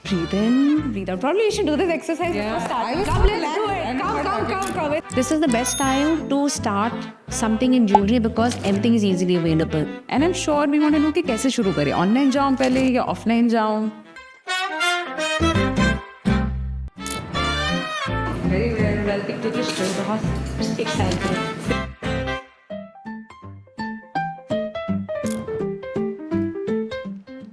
Breathe in, breathe out. Probably you should do this exercise before starting. Come, let's do it. Come. This is the best time to start something in jewelry because everything is easily available. And I'm sure we want to know कि कैसे शुरू करें. Online जाऊँ पहले या offline जाऊँ? Very well picked to just बहुत exciting.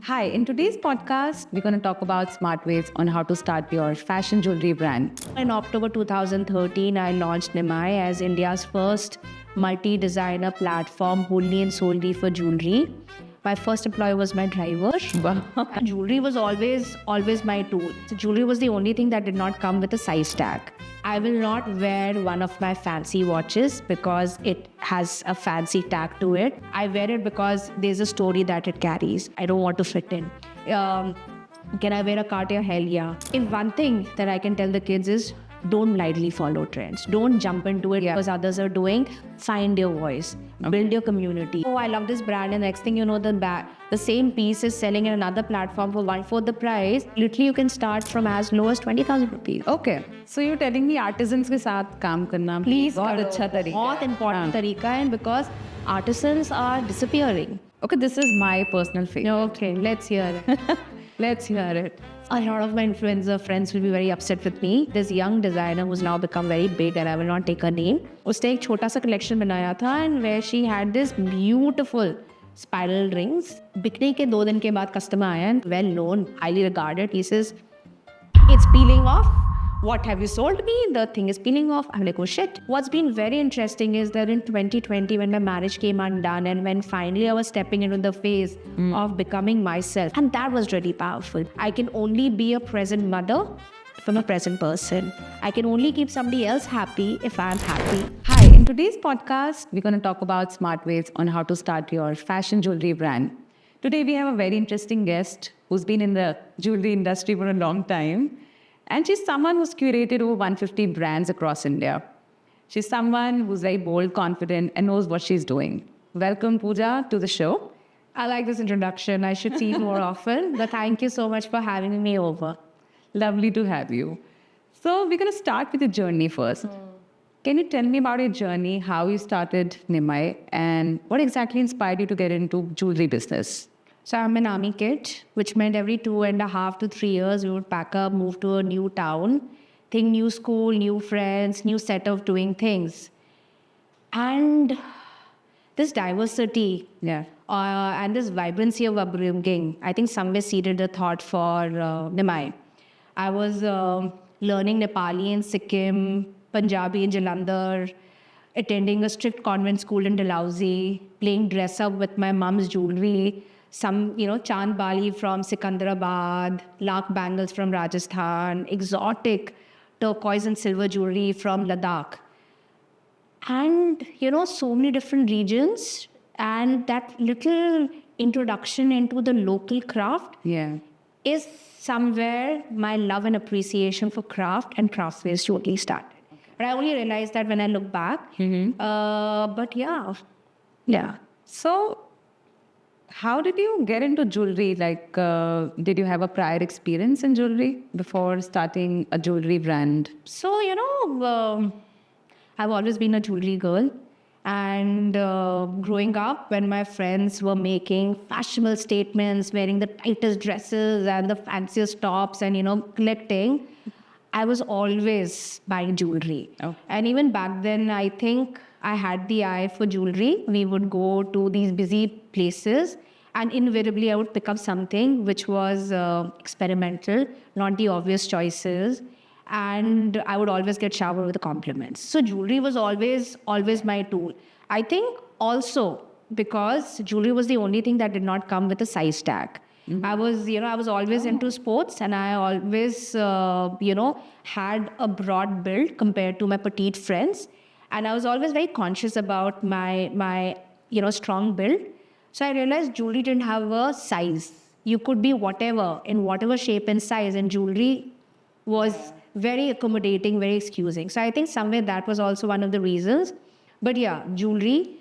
Hi, in today's podcast, we're going to talk about smart ways on how to start your fashion jewelry brand. In October 2013, I launched Nimai as India's first multi-designer platform wholly and solely for jewelry. My first employer was my driver. Jewelry was always my tool. So jewelry was the only thing that did not come with a size tag. I will not wear one of my fancy watches because it has a fancy tag to it. I wear it because there's a story that it carries. I don't want to fit in. Can I wear a Cartier? Hell yeah. If one thing that I can tell the kids is don't blindly follow trends. Don't jump into it because others are doing. Find your voice. Build your community. Oh, I love this brand, and next thing you know, the same piece is selling in another platform for 1/4 the price. Literally, you can start from as low as 20,000 rupees. Okay. So you're telling me artisans के साथ काम करना Please, बहुत अच्छा तरीका बहुत important तरीका है, and because artisans are disappearing. Okay, this is my personal favorite. Okay, let's hear it. Let's hear it. A lot of my influencer friends will be very upset with me. This young designer who's now become very big, and I will not take her name. उसने एक छोटा सा collection बनाया था, and where she had this beautiful spiral rings. बिकने के 2 दिन के बाद customer आया, and well known, highly regarded. He says, "It's peeling off. What have you sold me? The thing is peeling off." I'm like, oh shit. What's been very interesting is that in 2020, when my marriage came undone and when finally I was stepping into the phase of becoming myself, and that was really powerful. I can only be a present mother from a present person. I can only keep somebody else happy if I'm happy. Hi, in today's podcast, we're going to talk about smart ways on how to start your fashion jewelry brand. Today, we have a very interesting guest who's been in the jewelry industry for a long time. And she's someone who's curated over 150 brands across India. She's someone who's very bold, confident, and knows what she's doing. Welcome, Pooja, to the show. I like this introduction. I should see it more often. But thank you so much for having me over. Lovely to have you. So we're going to start with your journey first. Can you tell me about your journey, how you started Nimai, and what exactly inspired you to get into jewelry business? So I'm an army kid, which meant every 2.5 to 3 years, we would pack up, move to a new town, think new school, new friends, new set of doing things. And this diversity and this vibrancy of upbringing, I think somewhere seeded the thought for Nimai. I was learning Nepali in Sikkim, Punjabi in Jalandhar, attending a strict convent school in Dalhousie, playing dress up with my mom's jewelry, some, Chand Bali from Sikandarabad, Lakh bangles from Rajasthan, exotic turquoise and silver jewelry from Ladakh. And, so many different regions, and that little introduction into the local craft is somewhere my love and appreciation for craft and craftwares totally started. But I only realized that when I look back. But yeah. So, how did you get into jewelry? Like, did you have a prior experience in jewelry before starting a jewelry brand? So, I've always been a jewelry girl. And growing up, when my friends were making fashionable statements, wearing the tightest dresses and the fanciest tops and, collecting, I was always buying jewelry. Oh. And even back then, I think I had the eye for jewelry. We would go to these busy places and invariably I would pick up something which was experimental, not the obvious choices. And I would always get showered with compliments. So jewelry was always my tool. I think also because jewelry was the only thing that did not come with a size tag. I was always into sports, and I always, had a broad build compared to my petite friends. And I was always very conscious about my strong build. So I realized jewelry didn't have a size. You could be whatever, in whatever shape and size, and jewelry was very accommodating, very excusing. So I think somewhere that was also one of the reasons. But yeah, jewelry.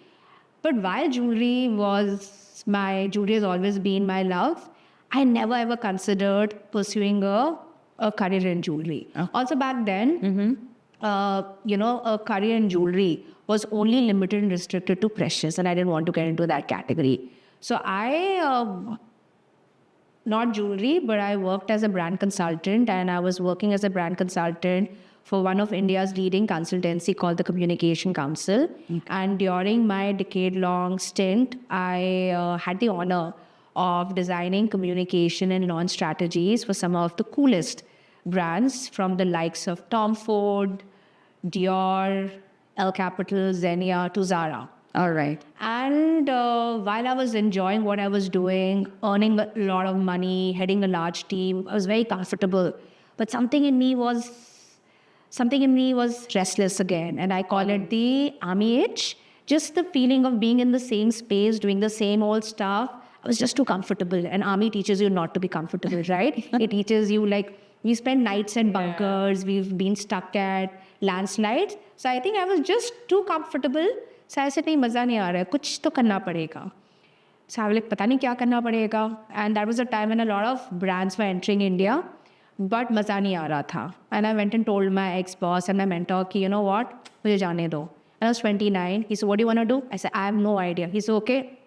But while jewelry has always been my love, I never ever considered pursuing a career in jewelry. Also back then, a career in jewelry was only limited and restricted to precious, and I didn't want to get into that category. So not jewelry, but I worked as a brand consultant, and I was working as a brand consultant for one of India's leading consultancy called the Communication Council. And during my decade-long stint, I had the honor of designing communication and launch strategies for some of the coolest brands, from the likes of Tom Ford, Dior, El Capital, Xenia to Zara. All right. And while I was enjoying what I was doing, earning a lot of money, heading a large team, I was very comfortable. But something in me was restless again. And I call it the army itch. Just the feeling of being in the same space, doing the same old stuff. I was just too comfortable. And army teaches you not to be comfortable, right? It teaches you, like, we spend nights in bunkers. We've been stuck at landslides. So I think I was just too comfortable. So I said, नहीं मज़ा नहीं आ रहा है, कुछ तो करना पड़ेगा. So I was like, पता नहीं क्या करना पड़ेगा. And that was a time when a lot of brands were entering India, but मज़ा नहीं आ रहा था. And I went and told my ex-boss and my mentor कि, you know what, मुझे जाने दो. I was 29. He said, what do you want to do? I said, I have no idea. He said, okay,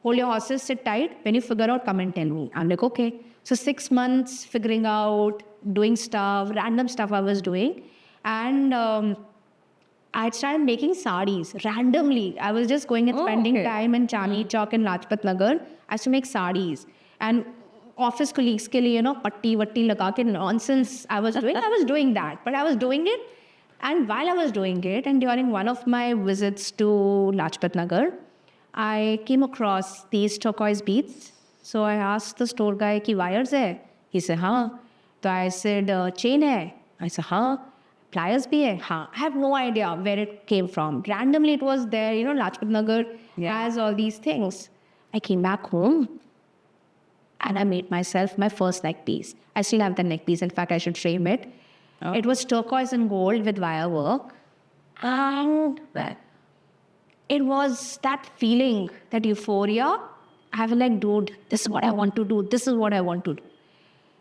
hold your horses, sit tight. When you figure out, come and tell me. I'm like, okay. So 6 months figuring out, doing stuff, random stuff I was doing. And I started making sarees randomly. I was just going and spending time in Chandni Chowk and Lajpat Nagar. I used to make sarees. And office colleagues ke liye, patti vatti laga ke nonsense I was doing that. But I was doing it. And while I was doing it, and during one of my visits to Lajpat Nagar, I came across these turquoise beads. So I asked the store guy, ki wires hai? He said, हाँ. So I said, chain hai? I said, हाँ. Pliers bhi hai? हाँ. I have no idea where it came from. Randomly it was there, Lajpat Nagar has all these things. I came back home and I made myself my first neck piece. I still have the neck piece. In fact, I should frame it. Oh. It was turquoise and gold with wire work. And it was that feeling, that euphoria. I was like, dude, this is what I want to do. This is what I want to do.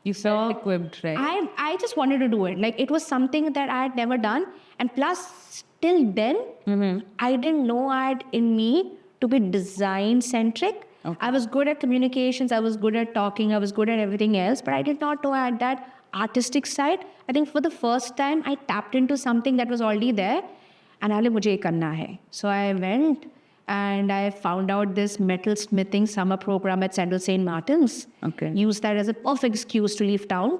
You felt equipped, right? I just wanted to do it. Like, it was something that I had never done. And plus, till then, I didn't know I had in me to be design-centric. Okay. I was good at communications. I was good at talking. I was good at everything else. But I did not know I had that artistic side. I think for the first time, I tapped into something that was already there. And I was like, mujhe ye karna hai. So I went and I found out this metal smithing summer program at Central St. Martin's. Okay. Used that as a perfect excuse to leave town.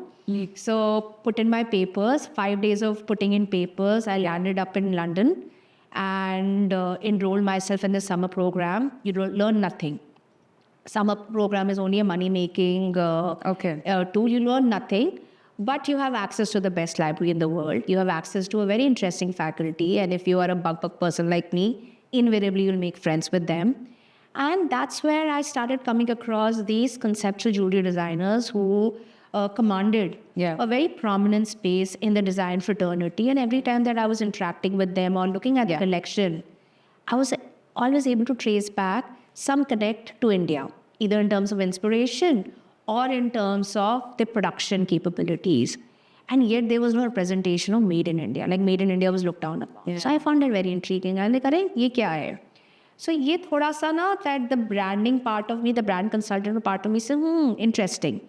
So put in my papers, 5 days of putting in papers. I landed up in London and enrolled myself in the summer program. You don't learn nothing. Summer program is only a money-making tool. You learn nothing. But you have access to the best library in the world. You have access to a very interesting faculty. And if you are a bug person like me, invariably you'll make friends with them. And that's where I started coming across these conceptual jewelry designers who commanded a very prominent space in the design fraternity. And every time that I was interacting with them or looking at the collection, I was always able to trace back some connect to India, either in terms of inspiration or in terms of the production capabilities. And yet there was no representation of Made in India. Like Made in India was looked down upon. Yeah. So I found it very intriguing. And like, "Arey, ye kya hai?" So ye thoda sa na, that the branding part of me, the brand consultant part of me said, interesting.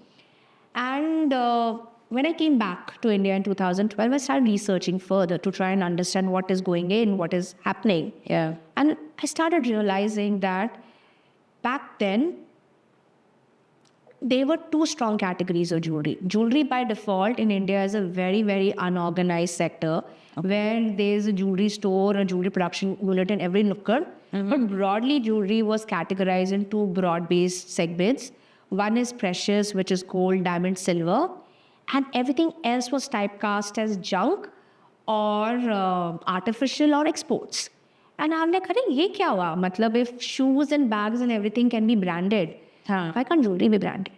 And when I came back to India in 2012, I started researching further to try and understand what is going in, what is happening. Yeah. And I started realizing that back then, there were two strong categories of jewelry. Jewelry by default in India is a very, very unorganized sector where there's a jewelry store, a jewelry production unit in every nooker. But broadly, jewelry was categorized in two broad-based segments. One is precious, which is gold, diamond, silver. And everything else was typecast as junk or artificial or exports. And I'm like, ye kya hua? Matlab, if shoes and bags and everything can be branded, why can't jewelry be branded?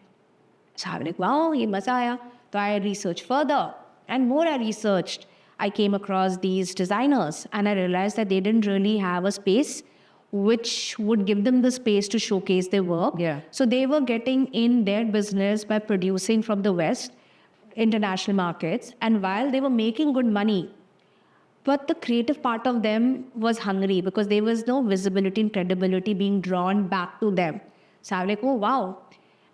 So I'm like, wow, ye maza aaya. So I researched further. And more I researched, I came across these designers. And I realized that they didn't really have a space which would give them the space to showcase their work. Yeah. So they were getting in their business by producing from the West, international markets. And while they were making good money, but the creative part of them was hungry because there was no visibility and credibility being drawn back to them. So I was like, oh, wow.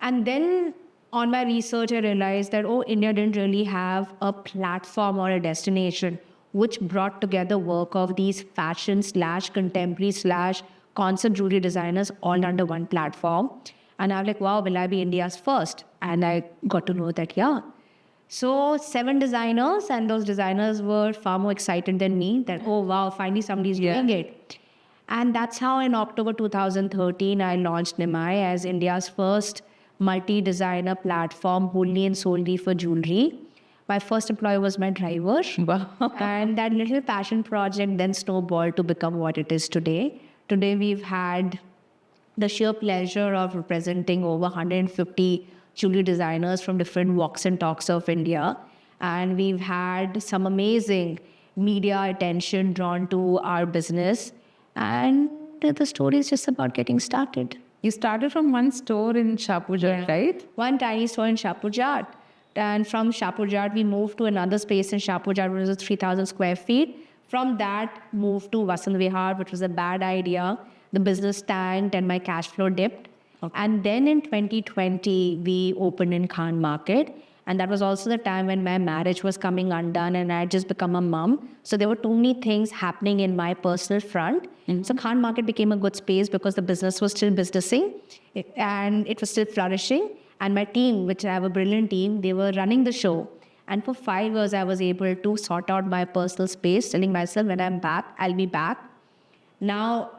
And then on my research, I realized that, oh, India didn't really have a platform or a destination which brought together work of these fashion / contemporary / concept jewelry designers all under one platform. And I was like, wow, will I be India's first? And I got to know that, yeah. So 7 designers, and those designers were far more excited than me that, oh, wow, finally somebody's doing it. And that's how in October 2013, I launched Nimai as India's first multi-designer platform wholly and solely for jewelry. My first employee was my driver. Wow. And that little passion project then snowballed to become what it is today. Today, we've had the sheer pleasure of representing over 150 jewelry designers from different walks and talks of India. And we've had some amazing media attention drawn to our business. And the story is just about getting started. You started from one store in Shapurjat, right? One tiny store in Shapurjat. And from Shapurjat, we moved to another space in Shapurjat, which was 3,000 square feet. From that, moved to Vasant Vihar, which was a bad idea. The business tanked and my cash flow dipped. Okay. And then in 2020, we opened in Khan Market. And that was also the time when my marriage was coming undone and I had just become a mom. So there were too many things happening in my personal front. Mm-hmm. So Khan Market became a good space because the business was still businessing and it was still flourishing. And my team, which I have a brilliant team, they were running the show. And for 5 years, I was able to sort out my personal space, telling myself when I'm back, I'll be back. Now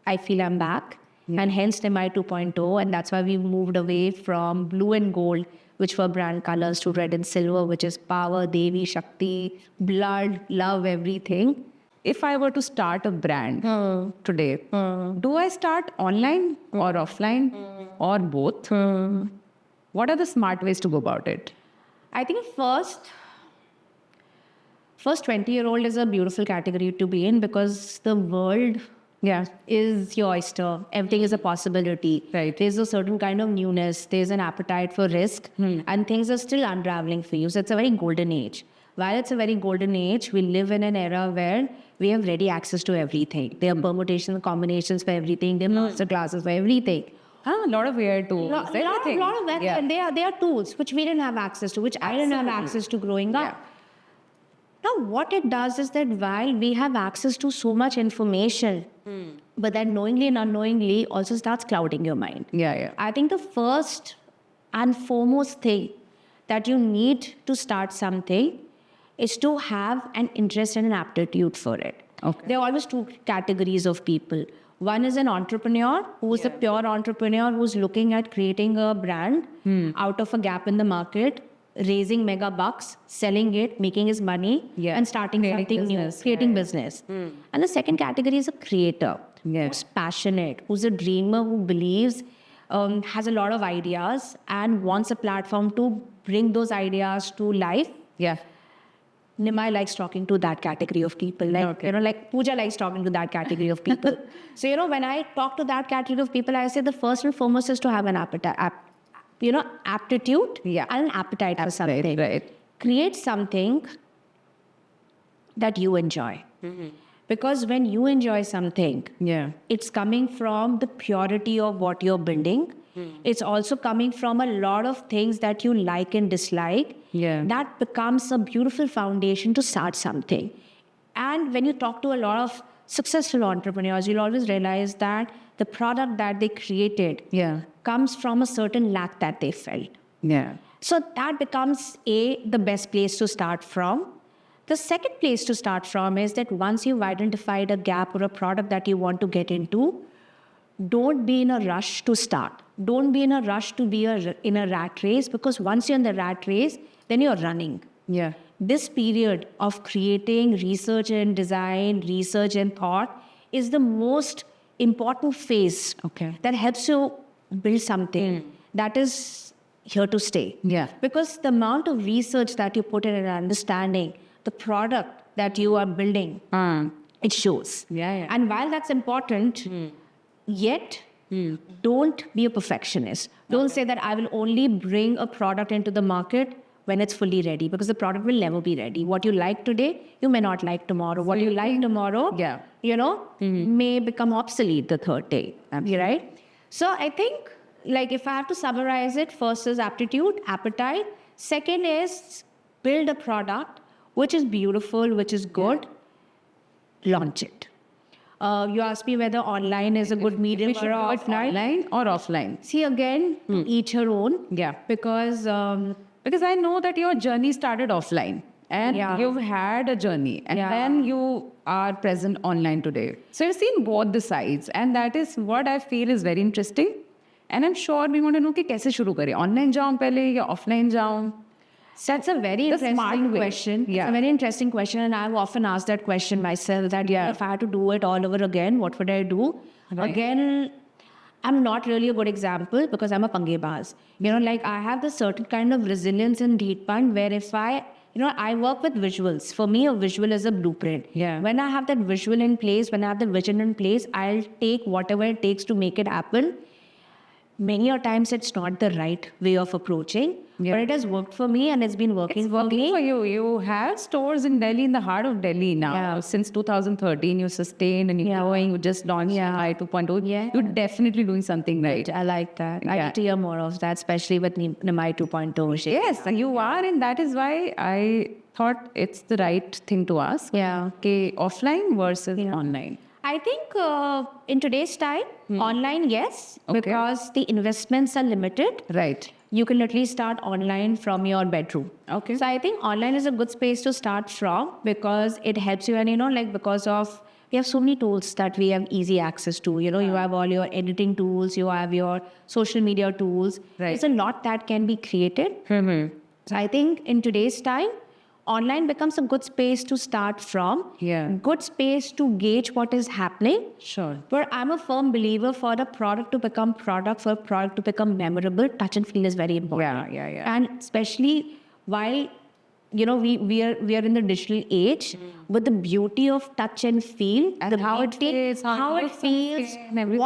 I feel I'm back. And hence Nimai 2.0. And that's why we moved away from blue and gold, which were brand colors, to red and silver, which is power, Devi, Shakti, blood, love, everything. If I were to start a brand today, do I start online or offline or both? What are the smart ways to go about it? I think first 20-year-old is a beautiful category to be in because the world is your oyster. Everything is a possibility. Right. There's a certain kind of newness. There's an appetite for risk. And things are still unraveling for you. So it's a very golden age. While it's a very golden age, we live in an era where we have ready access to everything. There are permutations and combinations for everything. There are master classes for everything. A lot of AI tools. A lot of that. And they are tools which we didn't have access to, which I didn't have access to growing up. Now, what it does is that while we have access to so much information, but that knowingly and unknowingly also starts clouding your mind. I think the first and foremost thing that you need to start something is to have an interest and an aptitude for it. Okay. There are always 2 categories of people. One is an entrepreneur who is a pure entrepreneur who's looking at creating a brand out of a gap in the market, raising mega bucks, selling it, making his money, and starting something new, creating business. And the second category is a creator who's passionate, who's a dreamer, who believes, has a lot of ideas and wants a platform to bring those ideas to life. Nimai likes talking to that category of people. Like Pooja likes talking to that category of people. So, when I talk to that category of people, I say the first and foremost is to have an aptitude and an appetite for something. Right. Create something that you enjoy. Because when you enjoy something, it's coming from the purity of what you're building. It's also coming from a lot of things that you like and dislike. That becomes a beautiful foundation to start something. And when you talk to a lot of successful entrepreneurs, you'll always realize that the product that they created comes from a certain lack that they felt. So that becomes the best place to start from. The second place to start from is that once you've identified a gap or a product that you want to get into, don't be in a rush to start. Don't be in a rush to be in a rat race, because once you're in the rat race, then you're running. This period of creating research and design, research and thought is the most important phase that helps you build something that is here to stay. Because the amount of research that you put in and understanding the product that you are building it shows. Yeah. And while that's important, yet don't be a perfectionist. Don't say that I will only bring a product into the market when it's fully ready, because the product will never be ready. What you like today, you may not like tomorrow. What you like tomorrow, may become obsolete the third day. Right? So I think, like, if I have to summarize it, first is aptitude, appetite. Second is build a product which is beautiful, which is good, launch it. You asked me whether online is a good medium or offline. Online or offline? See, again, each her own. Yeah. Because Because I know that your journey started offline and you've had a journey and then you are present online today. So you've seen both the sides, and that is what I feel is very interesting. And I'm sure we want to know कि कैसे शुरू करें, online जाऊँ पहले या offline जाऊँ? that's a very interesting question. Yeah. It's a very interesting question, and I've often asked that question myself, that if I had to do it all over again, what would I do? Right. Again, I'm not really a good example because I'm a pangebaz. Like, I have this certain kind of resilience in Deedpand where if I work with visuals. For me, a visual is a blueprint. Yeah. When I have that visual in place, when I have the vision in place, I'll take whatever it takes to make it happen. Many a times it's not the right way of approaching, but it has worked for me and it's been working for me. For you. You have stores in Delhi, in the heart of Delhi now. Yeah. Since 2013, you sustained and you're growing. You just launched I 2.0. Yeah. You're definitely doing something right. I like that. I need to hear more of that, especially with Nimai 2.0. Yes, you are, and that is why I thought it's the right thing to ask. Yeah. Okay, offline versus online. I think in today's time, online, yes, Okay. because the investments are limited. Right. You can literally start online from your bedroom. Okay. So I think online is a good space to start from because it helps you, and because of we have so many tools that we have easy access to. You have all your editing tools, you have your social media tools. Right. There's a lot that can be created. So I think in today's time, online becomes a good space to start from. Yeah. Good space to gauge what is happening. Sure. But I'm a firm believer, for a product to become product, for a product to become memorable, touch and feel is very important. Yeah. And especially while we are in the digital age, but the beauty of touch and feel, And the how it beauty, feels, how how it it feels, and everything.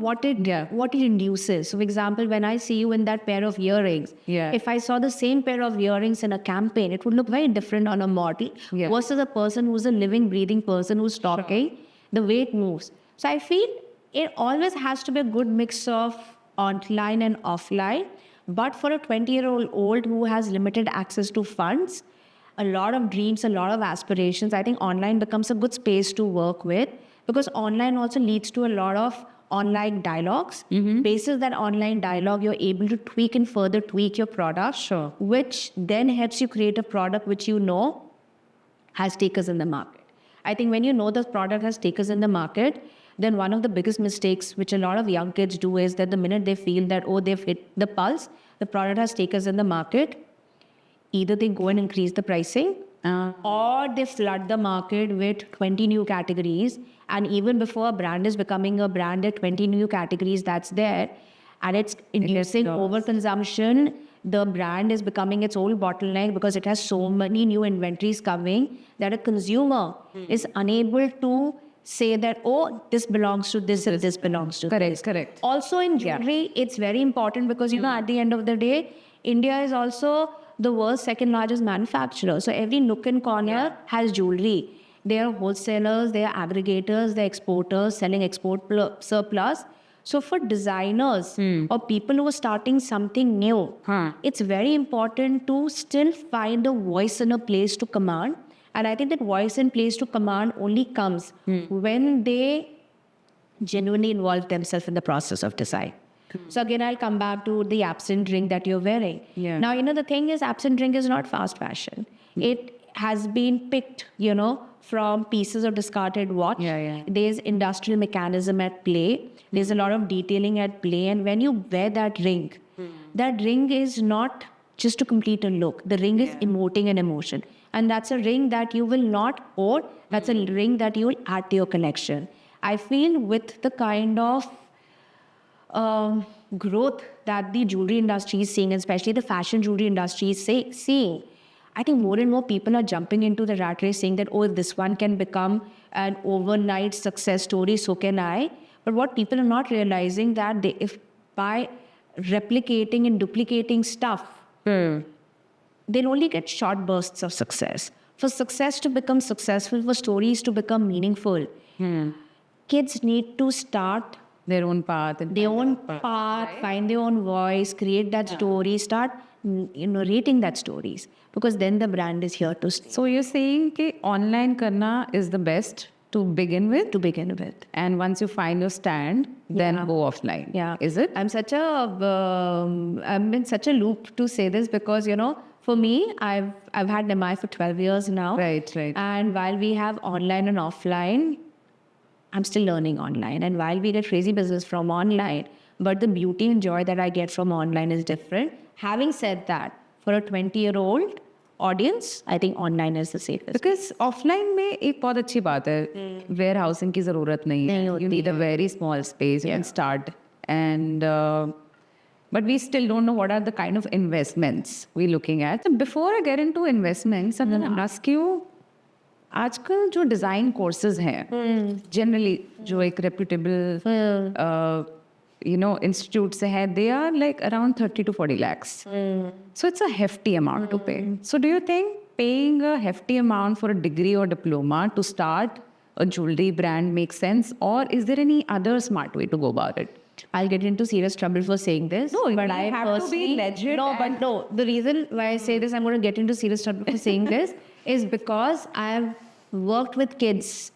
what it induces. So, for example, when I see you in that pair of earrings, if I saw the same pair of earrings in a campaign, it would look very different on a model versus a person who's a living, breathing person who's talking. The way it moves. So I feel it always has to be a good mix of online and offline. But for a 20-year-old who has limited access to funds, a lot of dreams, a lot of aspirations, I think online becomes a good space to work with, because online also leads to a lot of online dialogues. Basis that online dialogue, you're able to tweak and further tweak your product, which then helps you create a product which has takers in the market. I think when you know the product has takers in the market, then one of the biggest mistakes which a lot of young kids do is that the minute they feel that, they've hit the pulse, the product has takers in the market, either they go and increase the pricing or they flood the market with 20 new categories. And even before a brand is becoming a brand, there are 20 new categories that's there, and it's inducing overconsumption. The brand is becoming its own bottleneck because it has so many new inventories coming that a consumer is unable to say that, this belongs to this and this belongs to this. Correct. Also in jewelry, it's very important because, at the end of the day, India is also the world's second largest manufacturer. So every nook and corner has jewelry. They are wholesalers, they are aggregators, they are exporters, selling export surplus. So for designers or people who are starting something new, it's very important to still find a voice and a place to command. And I think that voice and place to command only comes when they genuinely involve themselves in the process of design. So again, I'll come back to the absent ring that you're wearing. Now, the thing is, absent ring is not fast fashion. It has been picked, from pieces of discarded watch. There's industrial mechanism at play. There's a lot of detailing at play. And when you wear that ring is not just to complete a look. The ring is emoting an emotion. And that's a ring that you will not own. That's a ring that you will add to your collection. I feel with the kind of growth that the jewelry industry is seeing, especially the fashion jewelry industry is seeing, I think more and more people are jumping into the rat race saying that, this one can become an overnight success story, so can I. But what people are not realizing that if by replicating and duplicating stuff, they'll only get short bursts of success. For success to become successful, for stories to become meaningful, kids need to start Their own path. And their own path, find their own voice, create that story, start narrating that stories, because then the brand is here to stay. So you're saying that online karna is the best to begin with? To begin with. And once you find your stand, then go offline. Yeah. Is it? I'm in such a loop to say this because, for me, I've had Nimai for 12 years now. Right. And while we have online and offline, I'm still learning online. And while we get crazy business from online, but the beauty and joy that I get from online is different. Having said that, for a 20-year-old audience, I think online is the safest. Because offline में एक बहुत अच्छी बात है, warehousing की ज़रूरत नहीं है. You need a very small space. You can start. And but we still don't know what are the kind of investments we're looking at. So before I get into investments, I'm going to ask you, आजकल जो design courses हैं, generally जो एक reputable institutes हैं, they are like around 30 to 40 lakhs. So it's a hefty amount to pay. So do you think paying a hefty amount for a degree or diploma to start a jewelry brand makes sense, or is there any other smart way to go about it? I'll get into serious trouble for saying this. No, but you I have to be personally, legit no. The reason why I say this, I'm going to get into serious trouble for saying this, is because I've worked with kids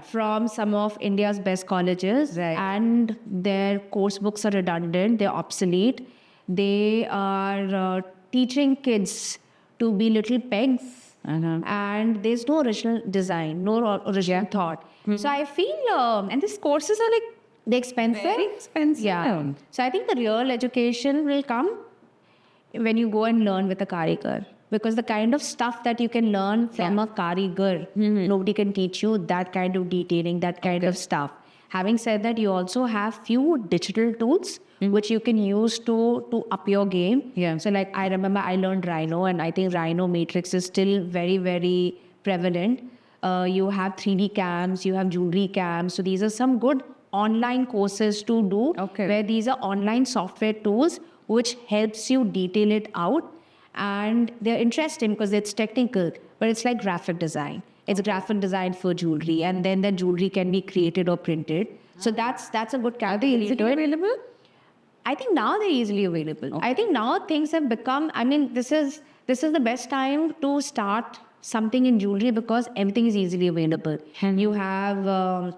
from some of India's best colleges, and their course books are redundant, they're obsolete. They are teaching kids to be little pegs, and there's no original design, no original thought. So I feel, and these courses are like, they're expensive. Very expensive. Yeah. So I think the real education will come when you go and learn with a karigar. Because the kind of stuff that you can learn from a karigar, nobody can teach you that kind of detailing, that kind of stuff. Having said that, you also have few digital tools which you can use to up your game. Yeah. So like I remember I learned Rhino, and I think Rhino Matrix is still very, very prevalent. You have 3D cams, you have jewelry cams. So these are some good online courses to do where these are online software tools which helps you detail it out. And they're interesting because it's technical, but it's like graphic design. It's graphic design for jewelry, and then the jewelry can be created or printed. So that's a good category. Is it available? I think now they're easily available. I think now things have become, this is the best time to start something in jewelry because everything is easily available. And you have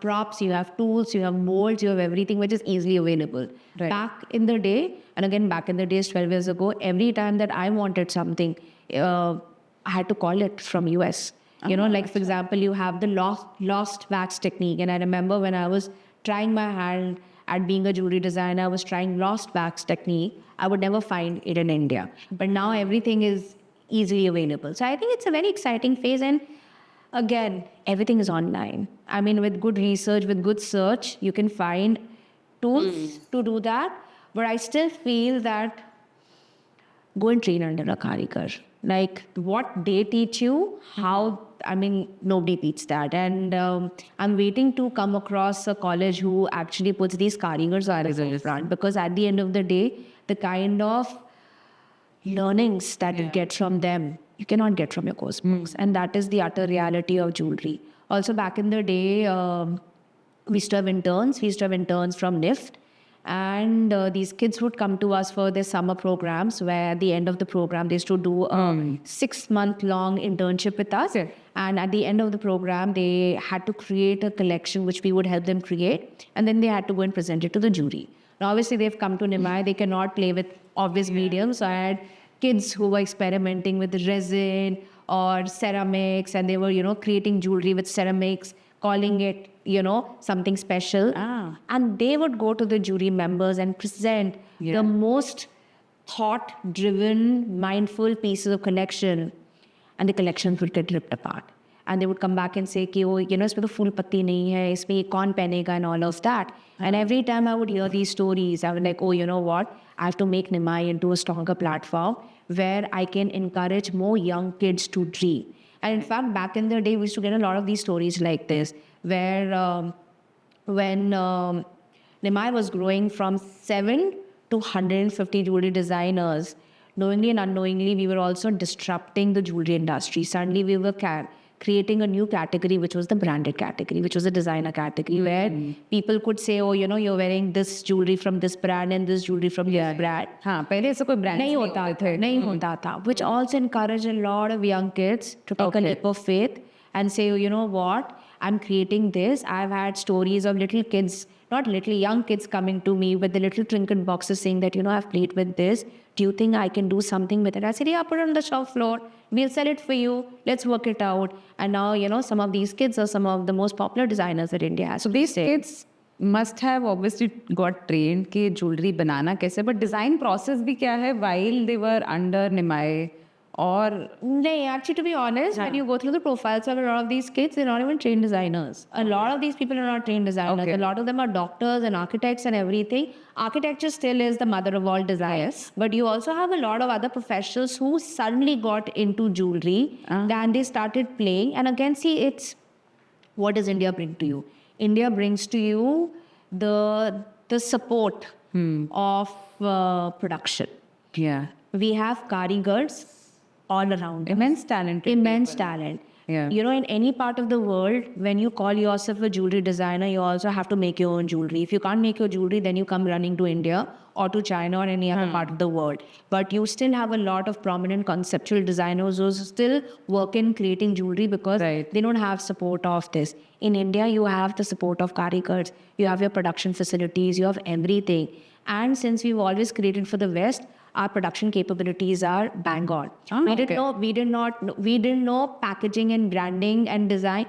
props, you have tools, you have molds, you have everything which is easily available. Right. Back in the day, and again back in the days 12 years ago, every time that I wanted something, I had to call it from US. Like for example, you have the lost wax technique. And I remember when I was trying my hand at being a jewelry designer, I was trying lost wax technique. I would never find it in India. But now everything is easily available. So I think it's a very exciting phase. And again, everything is online. With good research, with good search, you can find tools to do that. But I still feel that go and train under a karigar. Like what they teach you, nobody teaches that. And I'm waiting to come across a college who actually puts these karigars on the front, because at the end of the day, the kind of learnings that you get from them, you cannot get from your course books. And that is the utter reality of jewelry. Also, back in the day, we used to have interns. We used to have interns from NIFT. And these kids would come to us for their summer programs, where at the end of the program, they used to do a 6-month-long internship with us. Yeah. And at the end of the program, they had to create a collection which we would help them create. And then they had to go and present it to the jury. Now, obviously, they've come to Nimai. They cannot play with obvious mediums. So I had kids who were experimenting with resin or ceramics, and they were, creating jewelry with ceramics, calling it, something special. And they would go to the jury members and present the most thought-driven, mindful pieces of collection, and the collections would get ripped apart. And they would come back and say, isme to full patti nahi hai, isme ye kaun penega, and all of that. And every time I would hear these stories, I was like, oh, you know what? I have to make Nimai into a stronger platform where I can encourage more young kids to dream. And in fact, back in the day, we used to get a lot of these stories like this, where when Nimai was growing from 7 to 150 jewelry designers, knowingly and unknowingly, we were also disrupting the jewelry industry. Suddenly, we were creating a new category, which was the branded category, which was a designer category, where people could say, oh, you know, you're wearing this jewelry from this brand and this jewelry from this brand. हाँ पहले ऐसा कोई brand नहीं होता था, which also encouraged a lot of young kids to take a leap of faith and say, you know what, I'm creating this. I've had stories of little kids, not little, young kids coming to me with the little trinket boxes saying that, you know, I've played with this. Do you think I can do something with it? I said, yeah, put it on the shop floor. We'll sell it for you. Let's work it out. And now, you know, some of these kids are some of the most popular designers that India has. So these kids must have obviously got trained कि jewelry बनाना कैसे, but design process भी क्या है while they were under Nimai or No, actually, to be honest, when you go through the profiles of a lot of these kids, they're not even trained designers. A lot of these people are not trained designers. Okay. A lot of them are doctors and architects and everything. Architecture still is the mother of all desires. But you also have a lot of other professionals who suddenly got into jewelry and they started playing. And again, see, it's what does India bring to you? India brings to you the support of production. yeah We have karigars all around. immense talent. Immense talent. Yeah. You know, in any part of the world, when you call yourself a jewelry designer, you also have to make your own jewelry. If you can't make your jewelry, then you come running to India or to China or any other part of the world. But you still have a lot of prominent conceptual designers who still work in creating jewelry because Right. they don't have support of this. In India, you have the support of karigars, you have your production facilities, you have everything. And since we've always created for the West, our production capabilities are bang on. We didn't know packaging and branding and design.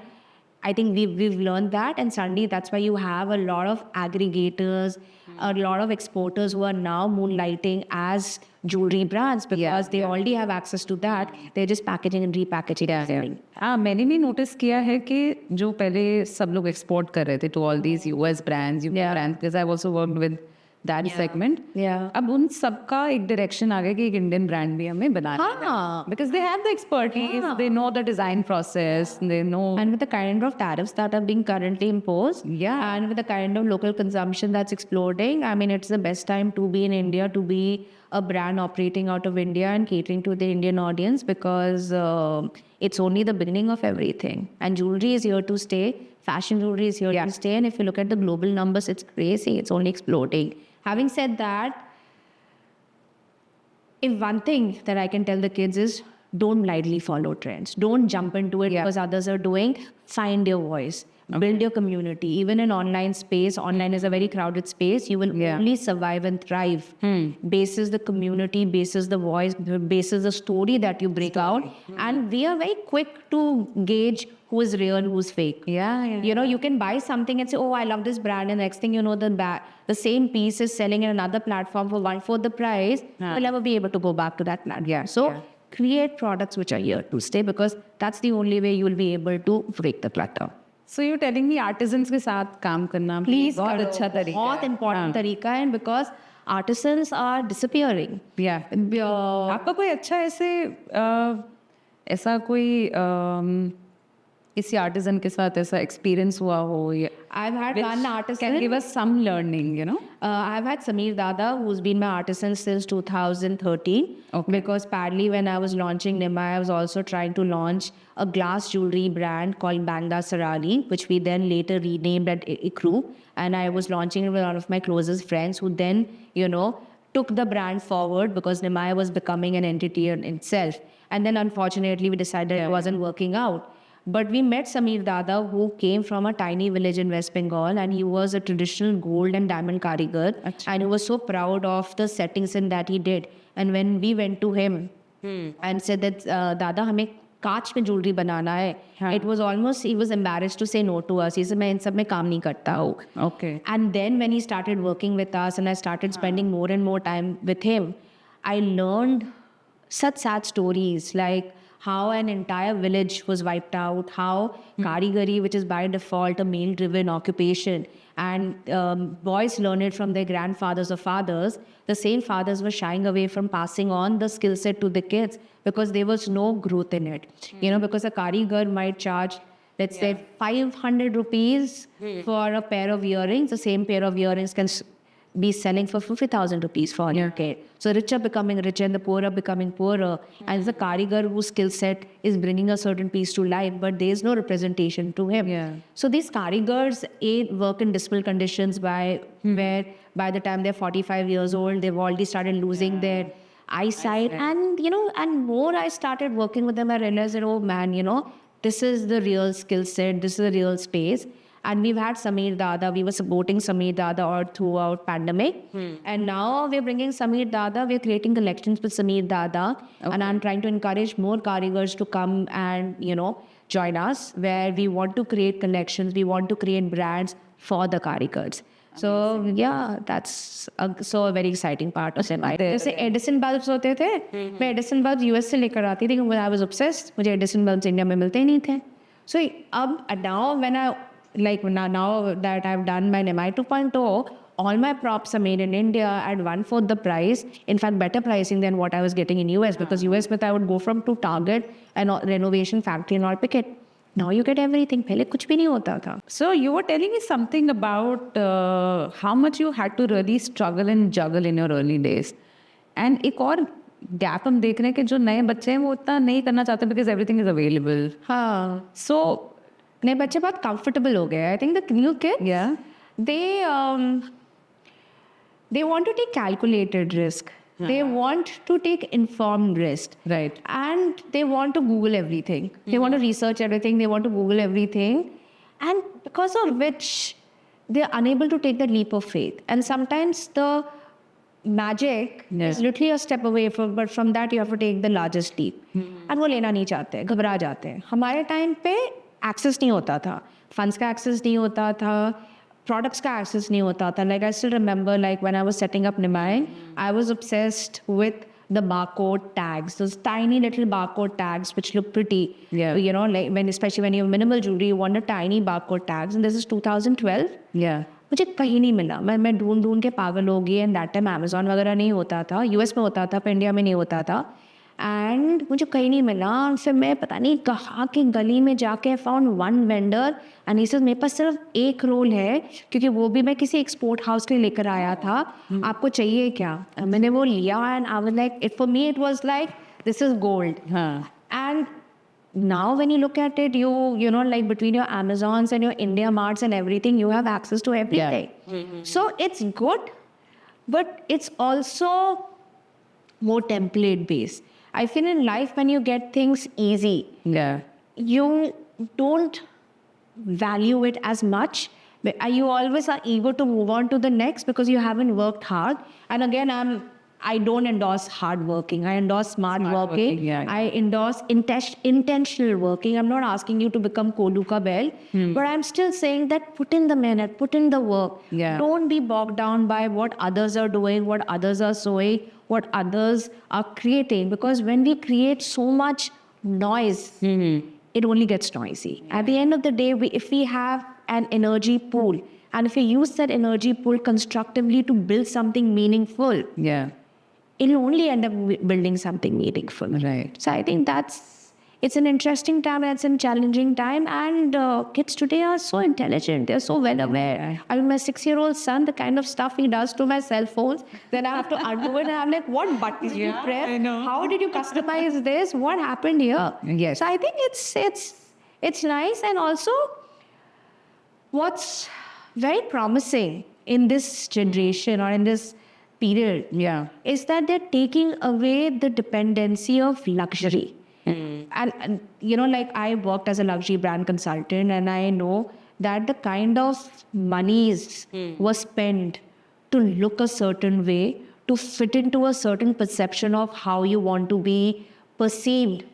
I think we've learned that, and suddenly that's why you have a lot of aggregators, a lot of exporters who are now moonlighting as jewelry brands because they already have access to that. They're just packaging and repackaging everything. हाँ मैंने भी notice किया है कि जो पहले सब लोग एक्सपोर्ट कर रहे थे to all these US brands, UK brands, because I've also worked with that segment. Yeah. अब उन सबका एक डायरेक्शन आ गया कि एक इंडियन ब्रांड भी हमें बनाना हाँ. है because they have the expertise, they know the design process, they know. And with the kind of tariffs that are being currently imposed, and with the kind of local consumption that's exploding, I mean, it's the best time to be in India, to be a brand operating out of India and catering to the Indian audience because it's only the beginning of everything. And jewelry is here to stay. Fashion jewelry is here to stay. And if you look at the global numbers, it's crazy. It's only exploding. Having said that, if one thing that I can tell the kids is don't blindly follow trends. Don't jump into it because others are doing. Find your voice. Build your community. Even in online space, online is a very crowded space. You will only survive and thrive. Basis the community, basis the voice, basis the story that you break out. And we are very quick to gauge who is real, who's fake. You know, you can buy something and say, oh, I love this brand. And next thing you know, the same piece is selling in another platform for 1/4 the price. You'll never be able to go back to that platform. So create products which are here to stay because that's the only way you'll be able to break the clutter. So you're telling me artisans के साथ काम करना Please बहुत करो. अच्छा तरीका बहुत है. important तरीका है because artisans are disappearing. आपका कोई अच्छा ऐसा कोई किसी आर्टिजन के साथ ऐसा एक्सपीरियंस हुआ हो या I've had one artisan. can give us some learning, you know? I've had Sameer Dada, who's been my artisan since 2013. Because partly when I was launching Nimai, I was also trying to launch a glass jewelry brand called Bangda Sarali, which we then later renamed at Ikru. And I was launching it with one of my closest friends who then, you know, took the brand forward because Nimai was becoming an entity in itself. And then unfortunately, we decided it wasn't working out. But we met Sameer Dada, who came from a tiny village in West Bengal, and he was a traditional gold and diamond karigar. And he was so proud of the settings in that he did. And when we went to him and said that, Dada, हमें कांच में jewelry बनाना है, it was almost, he was embarrassed to say no to us. He said, मैं इन सब में काम नहीं करता हूँ. Okay. And then when he started working with us and I started spending more and more time with him, I learned such sad stories like how an entire village was wiped out, how karigari, which is by default a male-driven occupation, and boys learn it from their grandfathers or fathers, the same fathers were shying away from passing on the skill set to the kids because there was no growth in it. Because a karigar might charge, let's say, 500 rupees for a pair of earrings. The same pair of earrings can be selling for 50,000 rupees for your kid. So rich are becoming richer and the poor are becoming poorer. And it's a karigar whose skill set is bringing a certain piece to life, but there is no representation to him. Yeah. So these karigars work in dismal conditions where by the time they're 45 years old, they've already started losing their eyesight. And, and more I started working with them, I realized that, oh man, this is the real skill set, this is the real space. And we've had Sameer Dada, we were supporting Sameer Dada all throughout pandemic. And now we're bringing Sameer Dada, we're creating collections with Sameer Dada. Okay. And I'm trying to encourage more karigars to come and, join us, where we want to create collections, we want to create brands for the karigars. So yeah, that's a very exciting part of it. जैसे Edison bulbs होते थे, मैं Edison bulbs US से लेकर आती थी, I was obsessed. मुझे Edison bulbs India में मिलते ही नहीं थे. So now that I've done my NMI 2.0, all my props are made in India at 1/4 the price. In fact, better pricing than what I was getting in US, because US with I would go from to Target and renovation factory and all pick it. Now you get everything. पहले कुछ भी नहीं होता था. So you were telling me something about how much you had to really struggle and juggle in your early days. And एक और gap हम देख रहे हैं कि जो नए बच्चे हैं वो उतना नहीं करना चाहते because everything is available. हाँ. So नए बच्चे बहुत comfortable हो गए. I think the new kids, they want to take calculated risk. They want to take informed risk. Right. And they want to Google everything. They want to research everything. They want to Google everything. And because of which they're unable to take the leap of faith. And sometimes the magic is literally a step away but from that you have to take the largest leap. And वो लेना नहीं चाहते, घबरा जाते हैं. हमारे time पे access नहीं होता था. Funds का access नहीं होता था. Products का access नहीं होता था. Like I still remember, like when I was setting up Nimai, I was obsessed with the barcode tags. Those tiny little barcode tags which look pretty. Yeah. Like especially when you have minimal jewelry, you want a tiny barcode tags. And this is 2012. Yeah. मुझे कहीं नहीं मिला. मैं ढूंढ के पागल हो गई. And that time Amazon वगैरह नहीं होता था. US में होता था, पर इंडिया में नहीं होता था. एंड मुझे कहीं नहीं मिला. फिर मैं पता नहीं कहाँ की गली में जाके फाउंड वन वेंडर एंड इस मेरे पास सिर्फ एक रोल है, क्योंकि वो भी मैं किसी एक्सपोर्ट हाउस के लिए लेकर आया था. आपको चाहिए क्या? मैंने वो लिया and I was like, it for me it was like this is gold. And now when you look at it, you know, like between your Amazons and your India Marts and everything, you have access to everything. So it's good, but it's also more template based. I feel in life when you get things easy, you don't value it as much. You always are eager to move on to the next because you haven't worked hard. And again, I don't endorse hard working. I endorse smart working. I endorse intentional working. I'm not asking you to become Koluka Bell, but I'm still saying that put in the minute, put in the work. Don't be bogged down by what others are doing, what others are sewing, what others are creating. Because when we create so much noise, it only gets noisy. At the end of the day, if we have an energy pool, and if we use that energy pool constructively to build something meaningful, it'll only end up building something meaningful. Right. So I think it's an interesting time and it's a challenging time. And kids today are so intelligent. They're so well aware. I mean, my 6-year-old son, the kind of stuff he does to my cell phones, then I have to undo it. And I'm like, what buttons did you press? I know. How did you customize this? What happened here? Yes. So I think it's nice. And also, what's very promising in this generation or in this period is that they're taking away the dependency of luxury. And you know, like I worked as a luxury brand consultant, and I know that the kind of monies was spent to look a certain way, to fit into a certain perception of how you want to be perceived,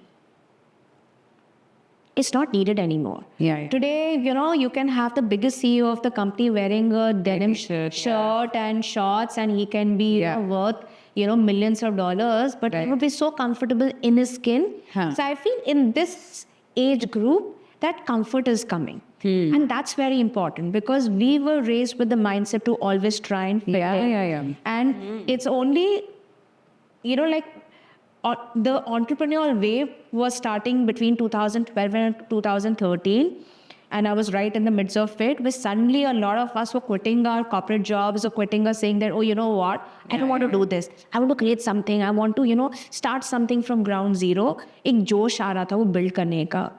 it's not needed anymore. Today, you know, you can have the biggest CEO of the company wearing a denim shirt and shorts, and he can be worth millions of dollars, but he would be so comfortable in his skin. Huh. So I feel in this age group, that comfort is coming. And that's very important because we were raised with the mindset to always try and fit in. Yeah. And it's only, the entrepreneurial wave was starting between 2012 and 2013. And I was right in the midst of it, where suddenly a lot of us were quitting our corporate jobs or quitting us saying that, oh, you know what, I don't want to do this. I want to create something. I want to, start something from ground zero. एक जोश आ रहा था वो build करने का.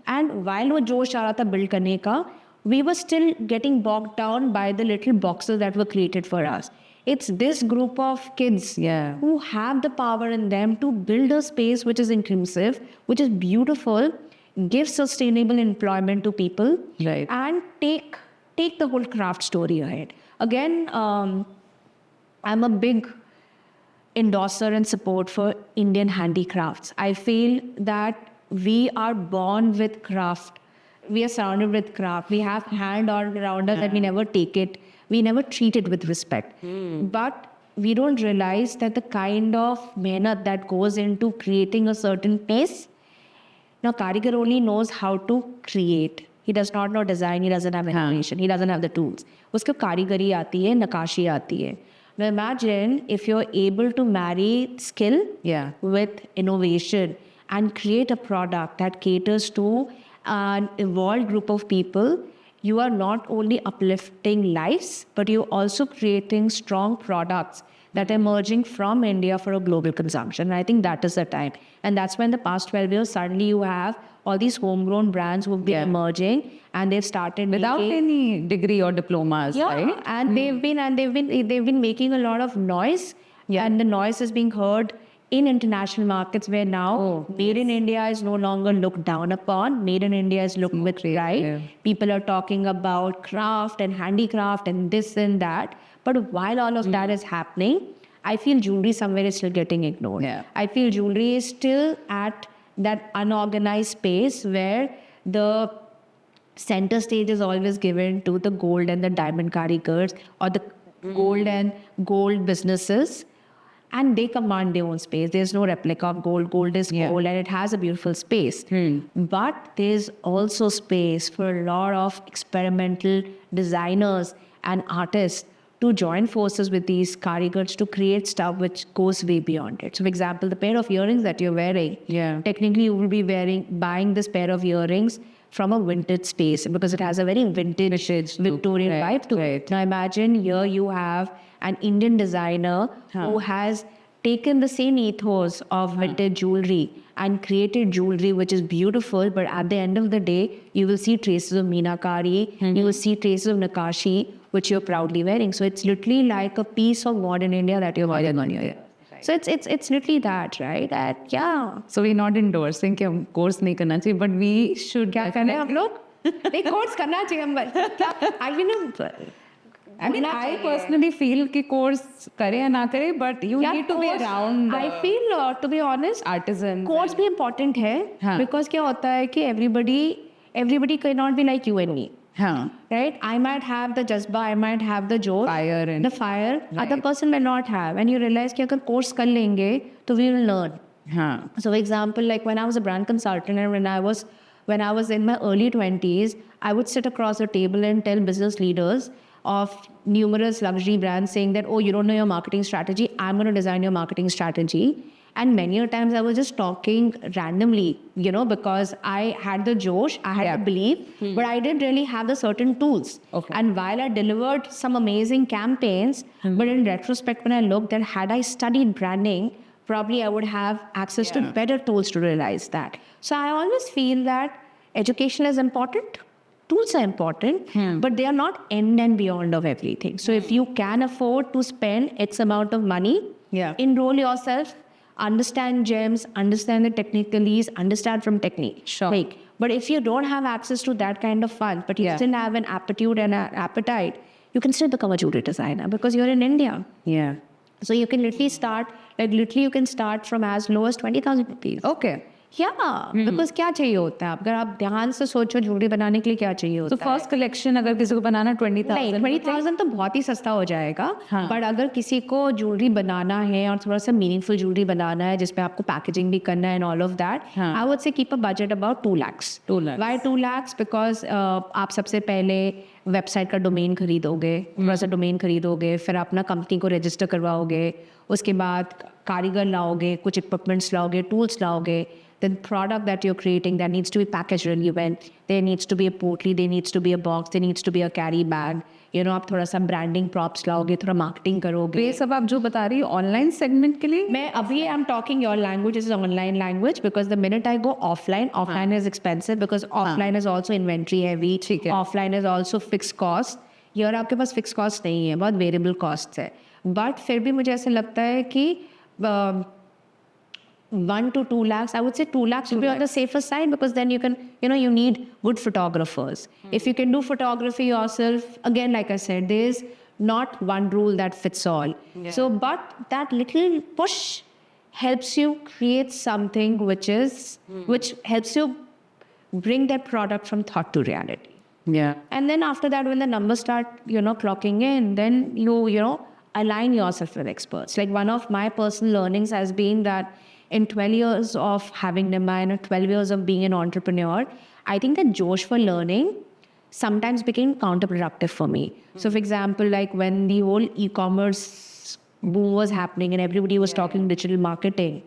And while वो जोश आ रहा था build करने का, we were still getting bogged down by the little boxes that were created for us. It's this group of kids who have the power in them to build a space which is inclusive, which is beautiful, give sustainable employment to people, and take the whole craft story ahead. Again, I'm a big endorser and support for Indian handicrafts. I feel that we are born with craft. We are surrounded with craft. We have hand all around us that we never take it. We never treat it with respect. But we don't realize that the kind of mehnat that goes into creating a certain piece. Now, Karigar only knows how to create. He does not know design. He doesn't have information. He doesn't have the tools. Usko karigari aati hai, nakashi aati hai. Now, imagine if you're able to marry skill with innovation and create a product that caters to an evolved group of people. You are not only uplifting lives, but you're also creating strong products that are emerging from India for a global consumption. And I think that is the time. And that's when the past 12 years, suddenly you have all these homegrown brands who have been emerging and they've started without any degree or diplomas, right? And they've been making a lot of noise. And the noise is being heard in international markets where now Made in India is no longer looked down upon. Made in India is looked with pride. People are talking about craft and handicraft and this and that. But while all of that is happening, I feel jewelry somewhere is still getting ignored. I feel jewelry is still at that unorganized space where the center stage is always given to the gold and the diamond karigars or the gold and gold businesses. And they command their own space. There's no replica of gold. Gold is gold and it has a beautiful space. But there's also space for a lot of experimental designers and artists to join forces with these karigars to create stuff which goes way beyond it. So, for example, the pair of earrings that you're wearing, technically you will be buying this pair of earrings from a vintage space because it has a very vintage Victorian vibe to it. Now imagine here you have an Indian designer who has taken the same ethos of vintage jewelry and created jewelry which is beautiful, but at the end of the day, you will see traces of meenakari, you will see traces of nakashi, which you're proudly wearing. So it's literally like a piece of modern India that you're wearing on your ear. So it's literally that, right? So we're not endorsing कि हम course नहीं करना चाहिए, but we should. क्या करना है हम लोग? एक course करना चाहिए हम बस. I mean, I personally feel कि course करे या ना करे, but you need to be around. I feel, to be honest, artisans. Course भी important है, because क्या होता है कि everybody cannot be like you and me. Right? I might have the jazba, I might have the josh, the fire. Other person may not have. And you realize कि अगर course कर लेंगे, तो we will learn. So, for example, like when I was a brand consultant and when I was in my early 20s, I would sit across the table and tell business leaders of numerous luxury brands saying that, oh, you don't know your marketing strategy, I'm going to design your marketing strategy. And many a times I was just talking randomly, because I had the josh, I had the belief, but I didn't really have the certain tools. And while I delivered some amazing campaigns, but in retrospect, when I looked at, had I studied branding, probably I would have access to better tools to realize that. So I always feel that education is important. Tools are important, but they are not end and beyond of everything. So if you can afford to spend X amount of money, enroll yourself, understand gems, understand the technicalities, understand from technique. But if you don't have access to that kind of fund, but you still have an aptitude and an appetite, you can still become a jewelry designer because you're in India. So you can literally start, you can start from as low as 20,000 rupees. Because क्या चाहिए होता है, अगर आप ध्यान से सोचो jewellery बनाने के लिए क्या चाहिए होता तो है। फर्स्ट कलेक्शन अगर किसी को बनाना 20,000 नहीं, 20,000 तो बहुत ही सस्ता हो जाएगा। हाँ। बट अगर किसी को ज्वेलरी बनाना है और थोड़ा सा मीनिंगफुल ज्वेलरी बनाना है जिसमें आपको पैकेजिंग भी करना है एंड ऑल ऑफ दैट, हाँ। I would say keep a budget about 2 lakhs। 2 lakhs। Why 2 lakhs? Because आप सबसे पहले वेबसाइट का डोमेन खरीदोगे, थोड़ा सा डोमेन खरीदोगे, फिर अपना कंपनी को रजिस्टर करवाओगे, उसके बाद कारीगर लाओगे, कुछ इक्विपमेंट्स लाओगे, टूल्स लाओगे, then product that you're creating that needs to be packaged really well. There needs to be a portly, there needs to be a box, there needs to be a carry bag. You know, आप थोड़ा सा branding props लाओगे, थोड़ा marketing करोगे। ये सब आप जो बता रही हो ऑनलाइन सेगमेंट के लिए? मैं अभी I am talking your language is online language because the minute I go offline is expensive because offline is also inventory heavy, ठीक है। Offline is also fix cost. यार आपके पास फिक्स कॉस्ट नहीं है, बहुत वेरिएबल कॉस्ट है। But फिर भी मुझे ऐसा लगता है कि 1 to 2 lakhs, I would say 2 lakhs would be on the safer side because then you can, you need good photographers. If you can do photography yourself, again, like I said, there is not one rule that fits all. So, but that little push helps you create something which helps you bring that product from thought to reality. Yeah. And then after that, when the numbers start, clocking in, then you align yourself with experts. Like one of my personal learnings has been that in 12 years of having Nimai and 12 years of being an entrepreneur, I think that Josh for learning sometimes became counterproductive for me. So for example, like when the whole e-commerce boom was happening and everybody was talking digital marketing,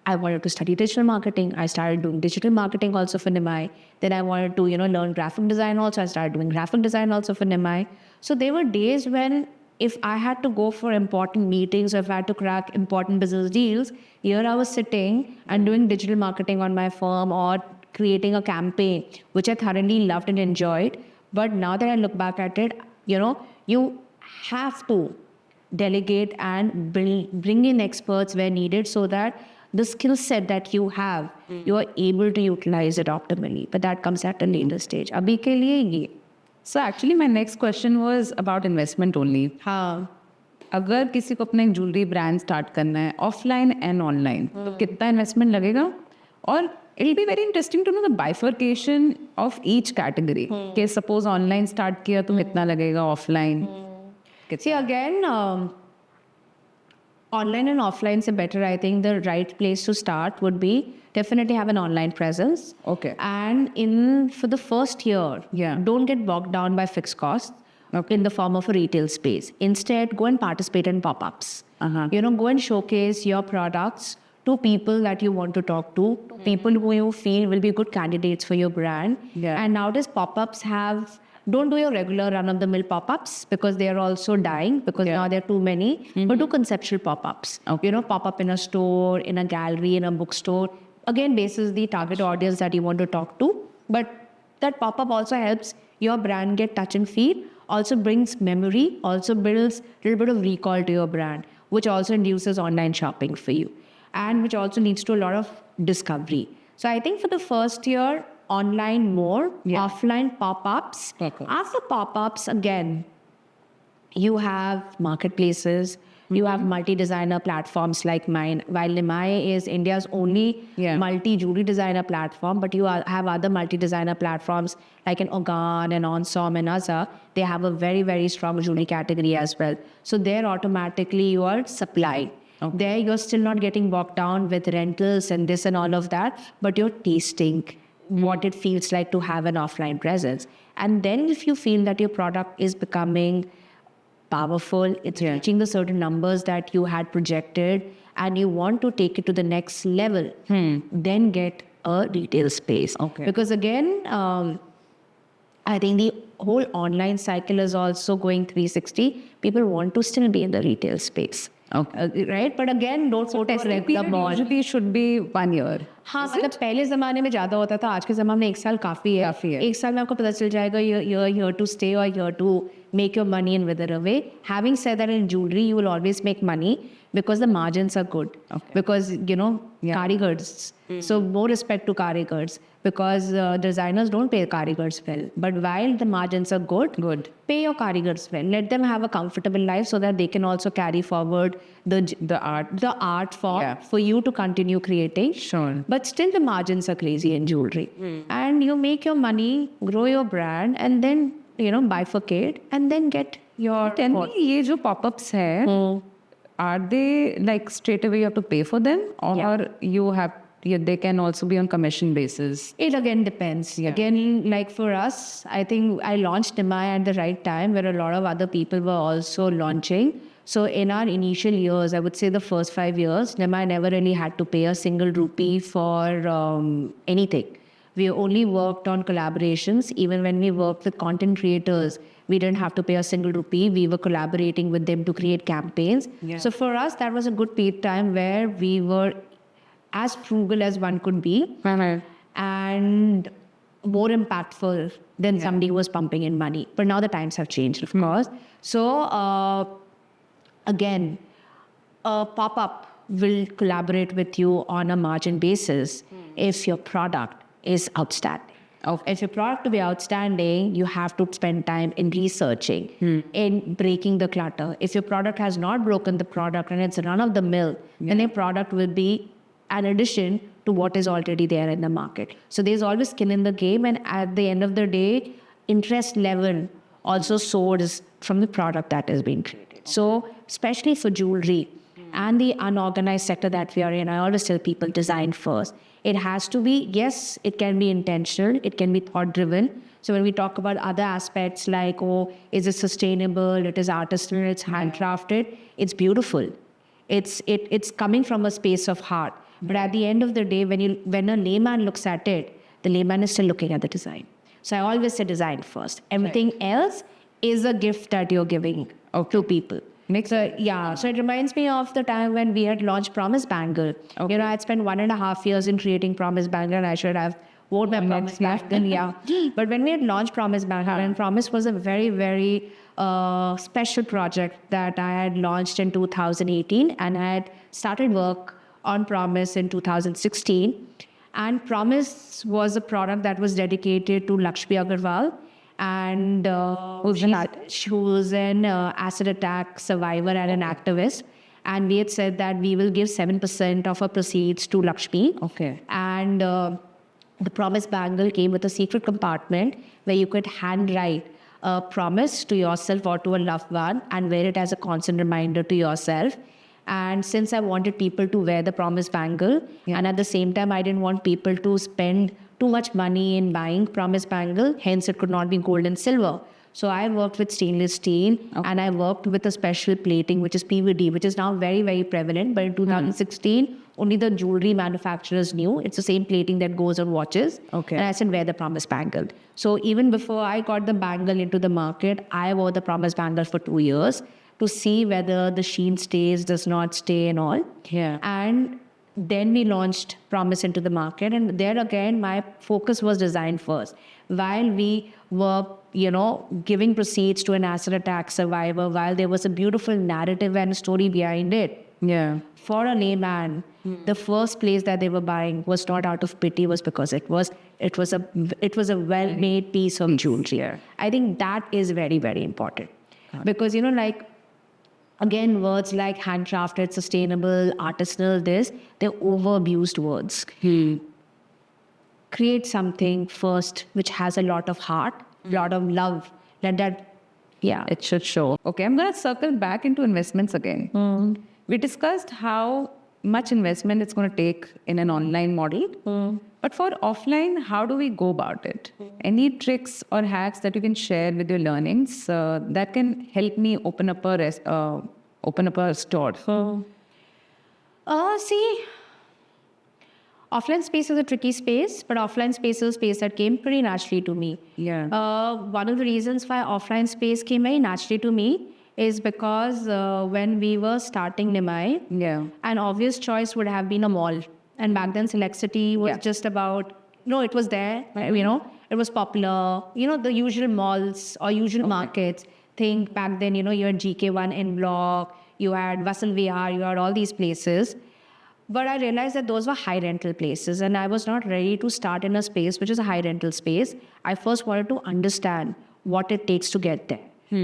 I wanted to study digital marketing. I started doing digital marketing also for Nimai. Then I wanted to, learn graphic design also. I started doing graphic design also for Nimai. So there were days when if I had to go for important meetings or if I had to crack important business deals, here I was sitting and doing digital marketing on my firm or creating a campaign, which I thoroughly loved and enjoyed. But now that I look back at it, you have to delegate and bring in experts where needed so that the skill set that you have, you are able to utilize it optimally. But that comes at a later stage. Abhi ke liye ye. So actually my next question was about investment only. हाँ, अगर किसी को अपना एक jewellery brand start करना है offline and online, तो कितना इन्वेस्टमेंट लगेगा? और it will be very interesting to know the bifurcation of each category कि सपोज ऑनलाइन स्टार्ट किया तो कितना लगेगा, offline see again, online and offline se better. I think the right place to start would be definitely have an online presence. Okay. And for the first year, don't get bogged down by fixed costs in the form of a retail space. Instead, go and participate in pop-ups. Go and showcase your products to people that you want to talk to, people who you feel will be good candidates for your brand. Yeah. And nowadays pop-ups don't do your regular run-of-the-mill pop-ups because they are also dying because now there are too many. But do conceptual pop-ups. Okay. Pop-up in a store, in a gallery, in a bookstore. Again, basis the target audience that you want to talk to. But that pop-up also helps your brand get touch and feel, also brings memory, also builds a little bit of recall to your brand, which also induces online shopping for you and which also leads to a lot of discovery. So I think for the first year, online more, offline pop-ups. Okay. After pop-ups, again, you have marketplaces, you have multi-designer platforms like mine. While Nimai is India's only multi-jewelry designer platform, but you have other multi-designer platforms like an Organ and Onsom and Azza. They have a very, very strong jewelry category as well. So there automatically you are supply. Okay. There you're still not getting bogged down with rentals and this and all of that, but you're tasting what it feels like to have an offline presence. And then if you feel that your product is becoming powerful, it's reaching the certain numbers that you had projected and you want to take it to the next level, then get a retail space. Okay. Because again, I think the whole online cycle is also going 360. People want to still be in the retail space. Okay. Right? But again, don't go to a regular mall. Usually should be 1 year. हाँ, मतलब पहले ज़माने में ज़्यादा होता था, आज के ज़माने में 1 साल काफ़ी है। एक साल में आपको पता चल जाएगा you're here to stay or here to make your money and wither away. Having said that, in jewelry, you will always make money because the margins are good. Okay. Because, karigars. So more respect to karigars because designers don't pay karigars well. But while the margins are good, pay your karigars well. Let them have a comfortable life so that they can also carry forward the art form for you to continue creating. Sure. But still the margins are crazy in jewelry. And you make your money, grow your brand, and then, bifurcate and then get your... Tell me, ये जो pop-ups है, are they like straight away you have to pay for them, or they can also be on commission basis? It again depends. Again, like for us, I think I launched Nimai at the right time where a lot of other people were also launching. So in our initial years, I would say the first 5 years, Nimai never really had to pay a single rupee for anything. We only worked on collaborations. Even when we worked with content creators, we didn't have to pay a single rupee. We were collaborating with them to create campaigns. So for us, that was a good period time where we were as frugal as one could be and more impactful than somebody who was pumping in money. But now the times have changed, of course. So again, a pop-up will collaborate with you on a margin basis if your product is outstanding. If your product to be outstanding, you have to spend time in researching, in breaking the clutter. If your product has not broken the product and it's run of the mill, then your product will be an addition to what is already there in the market. So there's always skin in the game, and at the end of the day, interest level also soars from the product that is being created. So especially for jewelry and the unorganized sector that we are in, I always tell people design first. It has to be, yes, it can be intentional, it can be thought driven. So when we talk about other aspects like, is it sustainable, it is artisanal, it's handcrafted, it's beautiful. It's coming from a space of heart. But at the end of the day, when a layman looks at it, the layman is still looking at the design. So I always say design first. Everything else is a gift that you're giving to people. So it reminds me of the time when we had launched Promise Bangle. I had spent 1.5 years in creating Promise Bangle, and I should have worn my Promise Bangle. But when we had launched Promise Bangle, and Promise was a very, very special project that I had launched in 2018, and I had started work on Promise in 2016. And Promise was a product that was dedicated to Lakshmi Agarwal, and who's an acid attack survivor and an activist. And we had said that we will give 7% of our proceeds to Lakshmi. And the Promise Bangle came with a secret compartment where you could handwrite a promise to yourself or to a loved one and wear it as a constant reminder to yourself. And since I wanted people to wear the Promise Bangle, and at the same time, I didn't want people to spend too much money in buying Promise Bangle, hence it could not be gold and silver. So I worked with stainless steel, and I worked with a special plating, which is PVD, which is now very, very prevalent. But in 2016, only the jewelry manufacturers knew. It's the same plating that goes on watches. And I said, wear the Promise Bangle. So even before I got the bangle into the market, I wore the Promise Bangle for 2 years to see whether the sheen stays, does not stay and all. And then we launched Promise into the market. And there again, my focus was design first. While we were, giving proceeds to an acid attack survivor, while there was a beautiful narrative and story behind it, for a layman, the first place that they were buying was not out of pity, was because it was a well-made piece of jewelry. I think that is very, very important. Because, again, words like handcrafted, sustainable, artisanal, they're overabused words. Create something first which has a lot of heart, a lot of love. Let that, it should show. Okay, I'm going to circle back into investments again. We discussed how much investment it's going to take in an online model. But for offline, how do we go about it? Any tricks or hacks that you can share with your learnings that can help me open up a store? See, offline space is a tricky space, but offline space is a space that came pretty naturally to me. One of the reasons why offline space came very naturally to me is because when we were starting Nimai, an obvious choice would have been a mall. And back then, Select City was just about, it was there, it was popular, the usual malls or usual markets. Think back then, you had GK1 in Block, you had Vasant Vihar, you had all these places. But I realized that those were high rental places, and I was not ready to start in a space which is a high rental space. I first wanted to understand what it takes to get there.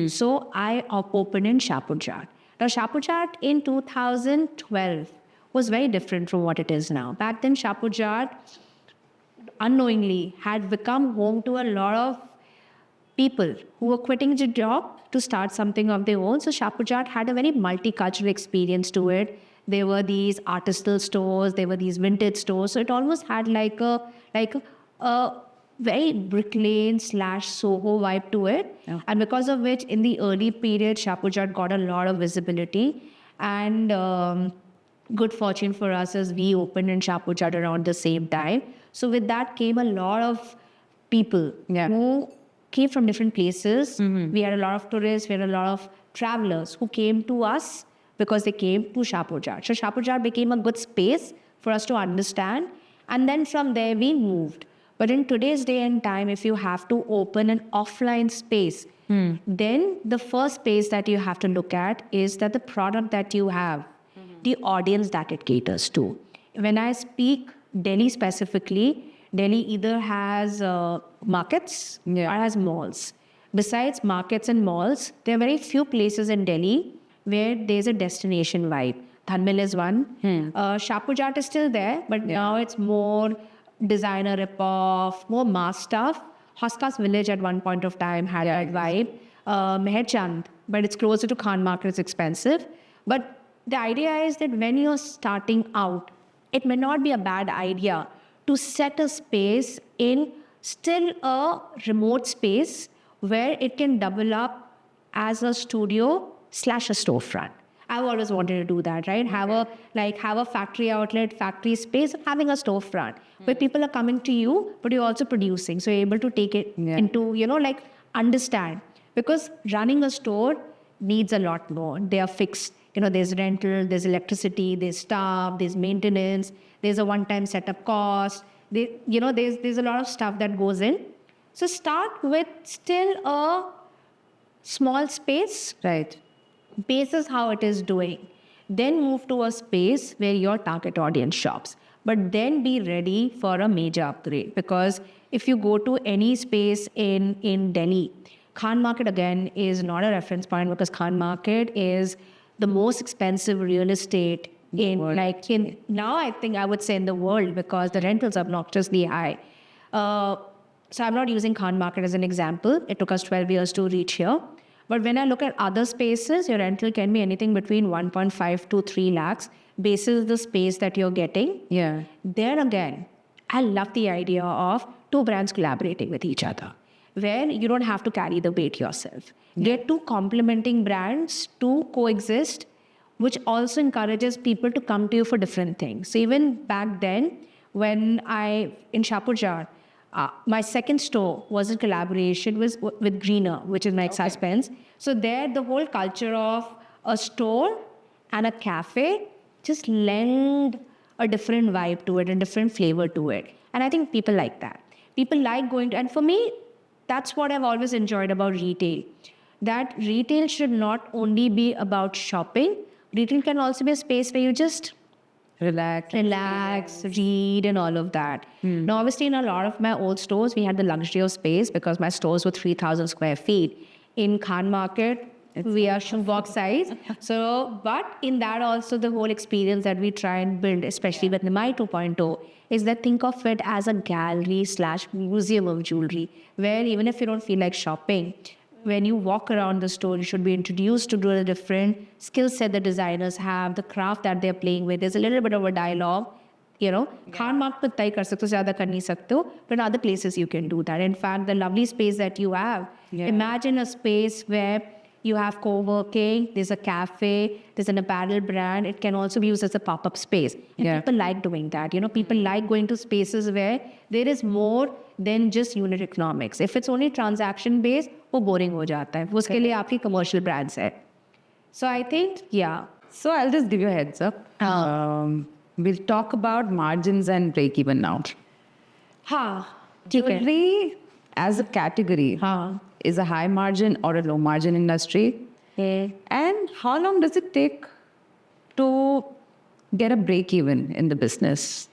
So I opened in Shapoorji. Now, Shapoorji in 2012 was very different from what it is now. Back then, Shapurjat unknowingly had become home to a lot of people who were quitting the job to start something of their own. So Shapurjat had a very multicultural experience to it. There were these artisanal stores, there were these vintage stores. So it almost had like a very Brick Lane / Soho vibe to it. Yeah. And because of which, in the early period, Shapurjat got a lot of visibility. And good fortune for us as we opened in Shapurjat around the same time. So with that came a lot of people who came from different places. We had a lot of tourists, we had a lot of travelers who came to us because they came to Shapurjat. So Shapurjat became a good space for us to understand. And then from there we moved. But in today's day and time, if you have to open an offline space, then the first space that you have to look at is that the product that you have, the audience that it caters to. When I speak Delhi specifically, Delhi either has markets or has malls. Besides markets and malls, there are very few places in Delhi where there's a destination vibe. Dhanmil is one. Shapurjat is still there, but now it's more designer ripoff, more mass stuff. Hoskas Village at one point of time had that vibe. Meher Chand, but it's closer to Khan Market, it's expensive. But the idea is that when you're starting out, it may not be a bad idea to set a space in still a remote space where it can double up as a studio / a storefront. I've always wanted to do that, right? Have a factory outlet, factory space, and having a storefront where people are coming to you, but you're also producing. So you're able to take it into, understand. Because running a store needs a lot more. They are fixed. There's rental, there's electricity, there's staff, there's maintenance, there's a one-time setup cost. There's a lot of stuff that goes in. So start with still a small space. Right. Basis how it is doing. Then move to a space where your target audience shops. But then be ready for a major upgrade. Because if you go to any space in Delhi, Khan Market again is not a reference point because Khan Market is the most expensive real estate now I think I would say in the world because the rentals are obnoxiously high. So I'm not using Khan Market as an example. It took us 12 years to reach here. But when I look at other spaces, your rental can be anything between 1.5 to 3 lakhs basis the space that you're getting. Yeah. There again, I love the idea of two brands collaborating with each other where you don't have to carry the weight yourself. Get two complementing brands to coexist, which also encourages people to come to you for different things. So even back then, when in Shapurjat, my second store was in collaboration with Greener, which is my ex pens. So there, the whole culture of a store and a cafe just lend a different vibe to it, a different flavor to it. And I think people like that. People like going to, and for me, that's what I've always enjoyed about retail. That retail should not only be about shopping. Retail can also be a space where you just relax, read, and all of that. Now, obviously, in a lot of my old stores, we had the luxury of space because my stores were 3,000 square feet. In Khan Market, we are shoebox size. So, but in that also, the whole experience that we try and build, especially with Nimai 2.0, is that think of it as a gallery / museum of jewelry, where even if you don't feel like shopping, when you walk around the store, you should be introduced to the different skill set the designers have, the craft that they're playing with. There's a little bit of a dialogue, Khan Market mein tay kar sakte ho, zyada kar nahi sakte ho, but in other places you can do that. In fact, the lovely space that you have, imagine a space where you have co-working, there's a cafe, there's an apparel brand. It can also be used as a pop-up space. And people like doing that. People like going to spaces where there is more than just unit economics. If it's only transaction based, वो boring हो जाता है. उसके लिए आपकी commercial brands है. So I think, So I'll just give you a heads up. We'll talk about margins and break even now. हाँ, Jewelry as a category is a high margin or a low margin industry. And how long does it take to get a break even in the business?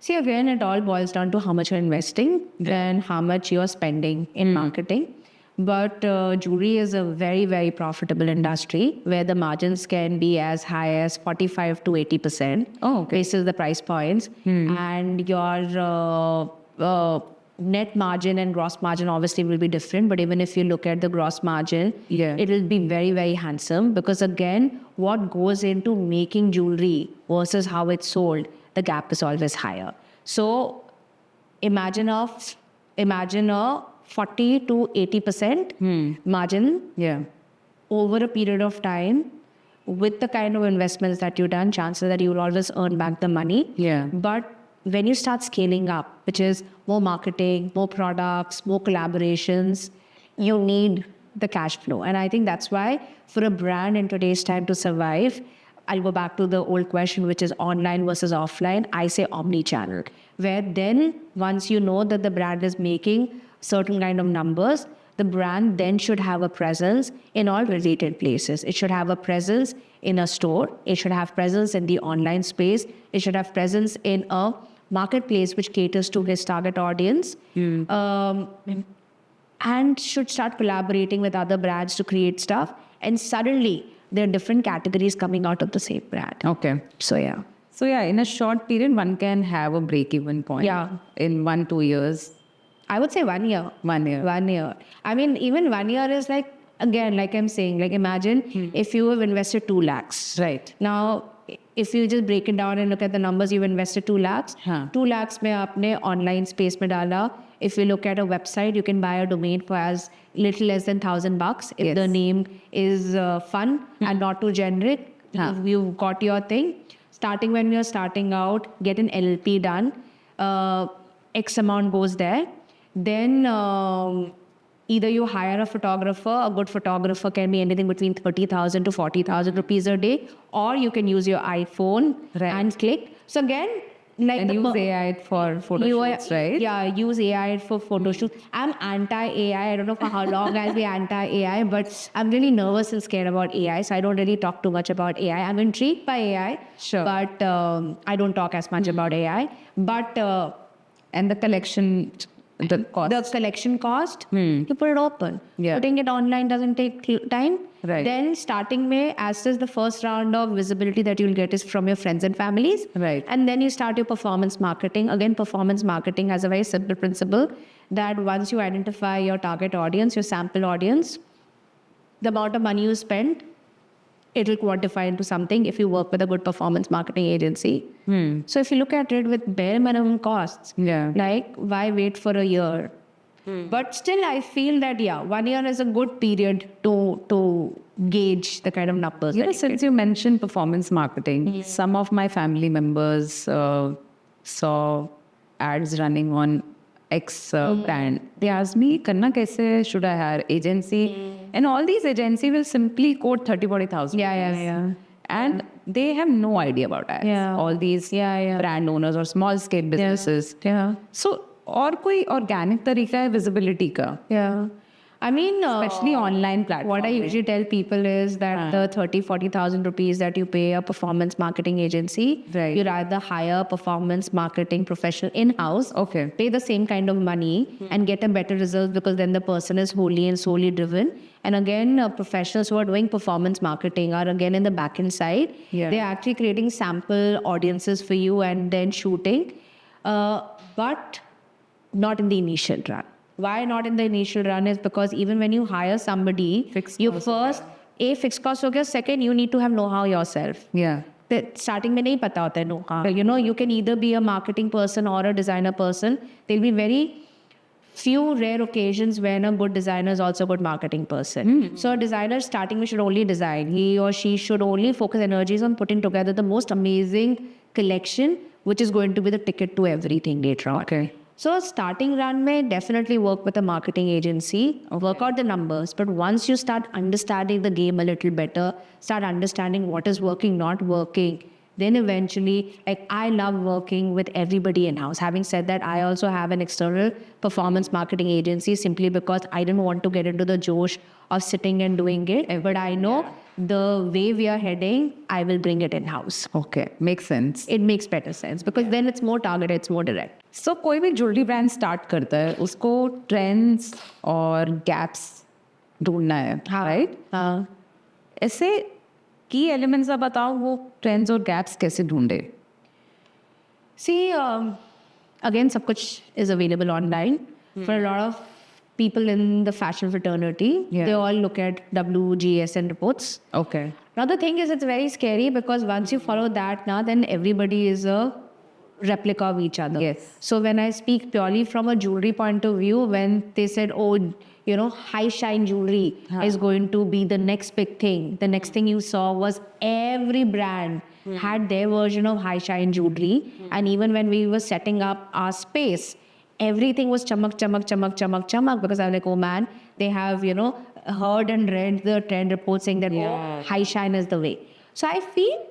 See, again, it all boils down to how much you're investing and how much you're spending in marketing. But jewelry is a very, very profitable industry where the margins can be as high as 45 to 80%. Oh, okay. Based on the price points. And your net margin and gross margin obviously will be different. But even if you look at the gross margin, Yeah. it will be very, very handsome because again, what goes into making jewelry versus how it's sold, the gap is always higher. So imagine a 40 to 80% margin Yeah. over a period of time with the kind of investments that you've done, chances that you will always earn back the money. Yeah. But when you start scaling up, which is more marketing, more products, more collaborations, you need the cash flow. And I think that's why for a brand in today's time to survive, I'll go back to the old question, which is online versus offline. I say omni-channel, where then once you know that the brand is making certain kind of numbers, the brand then should have a presence in all related places. It should have a presence in a store. It should have presence in the online space. It should have presence in a marketplace which caters to his target audience. And should start collaborating with other brands to create stuff. And suddenly there are different categories coming out of the same brand. Okay. So yeah. So yeah, in a short period, one can have a break-even point. Yeah. In 1-2 years. I would say 1 year. 1 year. 1 year. I mean, even 1 year is like, again, like I'm saying, like imagine if you have invested 2 lakhs. Right. Now, if you just break it down and look at the numbers, you've invested 2 lakhs. Huh. 2 lakhs mein aapne online space mein dala. If you look at a website, you can buy a domain for as little less than $1,000 if Yes. the name is fun and not too generic. Huh. You've got your thing. Starting when you're starting out, get an LLP done. X amount goes there. Then either you hire a photographer. A good photographer can be anything between 30,000 to 40,000 rupees a day, or you can use your iPhone and click. So again, like And use AI for photo shoots, right? Yeah, use AI for photo shoots. I'm anti-AI. I don't know for how long I'll be anti-AI, but I'm really nervous and scared about AI, so I don't really talk too much about AI. I'm intrigued by AI, Sure. but I don't talk as much about AI. But And the collection, the cost. the collection cost, you put it open. Yeah. Putting it online doesn't take time. Right. Then starting May, as is the first round of visibility that you'll get is from your friends and families. Right. And then you start your performance marketing. Again, performance marketing has a very simple principle that once you identify your target audience, your sample audience, the amount of money you spend, it will quantify into something if you work with a good performance marketing agency. So if you look at it with bare minimum costs, Yeah. like why wait for a year? But still, I feel that 1 year is a good period to gauge the kind of numbers. You that know, you since you mentioned performance marketing, some of my family members saw ads running on X brand. They asked me, Kanna, kaise should I hire agency? And all these agency will simply quote 30-40,000. Yeah. And they have no idea about ads. Yeah. All these brand owners or small scale businesses. Yeah. So, और कोई organic तरीका है visibility का? Yeah. I mean, Especially online platform. what I usually tell people is that the 30,000-40,000 rupees that you pay a performance marketing agency, Right. you rather hire a performance marketing professional in-house, Okay. pay the same kind of money and get a better result because then the person is wholly and solely driven. And again, professionals who are doing performance marketing are again in the back-end side. Yeah. They're actually creating sample audiences for you and then shooting, but not in the initial run. Why not in the initial run is because even when you hire somebody, Fixed you cost first, fixed cost ho gaya, second, you need to have know-how yourself. Yeah. Starting mein nahi pata hota hai know-how. You know, you can either be a marketing person or a designer person. There'll be very few rare occasions when a good designer is also a good marketing person. So a designer starting with should only design. He or she should only focus energies on putting together the most amazing collection, which is going to be the ticket to everything later on. Okay. So starting run may definitely work with a marketing agency, work out the numbers. But once you start understanding the game a little better, start understanding what is working, not working, then eventually, like I love working with everybody in-house. Having said that, I also have an external performance marketing agency simply because I didn't want to get into the josh of sitting and doing it. But I know the way we are heading, I will bring it in-house. Okay. Makes sense. It makes better sense because then it's more targeted, it's more direct. So कोई भी jewellery brand start करता है उसको trends और gaps ढूंढना है, हाँ, right? हाँ. ऐसे की एलिमेंट्स आप बताओ, वो ट्रेंड्स और गैप्स कैसे ढूंढे? See, again, सब कुछ is available online. For a lot of people in the fashion fraternity, Yeah. they all look at WGSN reports. Okay. Now the thing is, it's very scary because once you follow that now, then everybody is a replica of each other. Yes. So when I speak purely from a jewelry point of view, when they said, oh, you know, high shine jewelry is going to be the next big thing. The next thing you saw was every brand had their version of high shine jewelry. And even when we were setting up our space, everything was chamak, chamak, chamak, chamak, chamak, because I'm like, oh man, they have, you know, heard and read the trend report saying that, oh, high shine is the way. So I feel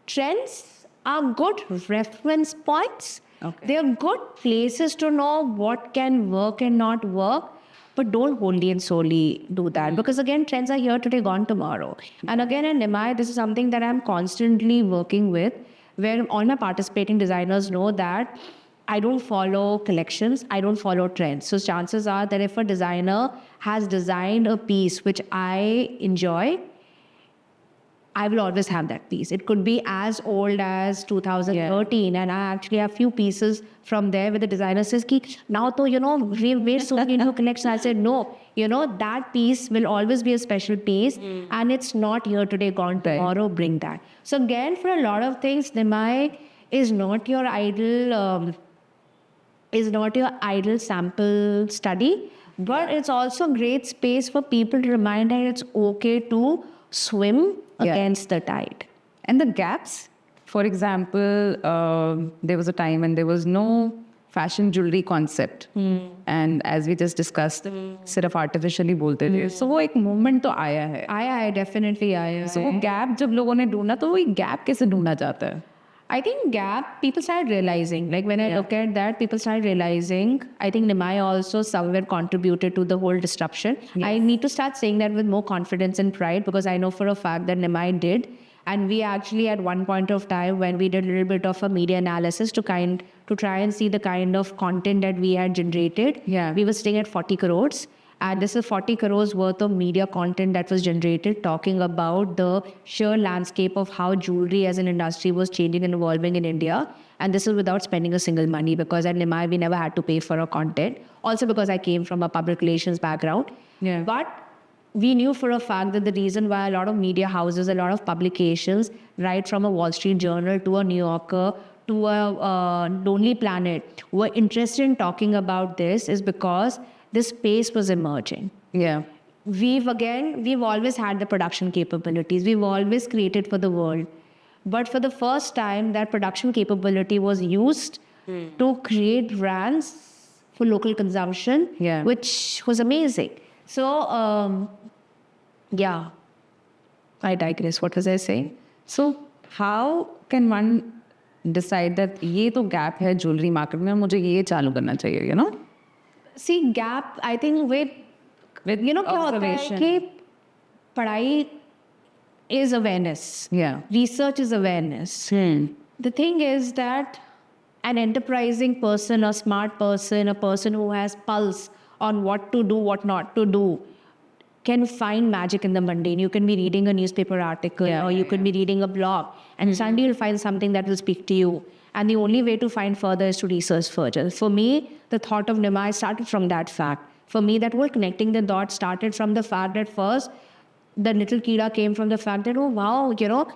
trends are good reference points. Okay. They are good places to know what can work and not work, but don't wholly and solely do that. Because again, trends are here today, gone tomorrow. And again, in Nimai, this is something that I'm constantly working with, where all my participating designers know that I don't follow collections, I don't follow trends. So chances are that if a designer has designed a piece which I enjoy, I will always have that piece. It could be as old as 2013, and I actually have few pieces from there where the designer says, "Ki now to, you know, we've made so many new collections." I said, no, you know, that piece will always be a special piece, and it's not here today, gone tomorrow. Bring that. So again, for a lot of things, Nimai is not your idle sample study, but it's also great space for people to remind that it's okay to swim against the tide. And the gaps, for example, there was a time when there was no fashion jewelry concept. And as we just discussed, सिर्फ artificially बोलते थे. So वो एक moment तो आया है. आया, definitely आया. So वो gap जब लोगों ने ढूंढा, तो वो एक gap कैसे ढूंढा जाता है? I think gap, people started realizing, like when I look at that, people started realizing, I think Nimai also somewhere contributed to the whole disruption. I need to start saying that with more confidence and pride, because I know for a fact that Nimai did. And we actually at one point of time, when we did a little bit of a media analysis to try and see the kind of content that we had generated, we were sitting at 40 crores. And this is 40 crores worth of media content that was generated talking about the sheer landscape of how jewelry as an industry was changing and evolving in India. And this is without spending a single money, because at Nimai, we never had to pay for our content. Also because I came from a public relations background. But we knew for a fact that the reason why a lot of media houses, a lot of publications, right from a Wall Street Journal to a New Yorker, to a Lonely Planet, were interested in talking about this is because this space was emerging. We've always had the production capabilities. We've always created for the world. But for the first time, that production capability was used to create brands for local consumption, which was amazing. So, I digress. What was I saying? So, how can one decide that ये तो gap है jewelry market में, मुझे ये चालू करना चाहिए, you know? See, gap, I think with you know क्या होता है कि पढ़ाई is awareness. Research is awareness. The thing is that an enterprising person, a smart person, a person who has pulse on what to do, what not to do, can find magic in the mundane. You can be reading a newspaper article or you could be reading a blog, and suddenly you'll find something that will speak to you. And the only way to find further is to research further. For me, the thought of Nimai started from that fact. For me, that whole connecting the dots started from the fact that first, the little Kida came from the fact that, oh wow, you know,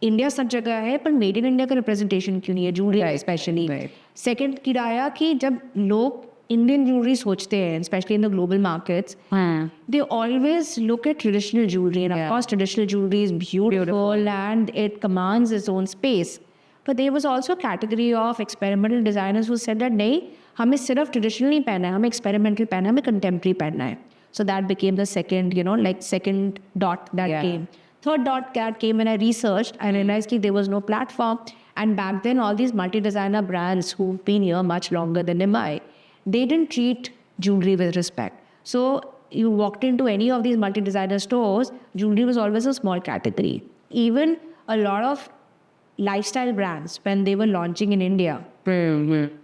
India such जगह है, पर made in India का representation क्यों नहीं है, jewelry especially. Second कीड़ा आया कि जब लोग Indian jewelry सोचते हैं, especially in the global markets, they always look at traditional jewelry. And of course, traditional jewelry is beautiful and it commands its own space. But there was also a category of experimental designers who said that नहीं, हमें सिर्फ traditional नहीं पहना है, हमें experimental पहना है, हमें contemporary पहना है. So that became the second, you know, like second dot that came. Third dot that came when I researched and realized that there was no platform. And back then, all these multi-designer brands who've been here much longer than Nimai, they didn't treat jewelry with respect. So you walked into any of these multi-designer stores, jewelry was always a small category. Even a lot of lifestyle brands, when they were launching in India,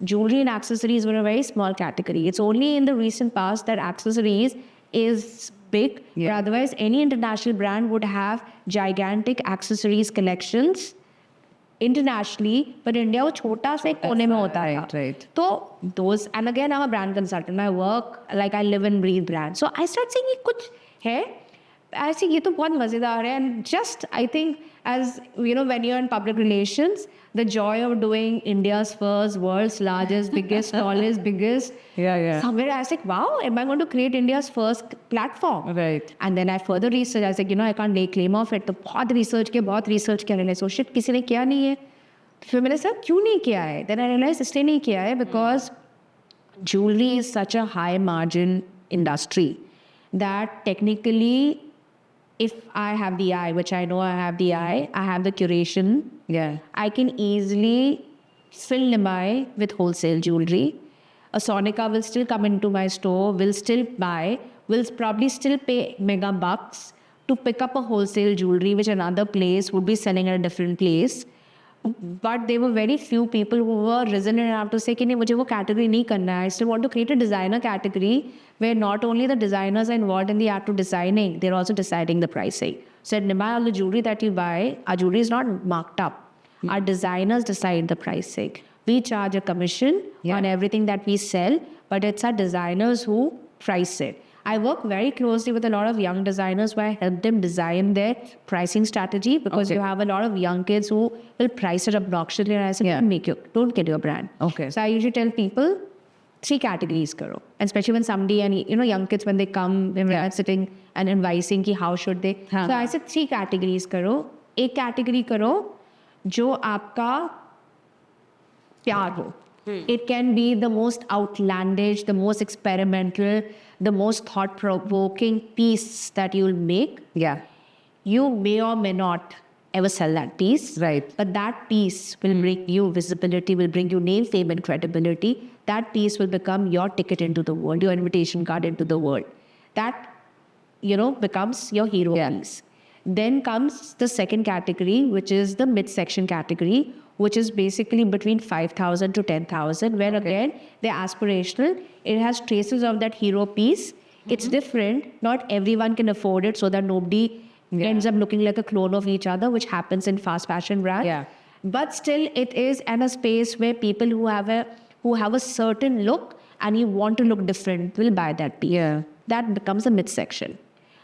jewelry and accessories were a very small category. It's only in the recent past that accessories is big. Yeah. But otherwise, any international brand would have gigantic accessories collections internationally, but India वो छोटा सा एक कोने में होता है. Right. So those, and again I'm a brand consultant. I work like I live and breathe brand. So I start saying ये कुछ है. I see ये तो बहुत मजेदार है. And just I think as you know, when you're in public relations, the joy of doing India's first, world's largest, biggest, tallest, biggest. Yeah. Somewhere I was like, wow, am I going to create India's first platform? Right. And then I further researched. I was like, you know, I can't lay claim of it. तो बहुत research किया, बहुत research किया. मैंने सोचा shit किसी ने किया नहीं है. फिर मैंने सोचा क्यों नहीं किया है? Then I realized इसलिए नहीं किया है because jewelry is such a high margin industry that technically, if I have the eye, which I know I have the eye, I have the curation. Yeah. I can easily fill Nimai with wholesale jewelry. A Sonica will still come into my store, will still buy, will probably still pay mega bucks to pick up a wholesale jewelry, which another place would be selling at a different place. But there were very few people who were resilient enough to say कि नहीं मुझे वो category नहीं करना है. I still want to create a designer category where not only the designers are involved in the act of designing, they're also deciding the pricing. So at Nimai, all the jewelry that you buy, our jewelry is not marked up. Our designers decide the pricing. We charge a commission on everything that we sell, but it's our designers who price it. I work very closely with a lot of young designers where I help them design their pricing strategy because you have a lot of young kids who will price it obnoxiously. And I say, don't get your brand. Okay. So I usually tell people 3 categories karo. And especially when somebody, and you know, young kids, when they come, when we're sitting and advising ki how should they. So I said 3 categories karo. एक category karo जो आपका प्यार हो. It can be the most outlandish, the most experimental, the most thought-provoking piece that you'll make. Yeah. You may or may not ever sell that piece. Right. But that piece will bring you visibility, will bring you name, fame, and credibility. That piece will become your ticket into the world, your invitation card into the world. That, you know, becomes your hero piece. Then comes the second category, which is the midsection category, which is basically between 5,000 to 10,000, where again, they're aspirational. It has traces of that hero piece. It's different. Not everyone can afford it, so that nobody ends up looking like a clone of each other, which happens in fast fashion brands. Yeah. But still, it is in a space where people who have a certain look and you want to look different will buy that piece. Yeah. That becomes a midsection.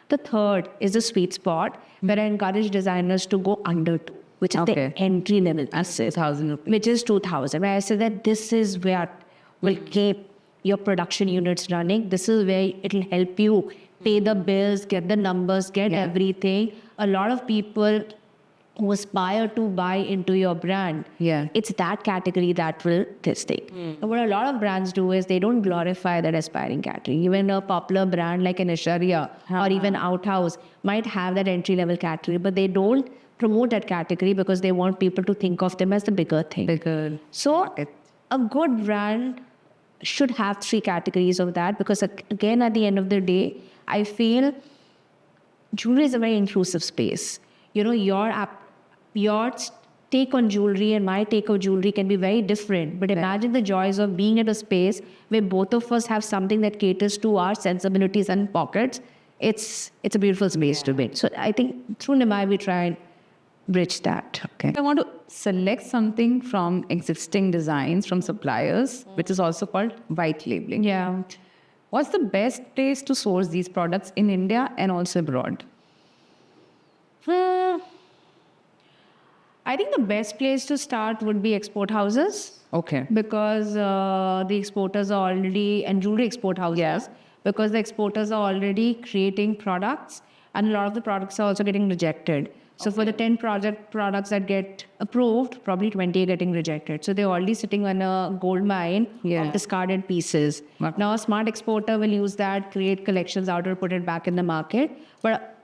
The third is the sweet spot, where I encourage designers to go under 2, which is the entry level. That's 1,000 rupees. Which is 2,000. Where I say that this is where will keep your production units running. This is where it'll help you pay the bills, get the numbers, get everything. A lot of people who aspire to buy into your brand, it's that category that will this thing. And what a lot of brands do is they don't glorify that aspiring category. Even a popular brand like an Aishwarya or even Outhouse might have that entry level category, but they don't promote that category because they want people to think of them as the bigger thing. So a good brand should have 3 categories of that, because again, at the end of the day, I feel jewelry is a very inclusive space. You know, your take on jewelry and my take on jewelry can be very different. But imagine the joys of being at a space where both of us have something that caters to our sensibilities and pockets. It's a beautiful space to be. So I think through Nimai, we try and bridge that. Okay. I want to select something from existing designs from suppliers, which is also called white labeling. Yeah. What's the best place to source these products in India and also abroad? I think the best place to start would be export houses. Okay. Because the exporters are already, and jewelry export houses, because the exporters are already creating products, and a lot of the products are also getting rejected. So for the 10 products that get approved, probably 20 are getting rejected. So they're already sitting on a gold mine of discarded pieces. Now a smart exporter will use that, create collections out, or put it back in the market. But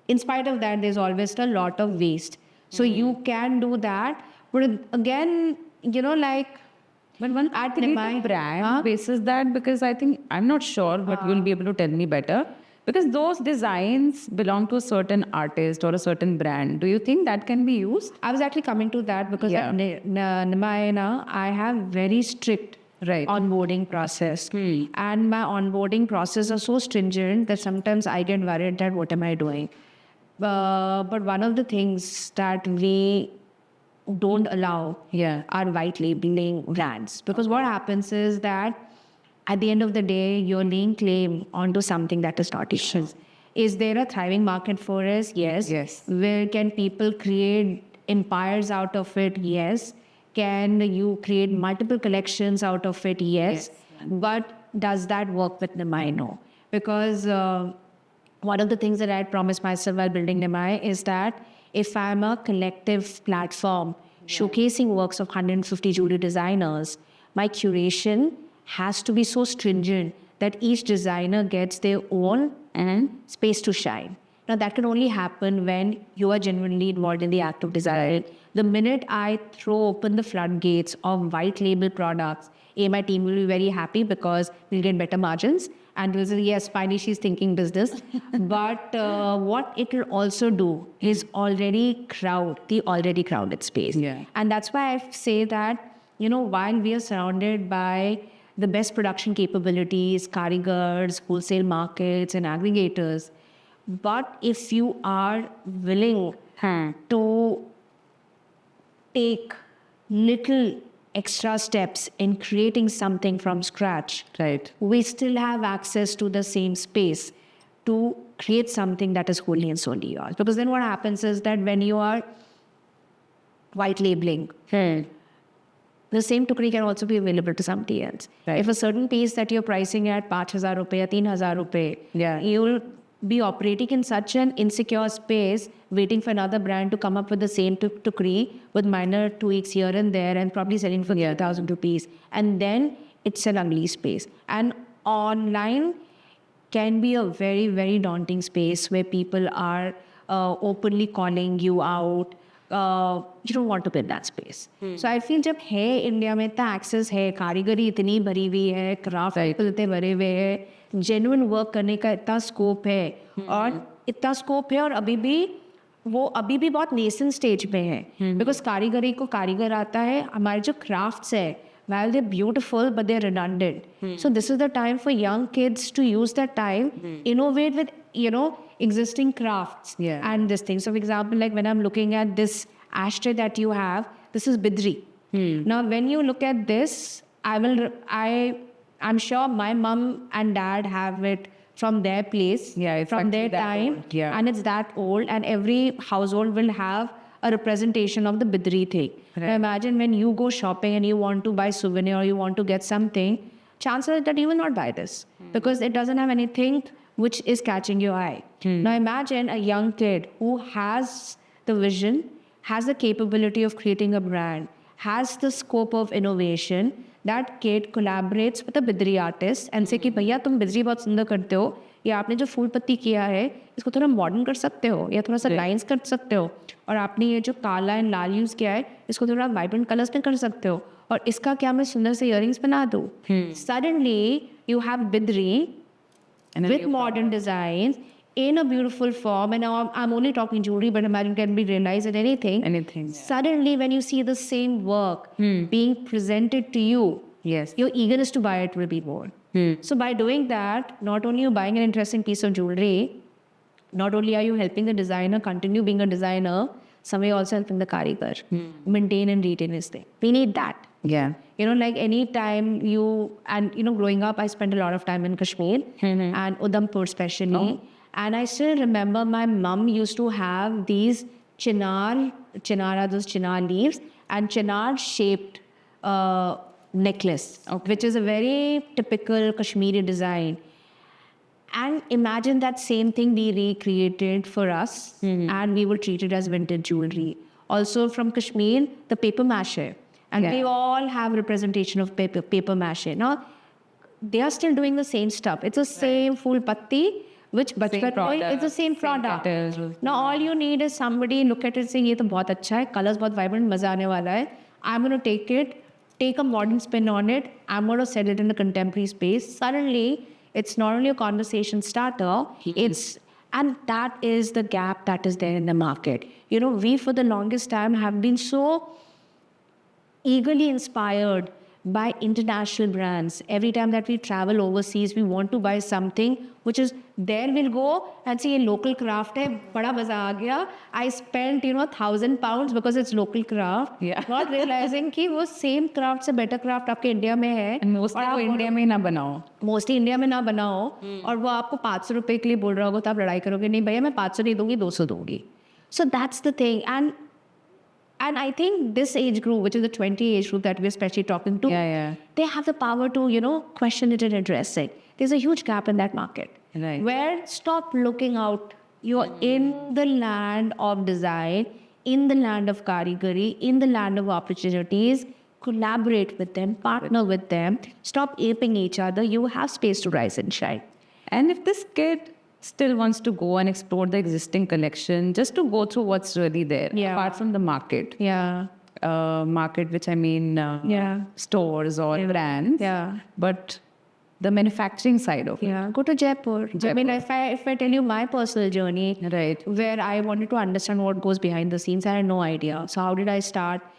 in spite of that, there's always still a lot of waste. So you can do that. But again, you know, like, but one at the brand basis that, because I think, I'm not sure, but you'll be able to tell me better. Because those designs belong to a certain artist or a certain brand. Do you think that can be used? I was actually coming to that because at Nimai, I have very strict Right. onboarding process. And my onboarding process is so stringent that sometimes I get worried that what am I doing? But one of the things that we don't allow Yeah. are white labeling brands, because what happens is that at the end of the day, you're laying claim onto something that is not yours. Is there a thriving market for us? Yes. Yes. Where can people create empires out of it? Yes. Can you create multiple collections out of it? Yes. But does that work with Nimai? No. Because one of the things that I had promised myself while building Nimai is that if I'm a collective platform showcasing works of 150 jewelry designers, my curation has to be so stringent that each designer gets their own space to shine. Now, that can only happen when you are genuinely involved in the act of design. The minute I throw open the floodgates of white label products, my team will be very happy because we'll get better margins. And we'll say, yes, finally she's thinking business. But what it will also do is already crowd the already crowded space. Yeah. And that's why I say that, while we are surrounded by the best production capabilities, karigars, wholesale markets, and aggregators, but if you are willing to take little extra steps in creating something from scratch, Right. we still have access to the same space to create something that is wholly and solely yours. Because then what happens is that when you are white labeling, the same tukri can also be available to somebody else. Right. If a certain piece that you're pricing at 5,000 rupees or 3,000 rupees, Yeah. you'll be operating in such an insecure space, waiting for another brand to come up with the same tukri with minor tweaks here and there, and probably selling for 3,000 rupees. And then it's an ugly space. And online can be a very, very daunting space where people are openly calling you out. You don't want to be in that space. So I feel जब है India में इतना access है, कारीगरी इतनी भरी हुई है, craft people इतने भरे हुए हैं, genuine work करने का इतना scope है, और अभी भी बहुत nascent stage में है, because कारीगरी को कारीगर आता है, हमारे जो crafts है, while they're beautiful, but they're redundant. So this is the time for young kids to use that time, innovate with, existing crafts and this thing. So for example, like when I'm looking at this ashtray that you have, this is Bidri. Now, when you look at this, I'm sure my mom and dad have it from their place, It's from their actually that time, old. Yeah. and it's that old, and every household will have a representation of the Bidri thing. Right. Now imagine when you go shopping and you want to buy souvenir or you want to get something, chances are that you will not buy this because it doesn't have anything which is catching your eye. Now imagine a young kid who has the vision, has the capability of creating a brand, has the scope of innovation. That kid collaborates with a Bidri artist and say कि भैया तुम बिजरी बहुत सुंदर करते हो, या आपने जो फूल पत्ती किया है इसको थोड़ा मॉडर्न कर सकते हो, या थोड़ा सा लाइंस कर सकते हो, और आपने ये जो काला एंड लाल यूज़ किया है इसको थोड़ा वाइब्रेंट कलर्स में कर सकते हो, और इसका क्या मैं सुंदर से इयरिंग्स बना दूँ. Suddenly you have Bidri with modern designs in a beautiful form, and now I'm only talking jewelry, but imagine can be realized in anything. Suddenly when you see the same work being presented to you, your eagerness to buy it will be more. So by doing that, not only are you buying an interesting piece of jewelry, not only are you helping the designer continue being a designer, some way also helping the karigar maintain and retain his thing. We need that. Yeah. Like any time growing up, I spent a lot of time in Kashmir and Udhampur especially. And I still remember my mum used to have these chinar leaves and chinar shaped necklace, which is a very typical Kashmiri design. And imagine that same thing we recreated for us, and we would treat it as vintage jewelry. Also from Kashmir, the paper mache. And they all have representation of paper mache. Now, they are still doing the same stuff. It's the same full patti, which it's the same product. Now, all you need is somebody look at it saying, ये तो बहुत अच्छा है, colors बहुत vibrant, मजा आने वाला है. I'm going to take a modern spin on it. I'm going to set it in a contemporary space. Suddenly, it's not only a conversation starter, and that is the gap that is there in the market. We for the longest time have been so eagerly inspired buy international brands. Every time that we travel overseas, we want to buy something which is there. We'll go and see a local craft hai, bada maza aa gaya. I spent, £1,000 because it's local craft. Yeah. Not realizing कि वो same craft से better craft आपके India में है. And mostly वो India में ही ना बनाओ. मोस्टली इंडिया में ना बनाओ और वो आपको 500 रुपए के लिए बोल रहा होगा तो आप लड़ाई करोगे, नहीं भैया मैं 500 नहीं दूंगी 200 दूंगी. So that's the thing. And I think this age group, which is the 20 age group that we're especially talking to, Yeah. they have the power to, question it and address it. There's a huge gap in that market. Right. Where stop looking out. You're in the land of design, in the land of karigari, in the land of opportunities. Collaborate with them, partner with them. Stop aping each other. You have space to rise and shine. And if this kid still wants to go and explore the existing collection, just to go through what's really there, Yeah. apart from the market. Yeah. Market, which I mean Yeah. stores or brands. Yeah. But the manufacturing side of it. Yeah, go to Jaipur. I mean, if I tell you my personal journey, Right. where I wanted to understand what goes behind the scenes, I had no idea. So how did I start?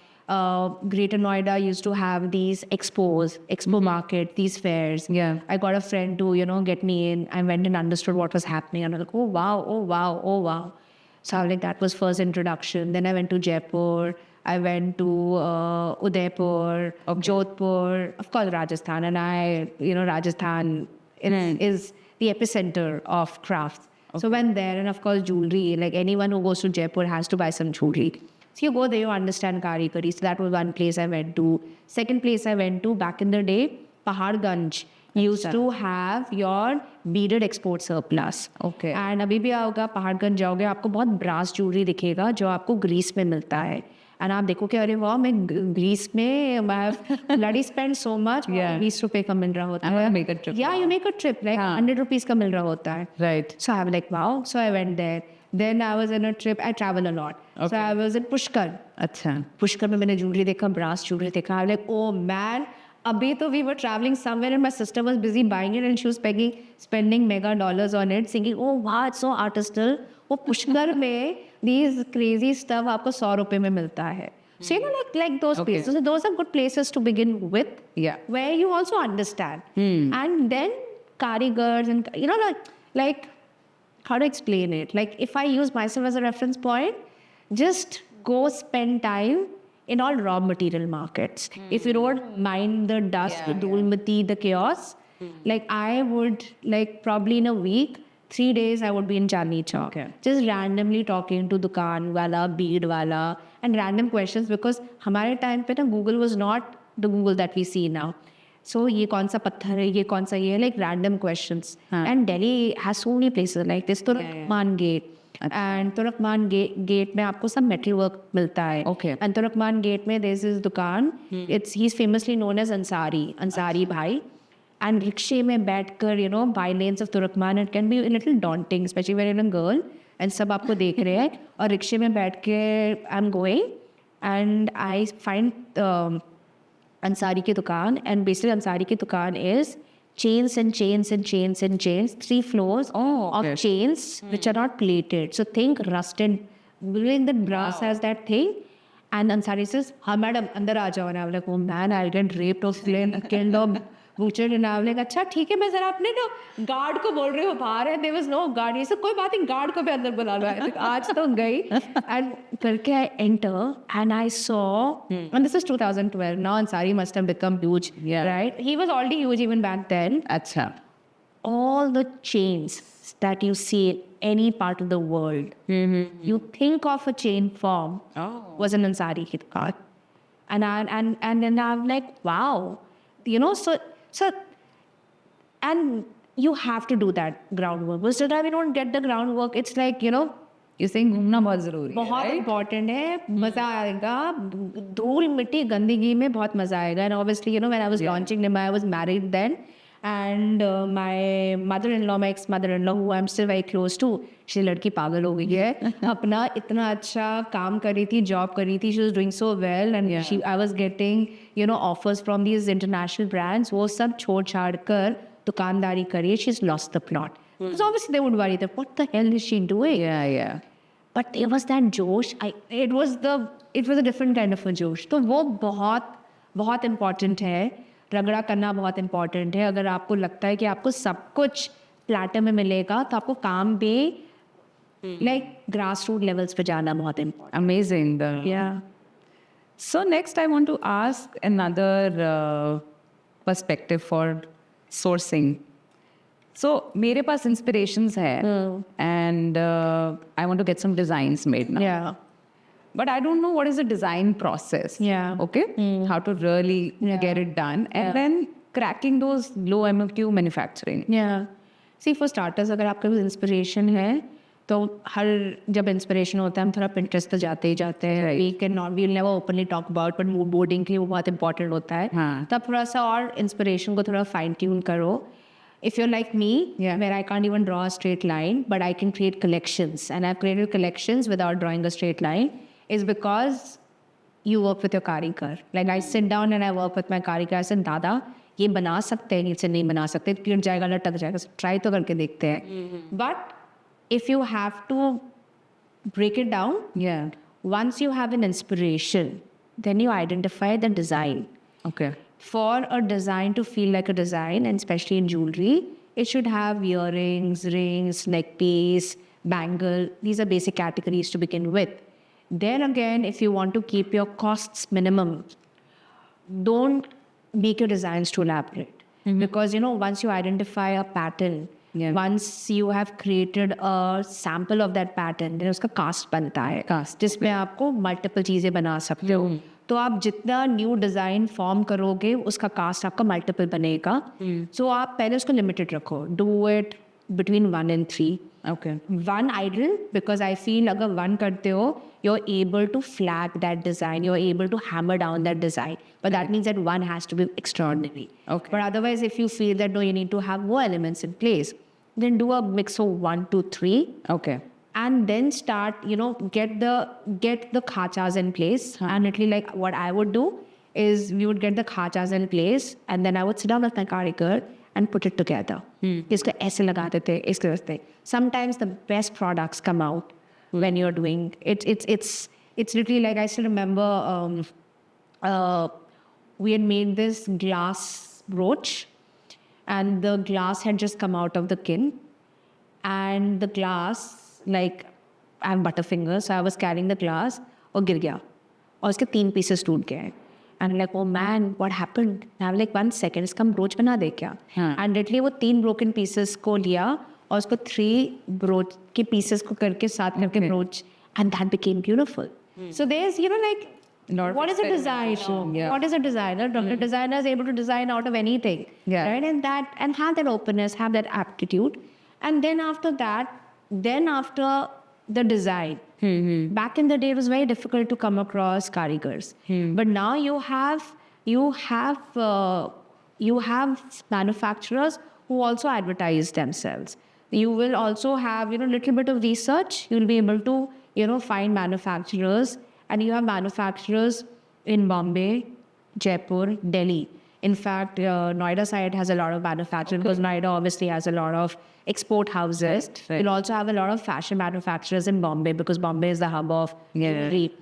Greater Noida used to have these expo market, these fairs. Yeah. I got a friend to, get me in. I went and understood what was happening. And I was like, oh wow, oh wow, oh wow. So I was like, that was first introduction. Then I went to Jaipur. I went to Udaipur, Jodhpur, of course Rajasthan. And Rajasthan is the epicenter of crafts. So went there, and of course jewelry. Like anyone who goes to Jaipur has to buy some jewelry. So you go there, you understand karigari. So that was one place I went to. Second place I went to, back in the day, Paharganj used to have your beaded export surplus. Okay. And अभी भी आओगे पहाड़गंज जाओगे आपको बहुत brass jewellery दिखेगा जो आपको Greece में मिलता है. And आप देखो कि अरे वाह मैं ग्रीस में bloody spend so much. Yeah. 20 रुपए का मिल रहा होता I'm है. gonna make a trip. Yeah, you make a trip like हाँ. 100 rupees का मिल रहा होता है. Right. So I was like, wow. So I went there. Then I was in a trip. I travel a lot. Okay. So I was in Pushkar. अच्छा. Pushkar में मैंने jewelry देखा, brass jewelry देखा. I was like, oh man. अभी तो we were traveling somewhere and my sister was busy buying it and she was spending mega dollars on it, thinking, oh wow, it's so artisanal. वो पुष्कर में these crazy stuff आपको 100 रुपए में मिलता है. So like those Okay. places. So those are good places to begin with. Yeah. Where you also understand. And then karigars and like how to explain it. Like if I use myself as a reference point, just go spend time in all raw material markets. If you don't mind the dust, the dhulmati, the chaos, like I would probably in a week, 3 days I would be in Chandni Chowk. Okay. Just randomly talking to dukaan wala, bead wala, and random questions because हमारे time पे ना Google was not the Google that we see now. So ये कौन सा पत्थर है, ये कौन सा ये है, like random questions. And Delhi has so many places like this. Turakman Gate. And Turakman Gate में आपको सब metal work मिलता है. Okay. And Turakman Gate में there's this दुकान. He's famously known as Ansari bhai. And rickshaw में बैठकर, by lanes of Turakman, it can be a little daunting, especially when you're a girl. And सब आपको देख रहे हैं. और rickshaw में बैठ के I'm going. And I find Ansari की दुकान. And basically Ansari की दुकान is chains and chains and chains and chains. 3 floors okay. of chains which are not plated. So think rusted. Really the brass has that thing. And Ansari says, "Ha madam, andar aa jao." And I'm like, oh man, I'll get raped or killed or butchered. And I'm like, अच्छा ठीक है मैं जरा अपने guard को बोल रही हूँ बाहर है. There was no guard. ये सब कोई बात नहीं, गार्ड को भी अंदर बुला लो. आज तो गई. And करके I enter and I saw, and this is 2012. Now Ansari must have become huge, right? He was already huge even back then. अच्छा. All the chains that you see in any part of the world, you think of a chain form was an Ansari ki dukaan. And then I'm like, wow, so and you have to do that groundwork. Because if we don't get the groundwork, it's like, You're saying घूमना बहुत ज़रूरी है, बहुत right? Important है. मज़ा आएगा. धूल मिट्टी गंदगी में बहुत मज़ा आएगा. And obviously, when I was launching Nima, I was married then. And my mother-in-law, my ex-mother-in-law, who I'm still very close to, she लड़की पागल हो गई है. अपना इतना अच्छा काम कर रही थी, job कर रही थी. She was doing so well. And I was getting, offers from these international brands. वो सब छोड़ छाड़ कर दुकानदारी करी. She's lost the plot. Because obviously they would worry that what the hell is she doing? Yeah. But there was that जोश. It was a different kind of a जोश. तो वो बहुत बहुत इम्पॉर्टेंट है, रगड़ा करना बहुत इम्पॉर्टेंट है. अगर आपको लगता है कि आपको सब कुछ प्लेटर में मिलेगा तो आपको काम पे लाइक ग्रास रूट लेवल्स पे जाना बहुत important. Amazing. Yeah. So next, I want to ask another perspective for sourcing. So मेरे पास inspirations है, and I want to get some designs made now. Yeah. But I don't know what is the design process. Yeah. Okay. How to really Yeah. get it done, and then cracking those low MOQ manufacturing. Yeah. See, for starters, अगर आपके पास inspiration है तो हर जब inspiration होता है हम थोड़ा Pinterest पे जाते ही जाते हैं. Right. We cannot, we'll never openly talk about, but mood boarding के लिए वो बहुत important होता है. हाँ. तब थोड़ा सा और इंस्पिरेशन को थोड़ा फाइन ट्यून करो. If you're like me, Yeah. where I can't even draw a straight line, but I can create collections, and I've created collections without drawing a straight line, is because you work with your karikar. Like I sit down and I work with my karikar. I said, दादा ये बना सकते हैं, नीचे नहीं बना सकते, गिर जाएगा, लटक जाएगा, ट्राई तो करके देखते हैं. But if you have to break it down, Yeah. once you have an inspiration, then you identify the design. Okay. For a design to feel like a design, and especially in jewelry, it should have earrings, rings, neck piece, bangle. These are basic categories to begin with. Then again, if you want to keep your costs minimum, don't make your designs too elaborate. Because, you know, once you identify a pattern, Yeah. once you have created a sample of that pattern, then उसका cast बनता है. Cast. जिसमें आपको multiple चीज़ें बना सकते हो. तो आप जितना न्यू डिज़ाइन फॉर्म करोगे उसका कास्ट आपका मल्टीपल बनेगा. सो आप पहले उसको लिमिटेड रखो. Do it between 1 and 3. Okay. 1 ideal, because I feel अगर 1 करते हो, you're able to flag that design, you're able to hammer down that design. But that means that 1 has to be extraordinary. Okay. But otherwise, if you feel that no, you need to have more elements in place, then do a mix of 1, 2, 3. Okay. And then start, you know, get the khachas in place. And literally, like what I would do is we would get the khachas in place, and then I would sit down with my karikar and put it together. इसको ऐसे लगाते थे, इसके वास्ते. Sometimes the best products come out when you're doing it's literally like I still remember we had made this glass brooch, and the glass had just come out of the kiln, and the glass, like I have butterfingers, so I was carrying the glass और गिर गया और उसके 3 pieces टूट गए. And I'm like, oh man, what happened? And I'm like, 1 second, इसका हम broach बना दे क्या? And literally वो 3 broken pieces को लिया और उसको 3 ब्रोच के pieces को करके साथ करके broach, and that became beautiful. So there's, you know, like, what is a designer? Yeah. What is a designer? The designer is able to design out of anything, Yeah. right? And have that openness, have that aptitude, and then after that, after the design. Back in the day, it was very difficult to come across karigars, but now you have manufacturers who also advertise themselves. You will also have, you know, little bit of research. You'll be able to, you know, find manufacturers, and you have manufacturers in Bombay, Jaipur, Delhi. In fact, Noida side has a lot of manufacturing because Noida obviously has a lot of export houses. Right. You'll also have a lot of fashion manufacturers in Bombay because Bombay is the hub of jewelry.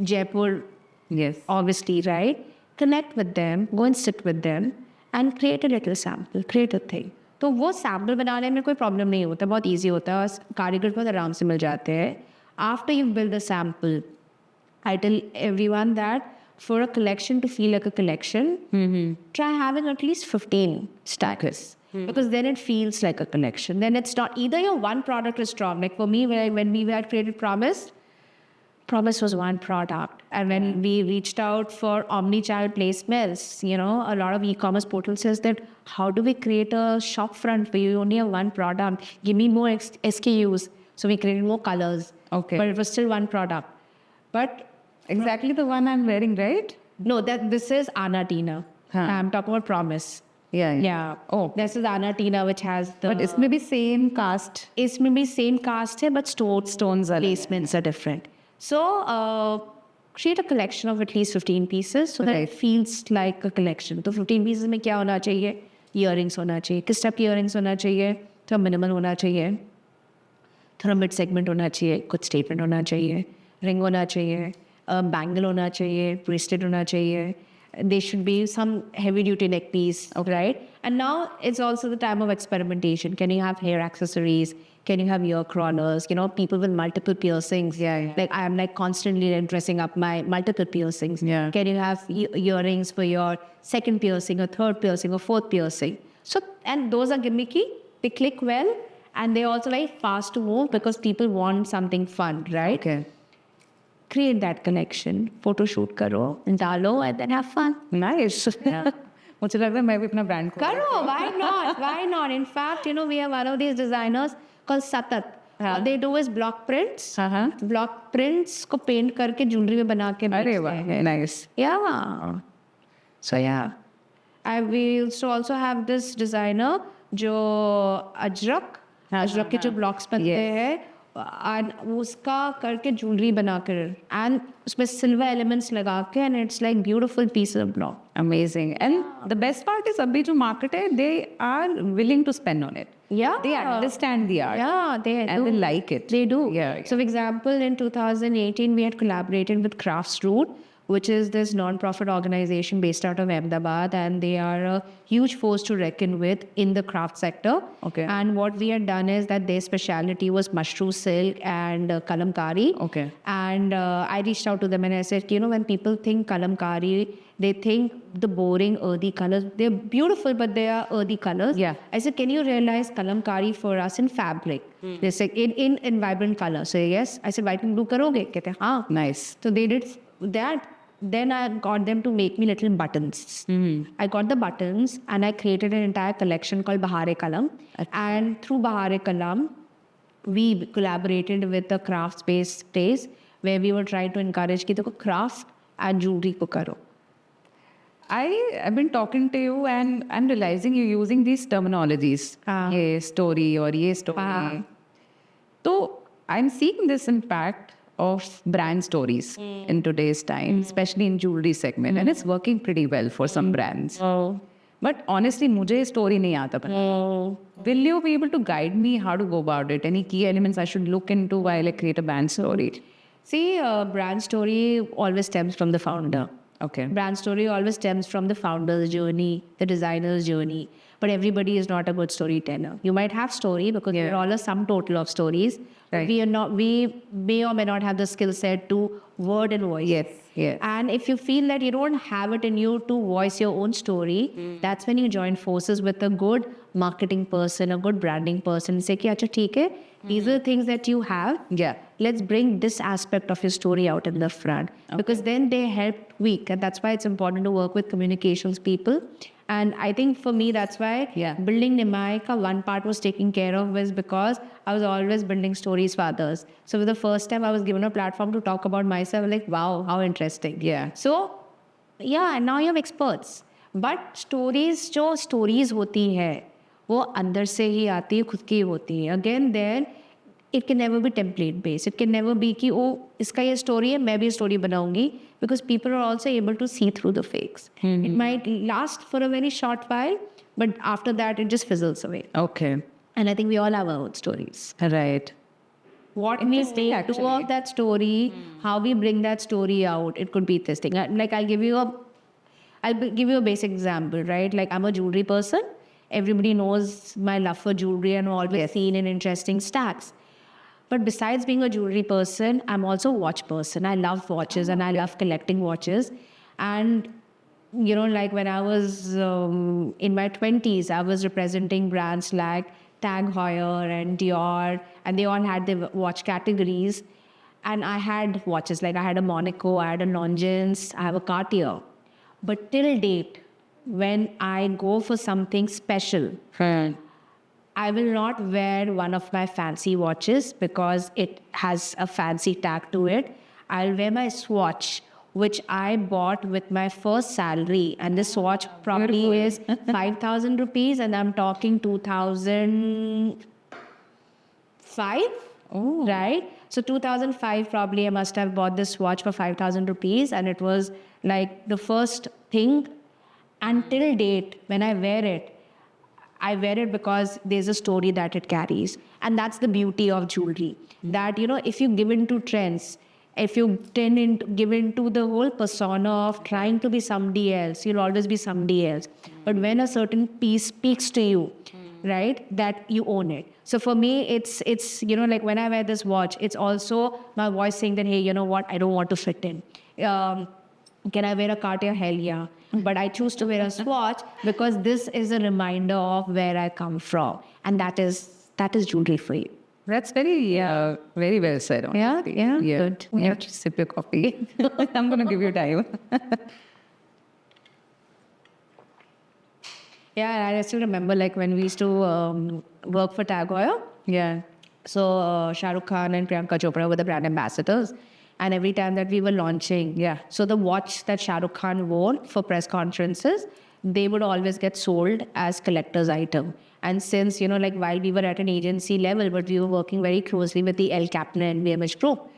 Jaipur, Yes. obviously, right? Connect with them, go and sit with them and create a little sample, create a thing. तो वो sample बनाने में कोई problem नहीं होता, बहुत easy होता है और कारीगर बहुत आराम से मिल जाते हैं. After you've built the sample, I tell everyone that for a collection to feel like a collection, try having at least 15 stackers. Because then it feels like a collection. Then it's not either your one product is strong. Like for me, when we had created Promise was one product. And when we reached out for omni-channel placements, you know, a lot of e-commerce portals says that how do we create a shop front where you only have one product? Give me more SKUs. So we created more colors. Okay. But it was still one product. But Exactly the one I'm wearing, right? no, this is Anna Tina. Huh. I'm talking about Promise. Yeah. Yeah. Oh. This is Anna Tina, which has the... But it's maybe same cast. It's maybe same cast hai, but stones are placements are different. So create a collection of at least 15 pieces so that Right. it feels like a collection. तो 15 pieces में क्या होना चाहिए? Earrings होना चाहिए. किस type की earrings होना चाहिए? थोड़ा minimal होना चाहिए. थोड़ा mid segment होना चाहिए. कुछ statement होना चाहिए. Ring होना चाहिए. Bangle होना चाहिए. Bracelet होना चाहिए. There should be some heavy duty neck piece, right? And now it's also the time of experimentation. Can you have hair accessories? Can you have ear crawlers? People with multiple piercings. Yeah. Like I'm like constantly dressing up my multiple piercings. Yeah. Can you have earrings for your second piercing or third piercing or fourth piercing? So, and those are gimmicky. They click well, and they're also very fast to move because people want something fun, right? Okay. Create that connection, photo shoot karo, dalo, and then have fun. Nice. मुझे लग रहा है मैं भी अपना brand को Karo, why not? Why not? In fact, we have one of these designers called Satat. What they do is block prints. Block prints को paint करके jewelry में बना के अरे बेचते वाह, हैं. nice. Yeah. So yeah. We used to also have this designer जो अजरक के जो blocks बनते हैं and उसका करके jewelry बनाकर and उसमें silver elements लगा के and it's like beautiful piece of block. Amazing. And the best part is अभी जो market है, they are willing to spend on it. Yeah. They understand the art. Yeah, And they like it. They do. Yeah. So, for example, in 2018, we had collaborated with Craftsroot, which is this non-profit organization based out of Ahmedabad, and they are a huge force to reckon with in the craft sector. Okay. And what we had done is that their specialty was mushroom silk and kalamkari. Okay. And I reached out to them and I said, when people think kalamkari, they think the boring earthy colors. They're beautiful, but they are earthy colors. Yeah. I said, can you realize kalamkari for us in fabric? They said, in vibrant color. So yes, I said, white and blue karoge? Kehte, haan. Nice. So they did that. Then I got them to make me little buttons. I got the buttons and I created an entire collection called Bahare Kalam. And through Bahare Kalam, we collaborated with the craft space where we were trying to encourage ki देखो craft and jewelry को करो. I've been talking to you and I'm realizing you're using these terminologies. ये story और ये story. So I'm seeing this impact of brand stories in today's time, especially in jewelry segment, and it's working pretty well for some brands. But honestly, मुझे story नहीं आता बनाना. Will you be able to guide me how to go about it? Any key elements I should look into while I create a brand story? See, brand story always stems from the founder. Okay. Brand story always stems from the founder's journey, the designer's journey. But everybody is not a good storyteller. You might have story because we're all a sum total of stories. Right. We may or may not have the skill set to word and voice. Yes. And if you feel that you don't have it in you to voice your own story, that's when you join forces with a good marketing person, a good branding person. Say, ki, acha, theek hai. These are the things that you have. Yeah. Let's bring this aspect of your story out in the front. Because then they help tweak. And that's why it's important to work with communications people. And I think for me, that's why building Nimai ka one part was taken care of was because I was always building stories for others. So for the first time I was given a platform to talk about myself, like, wow, how interesting. Yeah. So, yeah, and now you have experts. But stories, जो stories होती है, वो अंदर से ही आती है, खुद की होती है. Again, then it can never be template based. It can never be कि ओ इसका ये story है, मैं भी story बनाऊंगी, because people are also able to see through the fakes. It might last for a very short while, but after that it just fizzles away. Okay. And I think we all have our own stories. Right. What we make do of that story, how we bring that story out, it could be this thing. Like I'll give you a basic example, right? Like I'm a jewelry person. Everybody knows my love for jewelry and always seen in interesting stacks. But besides being a jewelry person, I'm also a watch person. I love watches and I love collecting watches. And, like when I was in my 20s, I was representing brands like Tag Heuer and Dior, and they all had their watch categories. And I had watches, like I had a Monaco, I had a Longines, I have a Cartier. But till date, when I go for something special, I will not wear one of my fancy watches because it has a fancy tag to it. I'll wear my Swatch, which I bought with my first salary. And this watch probably is 5,000 rupees, and I'm talking 2005, right? So 2005, probably I must have bought this watch for 5,000 rupees, and it was like the first thing. Until date, when I wear it because there's a story that it carries. And that's the beauty of jewelry. That, if you give in to trends, If you give into the whole persona of trying to be somebody else, you'll always be somebody else. But when a certain piece speaks to you, right, that you own it. So for me, it's like when I wear this watch, it's also my voice saying that, hey, you know what, I don't want to fit in. Can I wear a Cartier? Hell yeah. But I choose to wear a Swatch because this is a reminder of where I come from. And that is jewelry for you. That's very well said. Honestly. Yeah, good. You have to sip your coffee. I'm going to give you time. Yeah, I still remember like when we used to work for Tag Heuer. Yeah. So Shah Rukh Khan and Priyanka Chopra were the brand ambassadors. And every time that we were launching, so the watch that Shah Rukh Khan wore for press conferences, they would always get sold as collector's item. And since, like while we were at an agency level, but we were working very closely with the El Captain and VMH Group.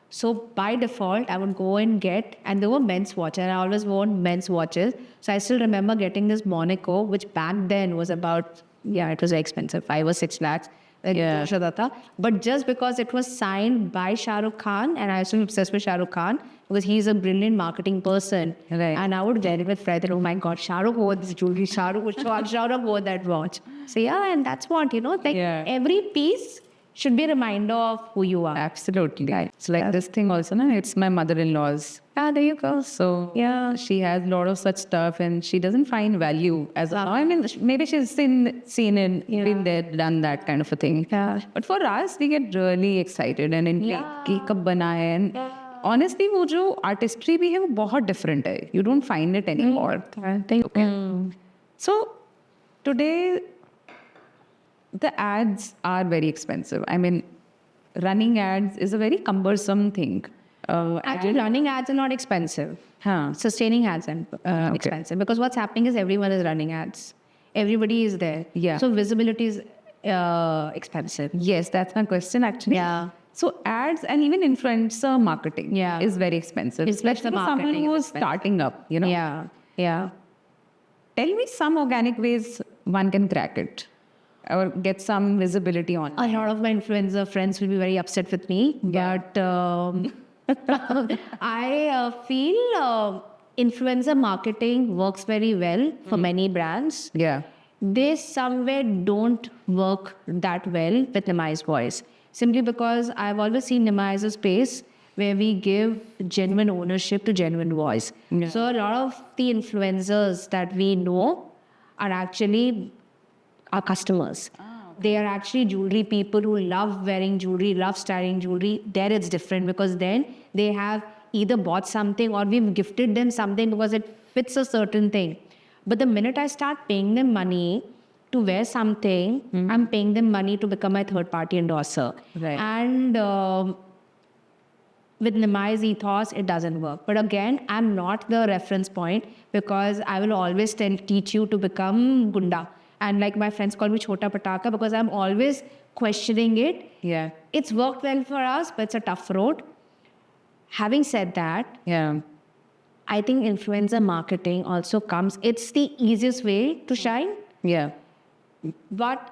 So by default, I would go and get, and there were men's watches, and I always wore men's watches. So I still remember getting this Monaco, which back then was about, it was very expensive, 5 or 6 lakhs. But just because it was signed by Shah Rukh Khan, and I was obsessed with Shah Rukh Khan because he's a brilliant marketing person. Right. And I would wear it with pride that, oh my God, Shah Rukh wore this jewelry, Shah Rukh wore that watch. So and that's what, every piece should be a reminder of who you are. Absolutely. It's like this thing also, it's my mother-in-law's. Ah, there you go. So she has a lot of such stuff and she doesn't find value as I mean, maybe she's been there, done that kind of a thing. Yeah. But for us, we get really excited and in kab bana hai. And honestly, wo jo artistry bhi hai, wo bahut different hai. You don't find it anymore. So today, the ads are very expensive. I mean, running ads is a very cumbersome thing. Actually, running ads are not expensive. Sustaining ads are expensive because what's happening is everyone is running ads. Everybody is there. Yeah. So visibility is expensive. Yes, that's my question actually. Yeah. So ads and even influencer marketing is very expensive. Especially for someone who is starting up, Yeah. Tell me some organic ways one can crack it or get some visibility on. A lot of my influencer friends will be very upset with me, but I feel influencer marketing works very well for many brands. Yeah. They somewhere don't work that well with Nimai's voice. Simply because I've always seen Nimai as a space where we give genuine ownership to genuine voice. Yeah. So a lot of the influencers that we know are actually our customers. They are actually jewelry people who love wearing jewelry, love styling jewelry. There it's different because then they have either bought something or we've gifted them something because it fits a certain thing. But the minute I start paying them money to wear something, I'm paying them money to become my third-party endorser. Right. And with Nimai's ethos, it doesn't work. But again, I'm not the reference point because I will always teach you to become Gunda. And like my friends call me Chota Pataka because I'm always questioning it. Yeah. It's worked well for us, but it's a tough road. Having said that, I think influencer marketing also comes, it's the easiest way to shine. Yeah. But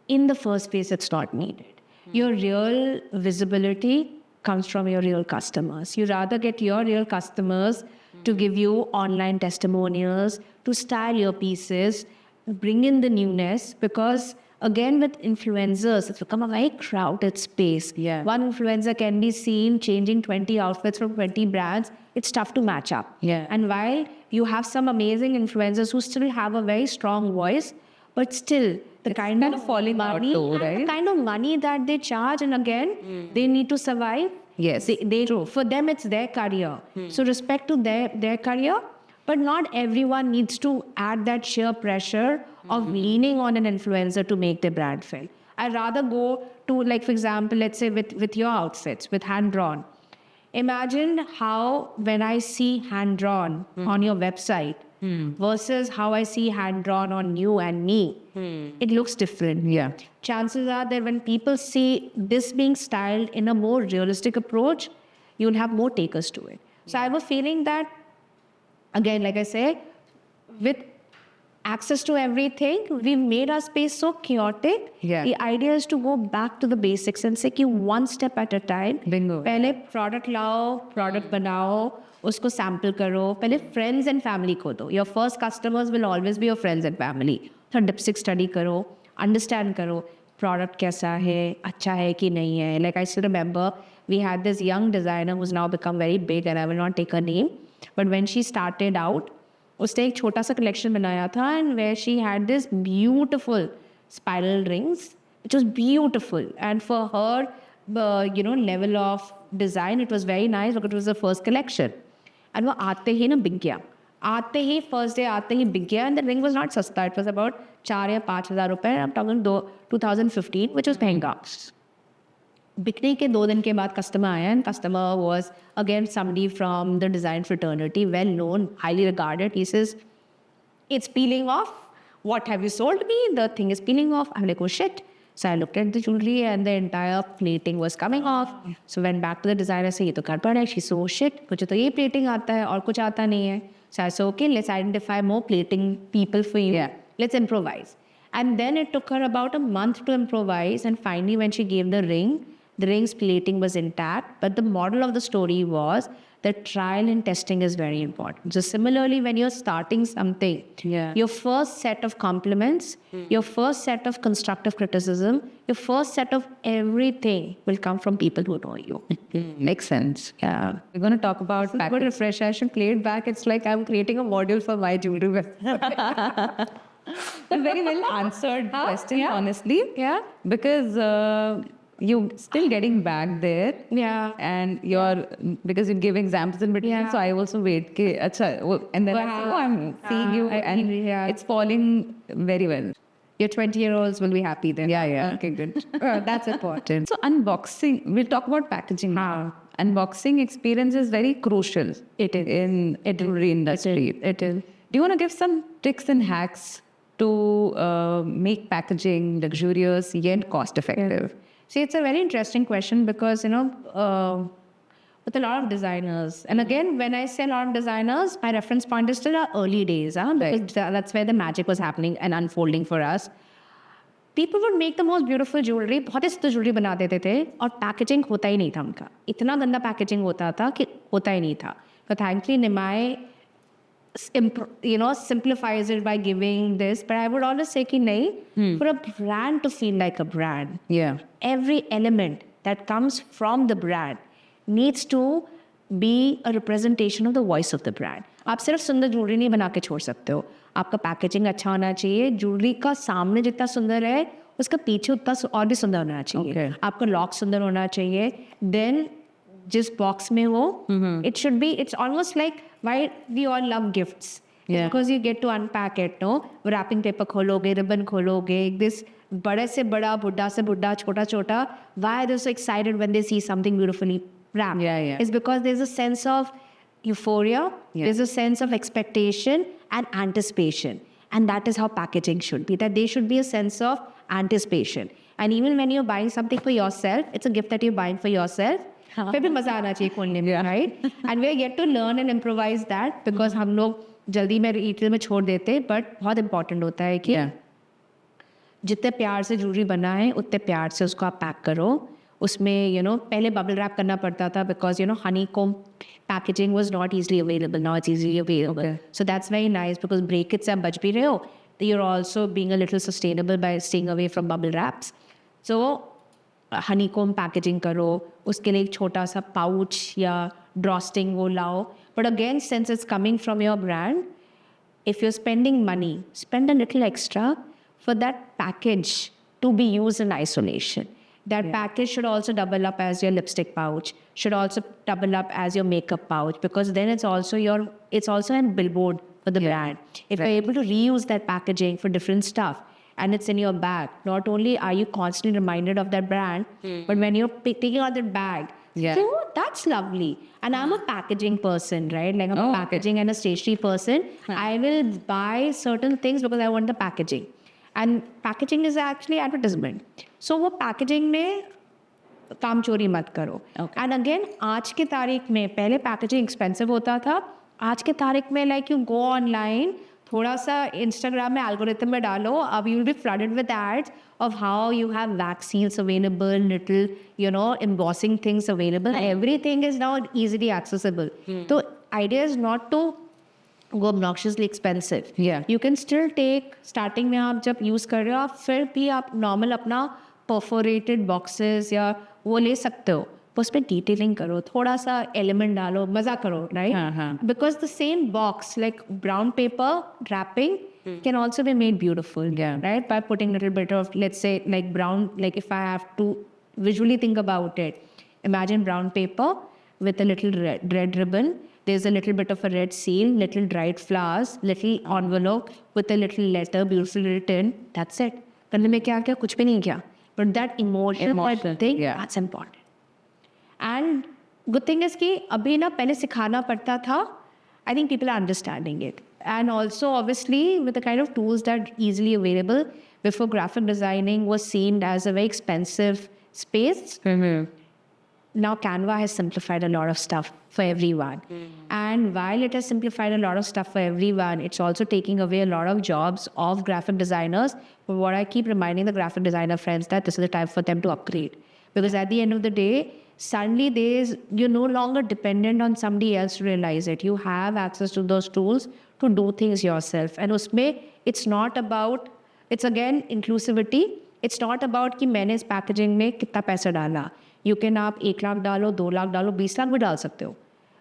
in the first place, it's not needed. Your real visibility comes from your real customers. You rather get your real customers to give you online testimonials, to style your pieces, bring in the newness, because again with influencers, it's become a very crowded space. Yeah. One influencer can be seen changing 20 outfits from 20 brands. It's tough to match up. Yeah. And while you have some amazing influencers who still have a very strong voice, but still the kind of falling out money, though, and right? the kind of money that they charge, and again, they need to survive. Yes. They for them, it's their career. So respect to their career. But not everyone needs to add that sheer pressure of leaning on an influencer to make their brand fail. I'd rather go to, like, for example, let's say with your outfits, with hand-drawn. Imagine how when I see hand-drawn on your website versus how I see hand-drawn on you and me, it looks different. Yeah. Chances are that when people see this being styled in a more realistic approach, you'll have more takers to it. So I have a feeling that, again, like I say, with access to everything. We made our space so chaotic. Yeah. The idea is to go back to the basics and say कि one step at a time. Bingo. पहले product लाओ, product बनाओ, उसको sample करो. पहले friends and family को दो. Your first customers will always be your friends and family. तो dipstick study करो, understand करो. Product कैसा है, अच्छा है कि नहीं है. Like I still remember, we had this young designer who's now become very big, and I will not take her name. But when she started out, उसने एक छोटा सा collection बनाया था, and where she had this beautiful spiral rings, which was beautiful. And for her, level of design, it was very nice because it was the first collection. And वो आते ही ना बिक गया. आते ही फर्स्ट डे आते ही बिक गया. And the ring was not सस्ता. इट वाज अबाउट 4 या 5,000 रुपए. I am talking 2015, which was महंगा. बिकने के 2 दिन के बाद कस्टमर आया, and customer was again somebody from the design fraternity, well known, highly regarded. He says, it's peeling off. What have you sold me? The thing is peeling off. I'm like, oh shit. So I looked at the jewelry and the entire plating was coming off. So went back to the designer, say, ये तो गड़बड़ है. She said, oh shit, मुझे तो ये plating आता है और कुछ आता नहीं है. So I said, okay, let's identify more plating people for you. Yeah. Let's improvise. And then it took her about a month to improvise. And finally, when she gave the ring's plating was intact. But the model of the story was that trial and testing is very important. So similarly, when you're starting something, Yeah. your first set of compliments, your first set of constructive criticism, your first set of everything will come from people who know you. Makes sense. Yeah. We're going to talk about Good packaging. refresh. I should play it back. It's like I'm creating a module for my jewelry. A very well answered question, Yeah. honestly. Yeah. Because you're still getting back there. Yeah. And because you give examples in between, Yeah. so I also wait. And then I say, oh, I'm seeing you, and yeah. it's falling very well. Your 20-year-olds will be happy then. Yeah. Okay, good. That's important. So unboxing, we'll talk about packaging now. Unboxing experience is very crucial. It is. In the jewelry industry. It is. Do you want to give some tricks and hacks to make packaging luxurious yet cost effective? See, it's a very interesting question because, with a lot of designers, and again, when I say a lot of designers, my reference point is still our early days, because that's where the magic was happening and unfolding for us. People would make the most beautiful jewelry, बहुत ही सुंदर jewelry बना देते थे, और packaging होता ही नहीं था उनका. इतना गंदा packaging होता था कि होता ही नहीं था. But thankfully, Nimai simplifies it by giving this. But I would always say कि नहीं, for a brand to feel like a brand, Yeah. every element that comes from the brand needs to be a representation of the voice of the brand. आप सिर्फ सुंदर jewellery नहीं बना के छोड़ सकते हो. आपका पैकेजिंग अच्छा होना चाहिए. ज्वेलरी का सामने जितना सुंदर है, उसका पीछे उतना और भी सुंदर होना चाहिए. Okay. आपका लॉक सुंदर होना चाहिए. Then जिस बॉक्स में हो, it's almost like why we all love gifts. Yeah. Because you get to unpack it, no? Wrapping paper खोलोगे, ribbon खोलोगे, this बड़े से बड़ा, बुड्ढा से बुड्ढा, छोटा छोटा. Why are they so excited when they see something beautifully wrapped? Yeah. It's because there's a sense of euphoria, Yeah. there's a sense of expectation and anticipation. And that is how packaging should be, that there should be a sense of anticipation. And even when you're buying something for yourself, it's a gift that you're buying for yourself. फिर भी मजा आना चाहिए खोलने में, right? And we get to learn and improvise that because हम लोग जल्दी में रिटेल में छोड़ देते, but बहुत important होता है कि जितने प्यार से ज्वेलरी बना है उतने प्यार से उसको आप पैक करो. उसमें पहले बबल रैप करना पड़ता था because honeycomb packaging was not easily available. Now it's easily available. Okay. So that's very nice because break it से आप बच भी रहे हो. You're also being a little sustainable by staying away from bubble wraps. So honeycomb packaging करो, उसके लिए एक छोटा सा pouch या drawstring वो लाओ. But again, since it's coming from your brand, if you're spending money, spend a little extra for that package to be used in isolation. That package should also double up as your lipstick pouch, should also double up as your makeup pouch, because then it's also a billboard for the brand. If you're able to reuse that packaging for different stuff and it's in your bag, not only are you constantly reminded of that brand, but when you're taking out that bag, Yeah. so, oh, that's lovely. And I'm a packaging person, right? Like I'm a packaging and a stationery person. I will buy certain things because I want the packaging. And packaging is actually advertisement. So वो packaging में काम चोरी मत करो. Okay. And again, आज के तारीख में पहले packaging expensive होता था. आज के तारीख में like you go online, थोड़ा सा इंस्टाग्राम में एल्गोरिथम में डालो, अब you will be flooded with ads of how you have vaccines available, little, embossing things available. Everything is now easily accessible. So idea is not to go obnoxiously expensive. Yeah. You can still take, starting में आप जब use कर रहे हो, आप फिर भी आप normal अपना perforated boxes या वो ले सकते हो. उसमें detailing करो, थोड़ा सा element डालो, मज़ा करो, right? Because the same box, like brown paper wrapping, can also be made beautiful, right? By putting a little bit of, let's say, like brown, like if I have to visually think about it, imagine brown paper with a little red ribbon. There's a little bit of a red seal, little dried flowers, little envelope with a little letter, beautifully written. That's it. करने में क्या क्या कुछ भी नहीं किया. But that emotional thing, that's important. And good thing is कि अभी ना पहले सिखाना पड़ता था. I think people are understanding it. And also, obviously, with the kind of tools that are easily available, before graphic designing was seen as a very expensive space. Now Canva has simplified a lot of stuff for everyone. And while it has simplified a lot of stuff for everyone, it's also taking away a lot of jobs of graphic designers. But what I keep reminding the graphic designer friends that this is the time for them to upgrade. Because at the end of the day, suddenly you're no longer dependent on somebody else to realize it. You have access to those tools to do things yourself. And usme, it's not about, it's again inclusivity. It's not about कि मैंने इस packaging में कितना पैसा डाला. You can आप 1 लाख डालो, 2 लाख डालो, 20 लाख भी डाल सकते हो.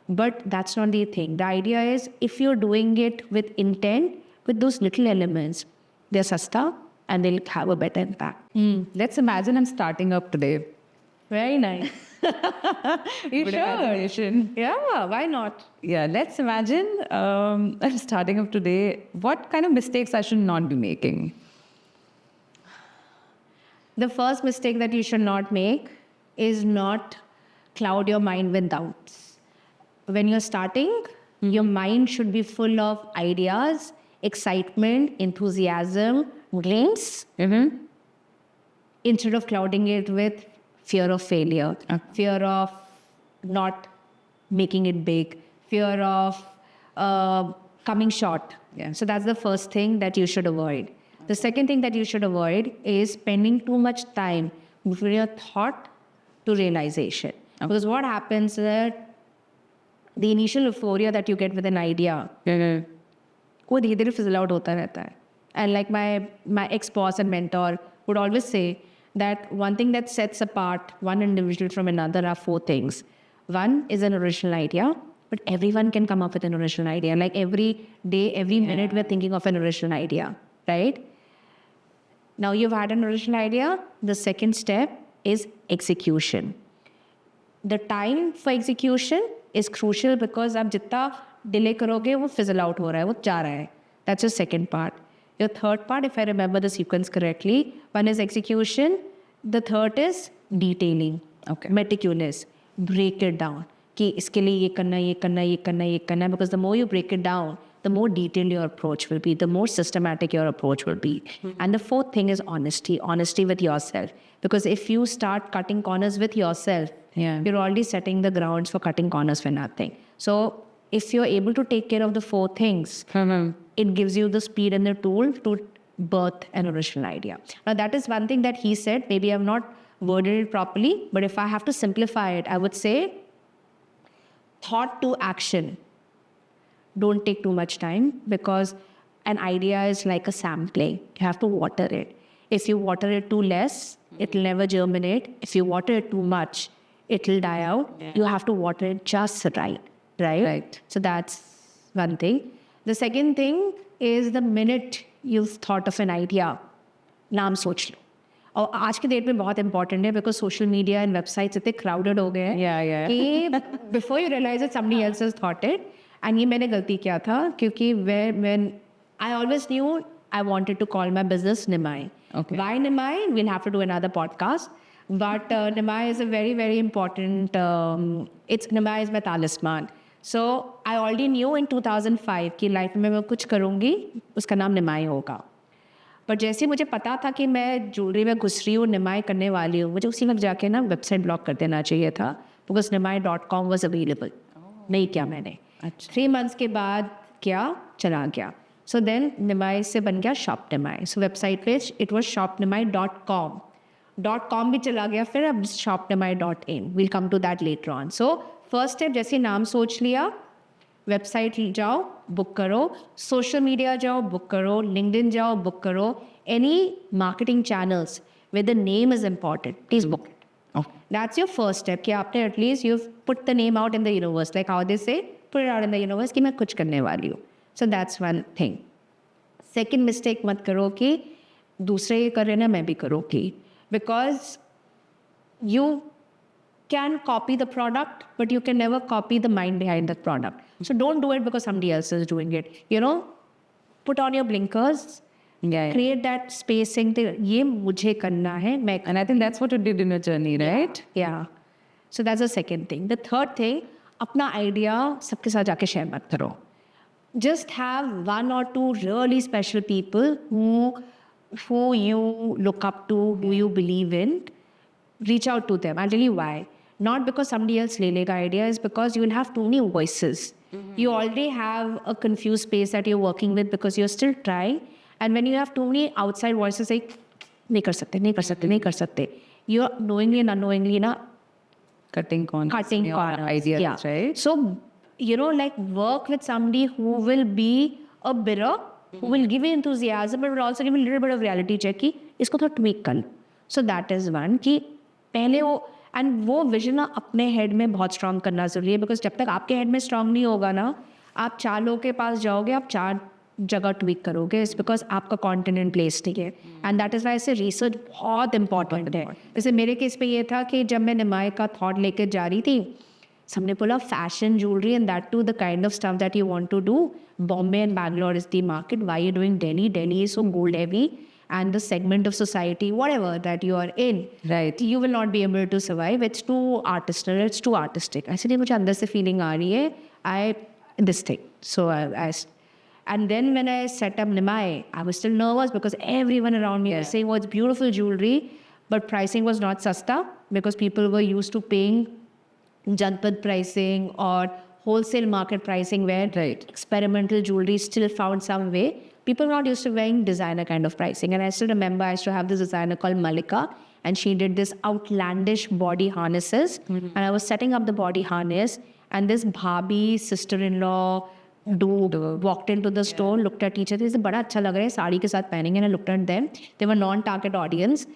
But that's not the thing. The idea is if you're doing it with intent, with those little elements, they're sasta and they'll have a better impact. Let's imagine I'm starting up today. Very nice. You should. Yeah, why not? Yeah, let's imagine I'm starting up today. What kind of mistakes I should not be making? The first mistake that you should not make is not cloud your mind with doubts. When you're starting, your mind should be full of ideas, excitement, enthusiasm, dreams, instead of clouding it with fear of failure, fear of not making it big, fear of coming short. Yeah. So that's the first thing that you should avoid. The second thing that you should avoid is spending too much time between your thought to realization. Because what happens is that the initial euphoria that you get with an idea, वो धीरे धीरे fizzle out होता रहता है. And like my ex-boss and mentor would always say that one thing that sets apart one individual from another are 4 things. One is an original idea, but everyone can come up with an original idea. Like every day, every minute, we're thinking of an original idea, right? Now you've had an original idea. The second step is execution. The time for execution is crucial because आप जितना delay करोगे वो fizzle out हो रहा है, वो जा रहा है. That's the second part. Your third part, if I remember the sequence correctly, one is execution. The third is detailing. Okay. Meticulous. Break it down. कि इसके लिए ये करना, ये करना, ये करना, ये करना. Because the more you break it down, the more detailed your approach will be, the more systematic your approach will be. And the fourth thing is honesty. Honesty with yourself. Because if you start cutting corners with yourself, you're already setting the grounds for cutting corners for nothing. So if you're able to take care of the 4 things, it gives you the speed and the tool to birth an original idea. Now that is one thing that he said. Maybe I've not worded it properly, but if I have to simplify it, I would say thought to action. Don't take too much time because an idea is like a sampling. You have to water it. If you water it too less, it'll never germinate. If you water it too much, it'll die out. You have to water it just right. Right. So that's one thing. The second thing is the minute you've thought of an idea, नाम सोच लो. और आज के date में बहुत important है because social media and websites इतने crowded हो गए हैं कि before you realise it somebody else has thought it. And ये मैंने गलती किया था क्योंकि when I always knew I wanted to call my business Nimai. Okay. Why Nimai? We'll have to do another podcast. But Nimai is a very, very important, Nimai is my talisman. So I already knew in 2005 कि life में मैं कुछ करूँगी उसका नाम निमाई होगा. पर जैसे मुझे पता था कि मैं ज्वेलरी में घुस रही हूँ, निमाई करने वाली हूँ, मुझे उसी वक्त जाके ना वेबसाइट ब्लॉक कर देना चाहिए था बिकॉज nimai.com वॉज अवेलेबल. नहीं किया मैंने. 3 months के बाद क्या चला गया. So then Nimai se ban gaya Shop Nimai. So website page, it was shopnimai.com. .com भी चला गया फिर अब shopnimai.in. We'll come to that later on. So first step जैसे नाम सोच लिया, वेबसाइट जाओ बुक करो, सोशल मीडिया जाओ बुक करो, लिंक्डइन जाओ बुक करो, any marketing channels with the name is important, please book it. That's your first step कि आपने at least you put the name out in the universe, like how they say put it out in the universe कि मैं कुछ करने वाली हूँ. So that's one thing. Second mistake मत करो कि दूसरे ये कर रहे ना मैं भी करूँ कि, because you can copy the product, but you can never copy the mind behind the product. So don't do it because somebody else is doing it. Put on your blinkers, create that spacing. ये मुझे करना है मैं. And I think that's what you did in your journey, right? Yeah. So that's the second thing. The third thing, अपना idea सबके साथ जाके share मत करो. Just have one or two really special people who you look up to, who you believe in. Reach out to them. I'll tell you why. Not because somebody else le lega idea, is because you will have too many voices. You already have a confused space that you're working with because you're still trying. And when you have too many outside voices like, nahi kar sakte, nahi kar sakte, nahi kar sakte, you're knowingly and unknowingly Cutting corners. Ideas, yeah. right? So, like work with somebody who will be a bidder, who will give you enthusiasm, but will also give you a little bit of reality check कि इसको थोड़ा tweak कर लो. So that is one कि पहले वो vision ना अपने head में बहुत स्ट्रांग करना जरूरी है, बिकॉज जब तक आपके हेड में स्ट्रांग नहीं होगा ना, आप 4 लोगों के पास जाओगे, आप 4 जगह ट्वीक करोगे. इट्स बिकॉज आपका कॉन्टिनेंट प्लेस नहीं है. एंड दैट इज़ वाई से रिसर्च बहुत इंपॉर्टेंट है. जैसे मेरे केस पे ये था कि जब मैं निमाई का थॉट लेकर जा रही थी, सबने बोला fashion jewellery and that too the kind of stuff that you want to do, Bombay and Bangalore is the market, why you doing Delhi is so gold heavy, and the segment of society, whatever that you are in, right, you will not be able to survive. It's too artisanal, it's too artistic. I said, मुझे अंदर से feeling आ रही है, this thing. So and then when I set up Nimai, I was still nervous because everyone around me was saying, oh, it's beautiful jewelry, but pricing was not sasta because people were used to paying janpad pricing or wholesale market pricing where experimental jewelry still found some way. People were not used to wearing designer kind of pricing. And I still remember I used to have this designer called Malika, and she did this outlandish body harnesses. And I was setting up the body harness, and this bhabhi, sister-in-law, walked into the store, looked at each other. They said, bada acha lag raha hai, saadi ke saath pehenenge. And I looked at them. They were non-target audience.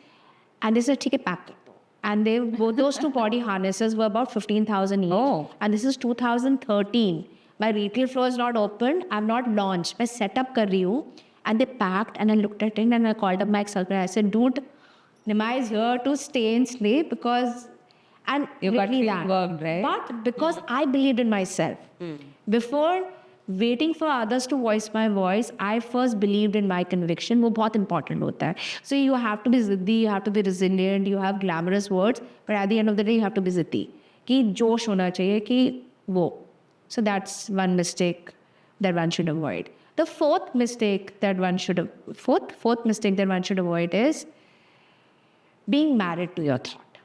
And they said, theek hai, pack kar do. And those 2 body harnesses were about 15,000 each. Oh. And this is 2013. My retail floor is not open. I'm not launched. मैं set up कर रही हूँ. And they packed and I looked at it and I called up my ex-husband. I said, dude, Nimai is here to stay and slay because... And you got that. worked, right? But because I believed in myself. Before waiting for others to voice my voice, I first believed in my conviction. वो बहुत important होता है. So you have to be ziddi, you have to be resilient, you have glamorous words, but at the end of the day, you have to be ziddi. कि जोश होना चाहिए कि वो. So that's one mistake that one should avoid. The fourth mistake that one should avoid is being married to your thought.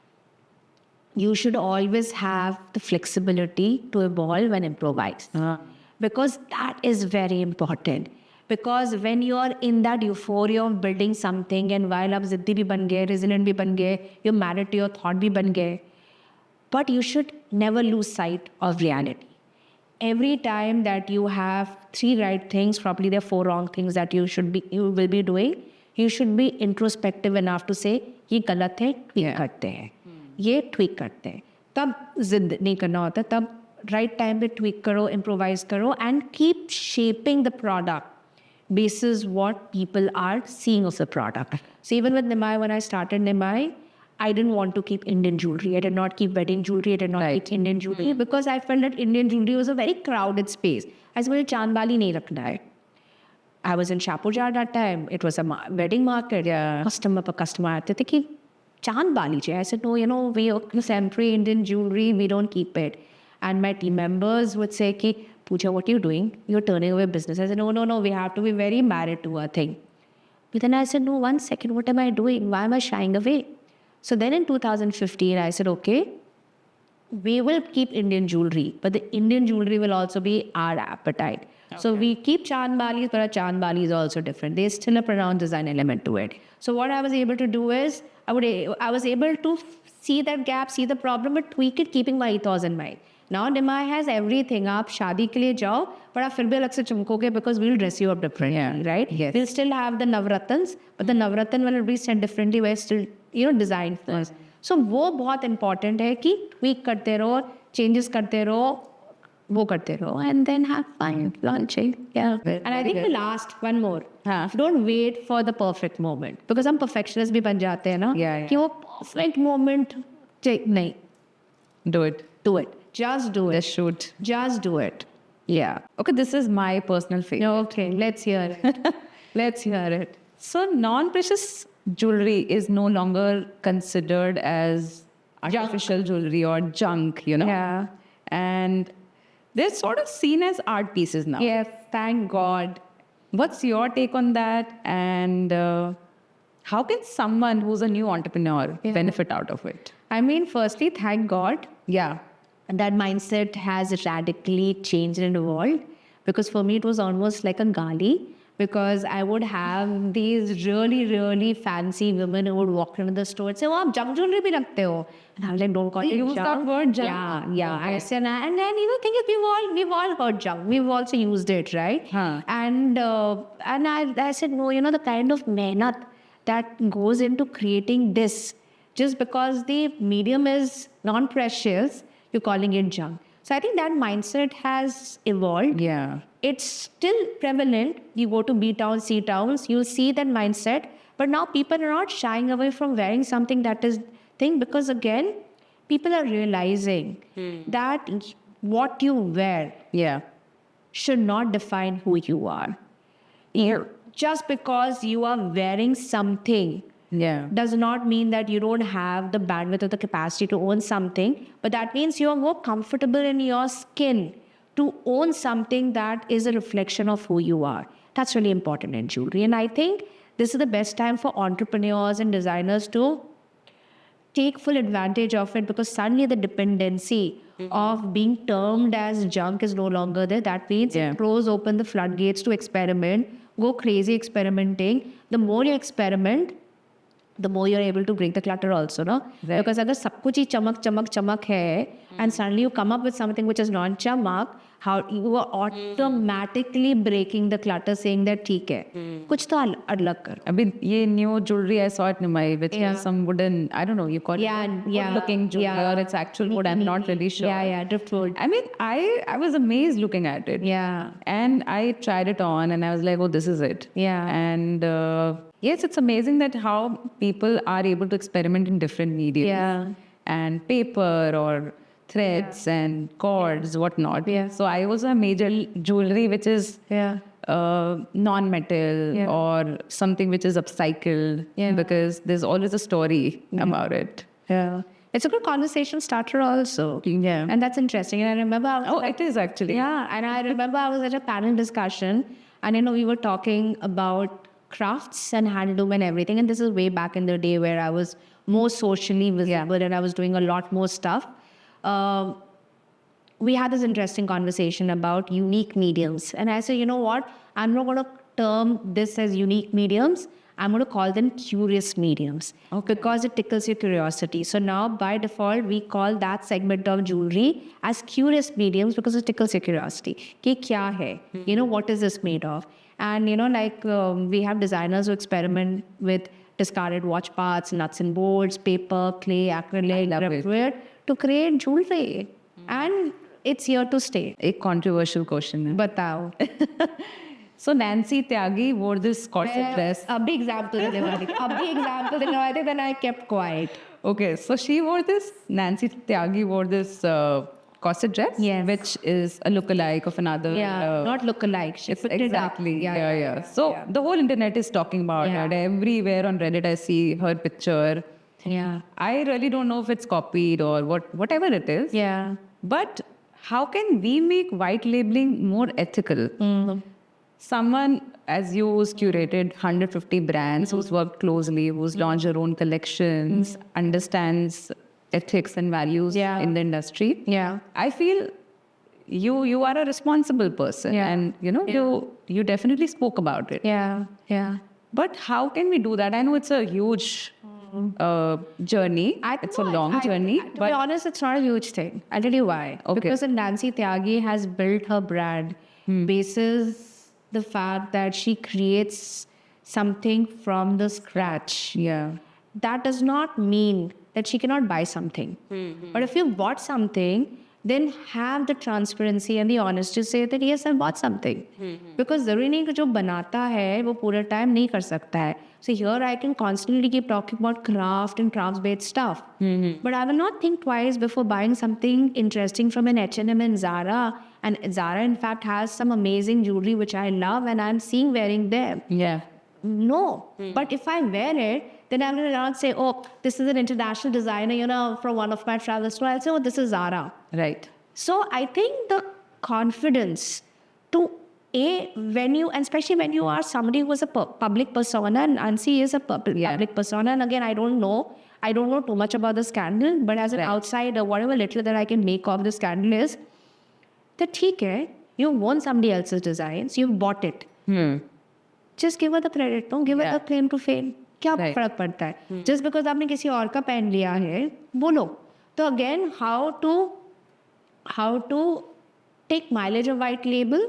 You should always have the flexibility to evolve and improvise. Because that is very important. Because when you are in that euphoria of building something, and while आप ज़िद्दी भी बन गए, resilient भी बन गए, you're married to your thought भी बन गए, but you should never lose sight of reality. Every time that you have 3 right things, probably there are 4 wrong things that you will be doing. You should be introspective enough to say, ये गलत है, tweak करते हैं. ये tweak करते हैं. तब जिद नहीं करना होता. तब right time पे tweak करो, improvise करो, and keep shaping the product basis what people are seeing of the product. So even with Nimai, when I started Nimai, I didn't want to keep Indian jewelry. I did not keep wedding jewelry. I did not keep Indian jewelry because I felt that Indian jewelry was a very crowded space. I said, मुझे चांदबाली नहीं रखना है. I was in Shapoorji that time. It was a wedding market. Customer आते थे कि चांदबाली चाहिए. I said, no, we contemporary Indian jewelry, we don't keep it. And my team members would say कि Pooja, what are you doing? You're turning away business. I said, no, we have to be very married to a thing. But then I said, no, one second, what am I doing? Why am I shying away? So then in 2015, I said, okay, we will keep Indian jewelry, but the Indian jewelry will also be our appetite. So we keep Chand Balis, but our Chand Bali is also different. There's still a pronounced design element to it. So what I was able to do is I was able to see that gap, see the problem, but tweak it, keeping my ethos in mind. Now Nimai has everything. आप शादी के लिए जाओ, but आप फिर भी अलग से चमकोगे because we'll dress you up differently, right? Yes. We'll still have the Navratans, but the Navratan will be set differently. We're still, designed first. So वो बहुत important है कि tweak करते रहो, changes करते रहो, वो करते रहो, and then have fun launching. Yeah. And I think the last one more. हाँ. Don't wait for the perfect moment because हम perfectionist भी बन जाते हैं ना. Yeah. कि वो perfect moment नहीं. Do it. Do it. Just do it. Just shoot. Just do it. Yeah. Okay, this is my personal favorite. Okay, let's hear it. Let's hear it. So non-precious jewelry is no longer considered as artificial jewelry or junk, Yeah. And they're sort of seen as art pieces now. Yes, thank God. What's your take on that? And how can someone who's a new entrepreneur benefit out of it? I mean, firstly, thank God. Yeah. And that mindset has radically changed and evolved because for me it was almost like a gali because I would have these really, really fancy women who would walk into the store and say, oh, aap junk jewelry bhi rakhte ho. And I was like, don't call it Use junk. that word junk. Yeah. I said, and then thing is we've all heard junk. We've also used it, right? Huh. And I said, no, the kind of mehnat that goes into creating this, just because the medium is non-precious, you're calling it junk. So I think that mindset has evolved. Yeah. It's still prevalent. You go to B towns, C towns, you'll see that mindset. But now people are not shying away from wearing something that is thing because again, people are realizing that what you wear Yeah. should not define who you are. Just because you are wearing something Yeah. does not mean that you don't have the bandwidth or the capacity to own something, but that means you're more comfortable in your skin to own something that is a reflection of who you are. That's really important in jewelry. And I think this is the best time for entrepreneurs and designers to take full advantage of it because suddenly the dependency of being termed as junk is no longer there. That means it throws open the floodgates to experiment, go crazy experimenting. The more you experiment, the more you're able to break the clutter also, no? Right. Because अगर सब कुछ ही चमक है, and suddenly you come up with something which is non-chamak, how you are automatically breaking the clutter, saying that ठीक है, कुछ तो अलग कर. I mean, ये new jewelry I saw at Nimai, which is some wooden, I don't know, you call it wood-looking jewelry or it's actual wood, I'm not really sure. Yeah, driftwood. I mean, I was amazed looking at it. Yeah. And I tried it on and I was like, oh, this is it. Yeah. And yes, it's amazing that how people are able to experiment in different mediums. Yeah. And paper or threads and cords, whatnot. Yeah. So I was a major jewelry which is non-metal or something which is upcycled because there's always a story about it. Yeah. It's a good conversation starter also. Yeah. And that's interesting. And I remember It is actually. Yeah, and I remember I was at a panel discussion and we were talking about crafts and handloom and everything. And this is way back in the day where I was more socially visible and I was doing a lot more stuff. We had this interesting conversation about unique mediums. And I said, you know what? I'm not going to term this as unique mediums. I'm going to call them curious mediums because it tickles your curiosity. So now by default, we call that segment of jewelry as curious mediums because it tickles your curiosity. Ki kya hai? What is this made of? And, we have designers who experiment with discarded watch parts, nuts and bolts, paper, clay, acrylic, driftwood to create jewelry. And it's here to stay. A controversial question. Batao. So Nancy Tyagi wore this corset dress. A big example. Then I kept quiet. Okay, so she wore this, Nancy Tyagi wore this corset dress, which is a lookalike of another. Not lookalike. She put exactly. It up. So the whole internet is talking about it. Everywhere on Reddit, I see her picture. Yeah. I really don't know if it's copied or whatever it is. Yeah. But how can we make white labeling more ethical? Someone, as you, who's curated 150 brands, who's worked closely, who's launched her own collections, understands ethics and values in the industry. Yeah. I feel you are a responsible person, Yeah. and you definitely spoke about it. Yeah. But how can we do that? I know it's a huge journey. It's a long journey, To be but honest, it's not a huge thing. I'll tell you why. Okay. Because Nancy Tyagi has built her brand basis the fact that she creates something from the scratch. yeah, That does not mean that she cannot buy something. But if you bought something, then have the transparency and the honesty to say that yes, I bought something. Because जरूरी नहीं कि जो बनाता है वो पूरा time नहीं कर सकता है. So here I can constantly keep talking about craft and crafts-based stuff. But I will not think twice before buying something interesting from an H&M and Zara. And Zara, in fact, has some amazing jewelry which I love and I'm seeing wearing them. yeah, No. But if I wear it, then I'm going to not say, oh, this is an international designer, from one of my travel stores. I'll say, oh, this is Zara. right. So I think the confidence to when you, and especially when you are somebody who is a public persona, and Nancy is a public persona, and again, I don't know too much about the scandal, but as an outsider, whatever little that I can make of the scandal is that theek hai, you've worn somebody else's designs, you've bought it. Just give her the credit, don't give her the claim to fame. क्या फर्क पड़ता है? Just because आपने किसी और का पहन लिया है, बोलो. तो again, how to take mileage of white label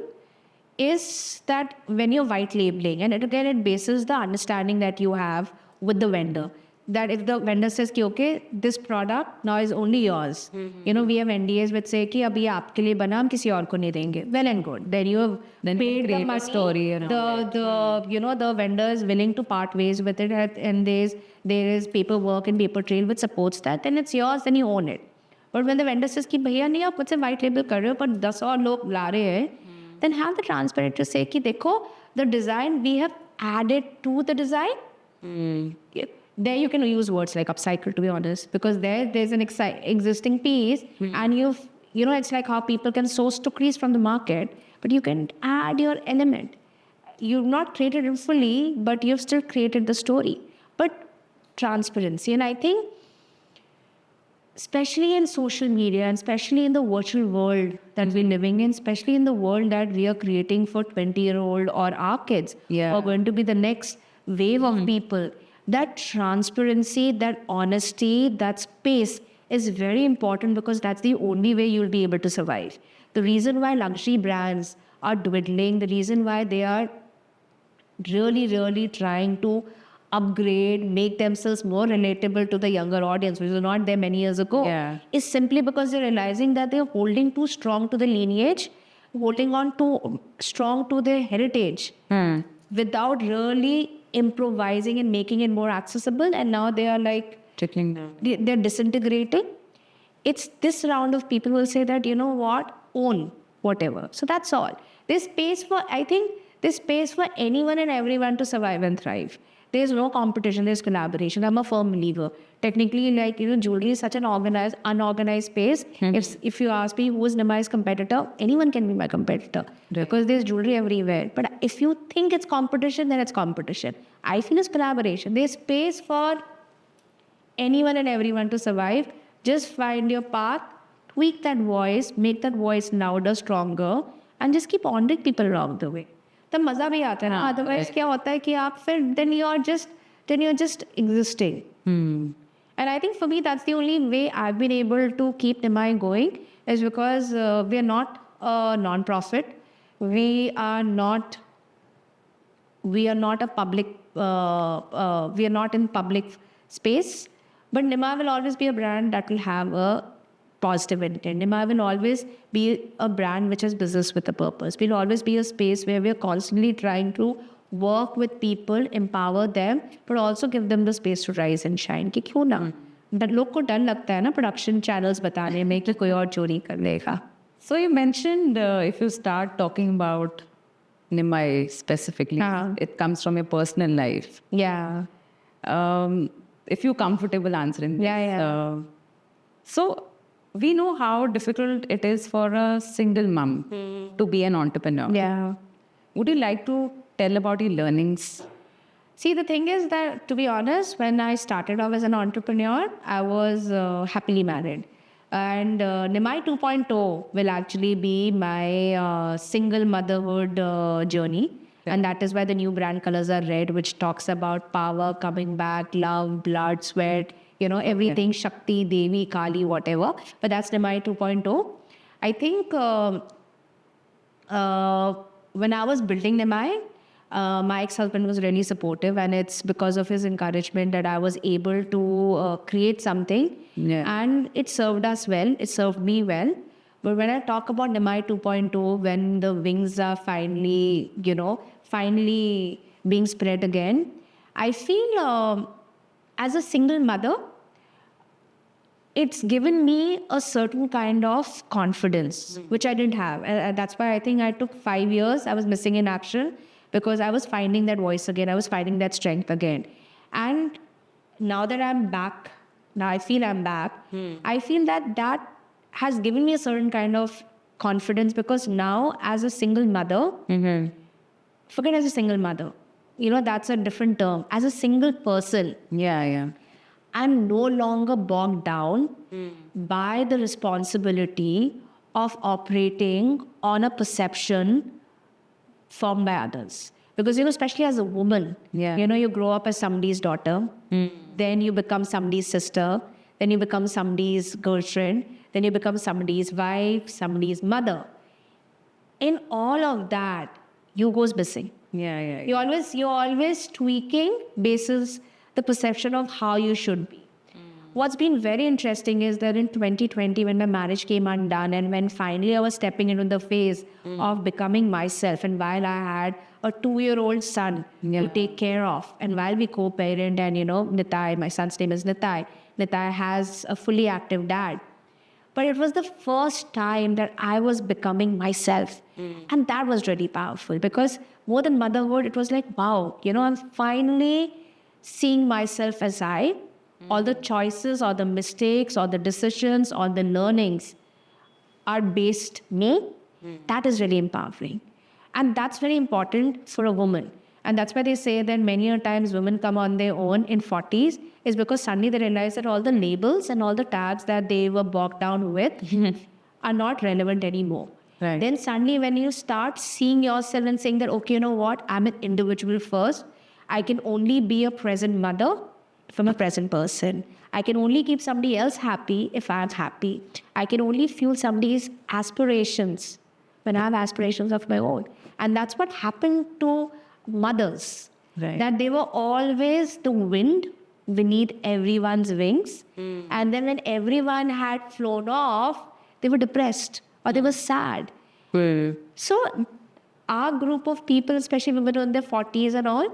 is that when you're white labeling, and it bases the understanding that you have with the vendor. That if the vendor says कि okay, this product now is only yours. We have NDAs which say कि अभी आपके लिए बना हम किसी और को नहीं देंगे. Well and good. Then you have paid the money. Story around the vendor is willing to part ways with it, and there is paperwork and paper trail which supports that. Then it's yours. Then you own it. But when the vendor says कि भैया नहीं आप मुझसे white label कर रहे हो पर 10 और लोग ला रहे हैं, then have the transparency to say कि देखो the design we have added to the design. There you can use words like upcycle, to be honest, because there's an existing piece, and it's like how people can source cookies from the market, but you can add your element. You've not created it fully, but you've still created the story. But transparency, and I think especially in social media and especially in the virtual world that we're living in, especially in the world that we are creating for 20-year-old or our kids who are going to be the next wave of people, that transparency, that honesty, that space is very important because that's the only way you'll be able to survive. The reason why luxury brands are dwindling, the reason why they are really, really trying to upgrade, make themselves more relatable to the younger audience, which was not there many years ago, is simply because they're realizing that they're holding too strong to the lineage, holding on too strong to their heritage without really improvising and making it more accessible. And now they are like, they're disintegrating. It's this round of people will say that, own whatever. So that's all. There's space for anyone and everyone to survive and thrive. There's no competition, there's collaboration. I'm a firm believer. Technically, jewelry is such an unorganized space. If you ask me who is Nimai's competitor, anyone can be my competitor because there's jewelry everywhere. But if you think it's competition, then it's competition. I feel it's collaboration. There's space for anyone and everyone to survive. Just find your path, tweak that voice, make that voice louder, stronger, and just keep honoring people along the way. तब मजा भी आता है ना. Otherwise क्या होता है कि आप फिर then you're just existing. And I think for me that's the only way I've been able to keep Nimai going is because we are not a non-profit. We are not a public. We are not in public space. But Nimai will always be a brand that will have a positive intent. Nimai will always be a brand which has business with a purpose. We'll always be a space where we're constantly trying to work with people, empower them, but also give them the space to rise and shine. कि क्यों ना? लोग को डर लगता है ना production channels बताने में कि कोई और चोरी कर लेगा. So you mentioned if you start talking about Nimai specifically, it comes from your personal life. Yeah. If you're comfortable answering this. So we know how difficult it is for a single mom to be an entrepreneur. Yeah. Would you like to tell about your learnings? See, the thing is that, to be honest, when I started off as an entrepreneur, I was happily married. And Nimai 2.0 will actually be my single motherhood journey. And that is why the new brand colors are red, which talks about power, coming back, love, blood, sweat, everything, Shakti, Devi, Kali, whatever. But that's Nimai 2.0. I think when I was building Nimai, my ex-husband was really supportive, and it's because of his encouragement that I was able to create something. Yeah. And it served us well. It served me well. But when I talk about Nimai 2.0, when the wings are finally, finally being spread again, I feel as a single mother, it's given me a certain kind of confidence, which I didn't have. And that's why I think I took 5 years. I was missing in action because I was finding that voice again. I was finding that strength again. And now that I'm back, now I feel I'm back, I feel that has given me a certain kind of confidence, because now as a single mother, forget as a single mother, that's a different term. As a single person, Yeah. I'm no longer bogged down by the responsibility of operating on a perception formed by others. Because, especially as a woman, you grow up as somebody's daughter, then you become somebody's sister, then you become somebody's girlfriend, then you become somebody's wife, somebody's mother. In all of that, you goes missing. Yeah. You're always tweaking basis the perception of how you should be. What's been very interesting is that in 2020, when my marriage came undone, and when finally I was stepping into the phase of becoming myself, and while I had a 2-year-old son to take care of, and while we co-parent, and Nitai, my son's name is Nitai has a fully active dad. But it was the first time that I was becoming myself. And that was really powerful, because more than motherhood, it was like, wow, I'm finally seeing myself as I. All the choices or the mistakes or the decisions or the learnings are based me. That is really empowering. And that's very important for a woman. And that's why they say that many a times women come on their own in 40s, is because suddenly they realize that all the labels and all the tags that they were bogged down with are not relevant anymore. Right. Then suddenly when you start seeing yourself and saying that, okay, you know what, I'm an individual first. I can only be a present mother from a present person. I can only keep somebody else happy if I'm happy. I can only fuel somebody's aspirations when I have aspirations of my own. And that's what happened to mothers. Right. That they were always the wind beneath everyone's wings. And then when everyone had flown off, they were depressed or they were sad. So our group of people, especially women in their 40s and all,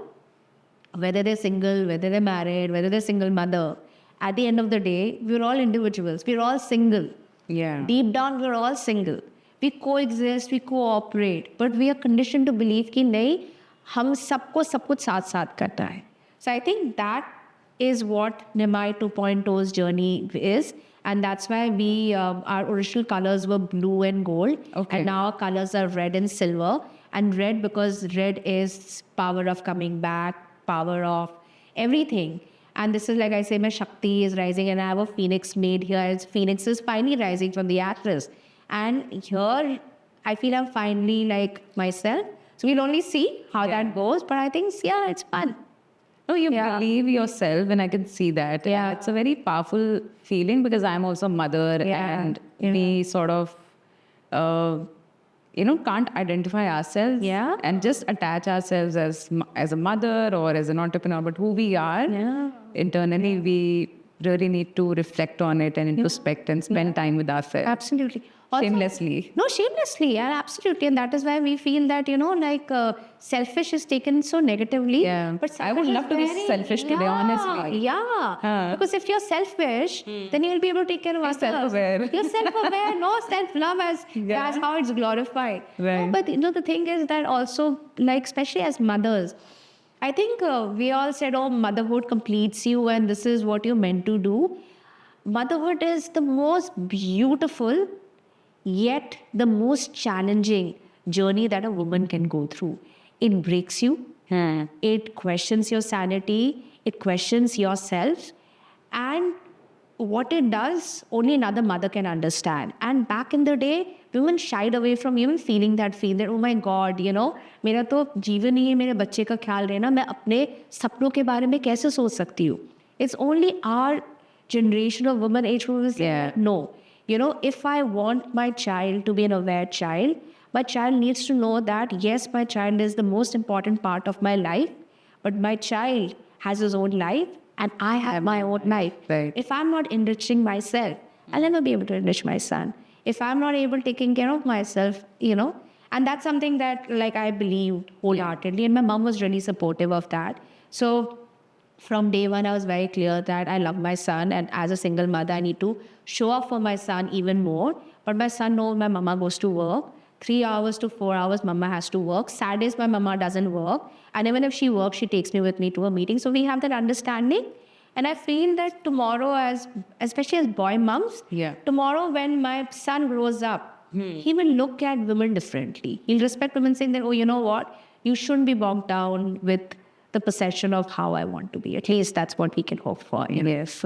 whether they're single, whether they're married, whether they're single mother, at the end of the day, we're all individuals. We're all single. Yeah. Deep down, we're all single. We coexist, we cooperate, but we are conditioned to believe कि नहीं, हम सबको सब कुछ साथ करना है. So I think that is what Nimai 2.0's journey is. And that's why our original colors were blue and gold. Okay. And now our colors are red and silver. And red, because red is power of coming back, power of everything. And this is, like I say, my Shakti is rising, and I have a phoenix made here. As Phoenix is finally rising from the ashes. And here, I feel I'm finally like myself. So we'll only see how that goes. But I think, it's fun. No, you believe yourself, and I can see that. Yeah. It's a very powerful feeling, because I'm also a mother, and we sort of, can't identify ourselves and just attach ourselves as a mother or as an entrepreneur. But who we are internally, we really need to reflect on it and introspect and spend time with ourselves. Absolutely. Also, Shamelessly. No, shamelessly. Yeah, absolutely. And that is why we feel that, selfish is taken so negatively. Yeah. But I would selfish love is to be selfish today, honestly. Yeah. Because if you're selfish, then you'll be able to take care of others. Self-aware. You're self-aware. No, self-love as how it's glorified. Right. No, but, the thing is that also, especially as mothers, I think we all said, motherhood completes you and this is what you're meant to do. Motherhood is the most beautiful, yet the most challenging journey that a woman can go through. It breaks you. It questions your sanity. It questions yourself. And what it does, only another mother can understand. And back in the day, women shied away from even feeling that feel that, oh my God, मेरा तो जीवन ही है मेरे बच्चे का ख्याल रहना, मैं अपने सपनों के बारे में कैसे सोच सकती हूँ? It's only our generation of women age group is no. If I want my child to be an aware child, my child needs to know that, yes, my child is the most important part of my life, but my child has his own life and I have my own life. Right. If I'm not enriching myself, I'll never be able to enrich my son. If I'm not able taking care of myself, and that's something that I believed wholeheartedly, and my mom was really supportive of that. So from day one, I was very clear that I love my son, and as a single mother, I need to show up for my son even more. But my son knows my mama goes to work. 3 hours to 4 hours, mama has to work. Saturdays, my mama doesn't work. And even if she works, she takes me with me to a meeting. So we have that understanding. And I feel that tomorrow, especially as boy moms, tomorrow when my son grows up, he will look at women differently. He'll respect women saying that, oh, you know what? You shouldn't be bogged down with the possession of how I want to be. At least that's what we can hope for. Yes.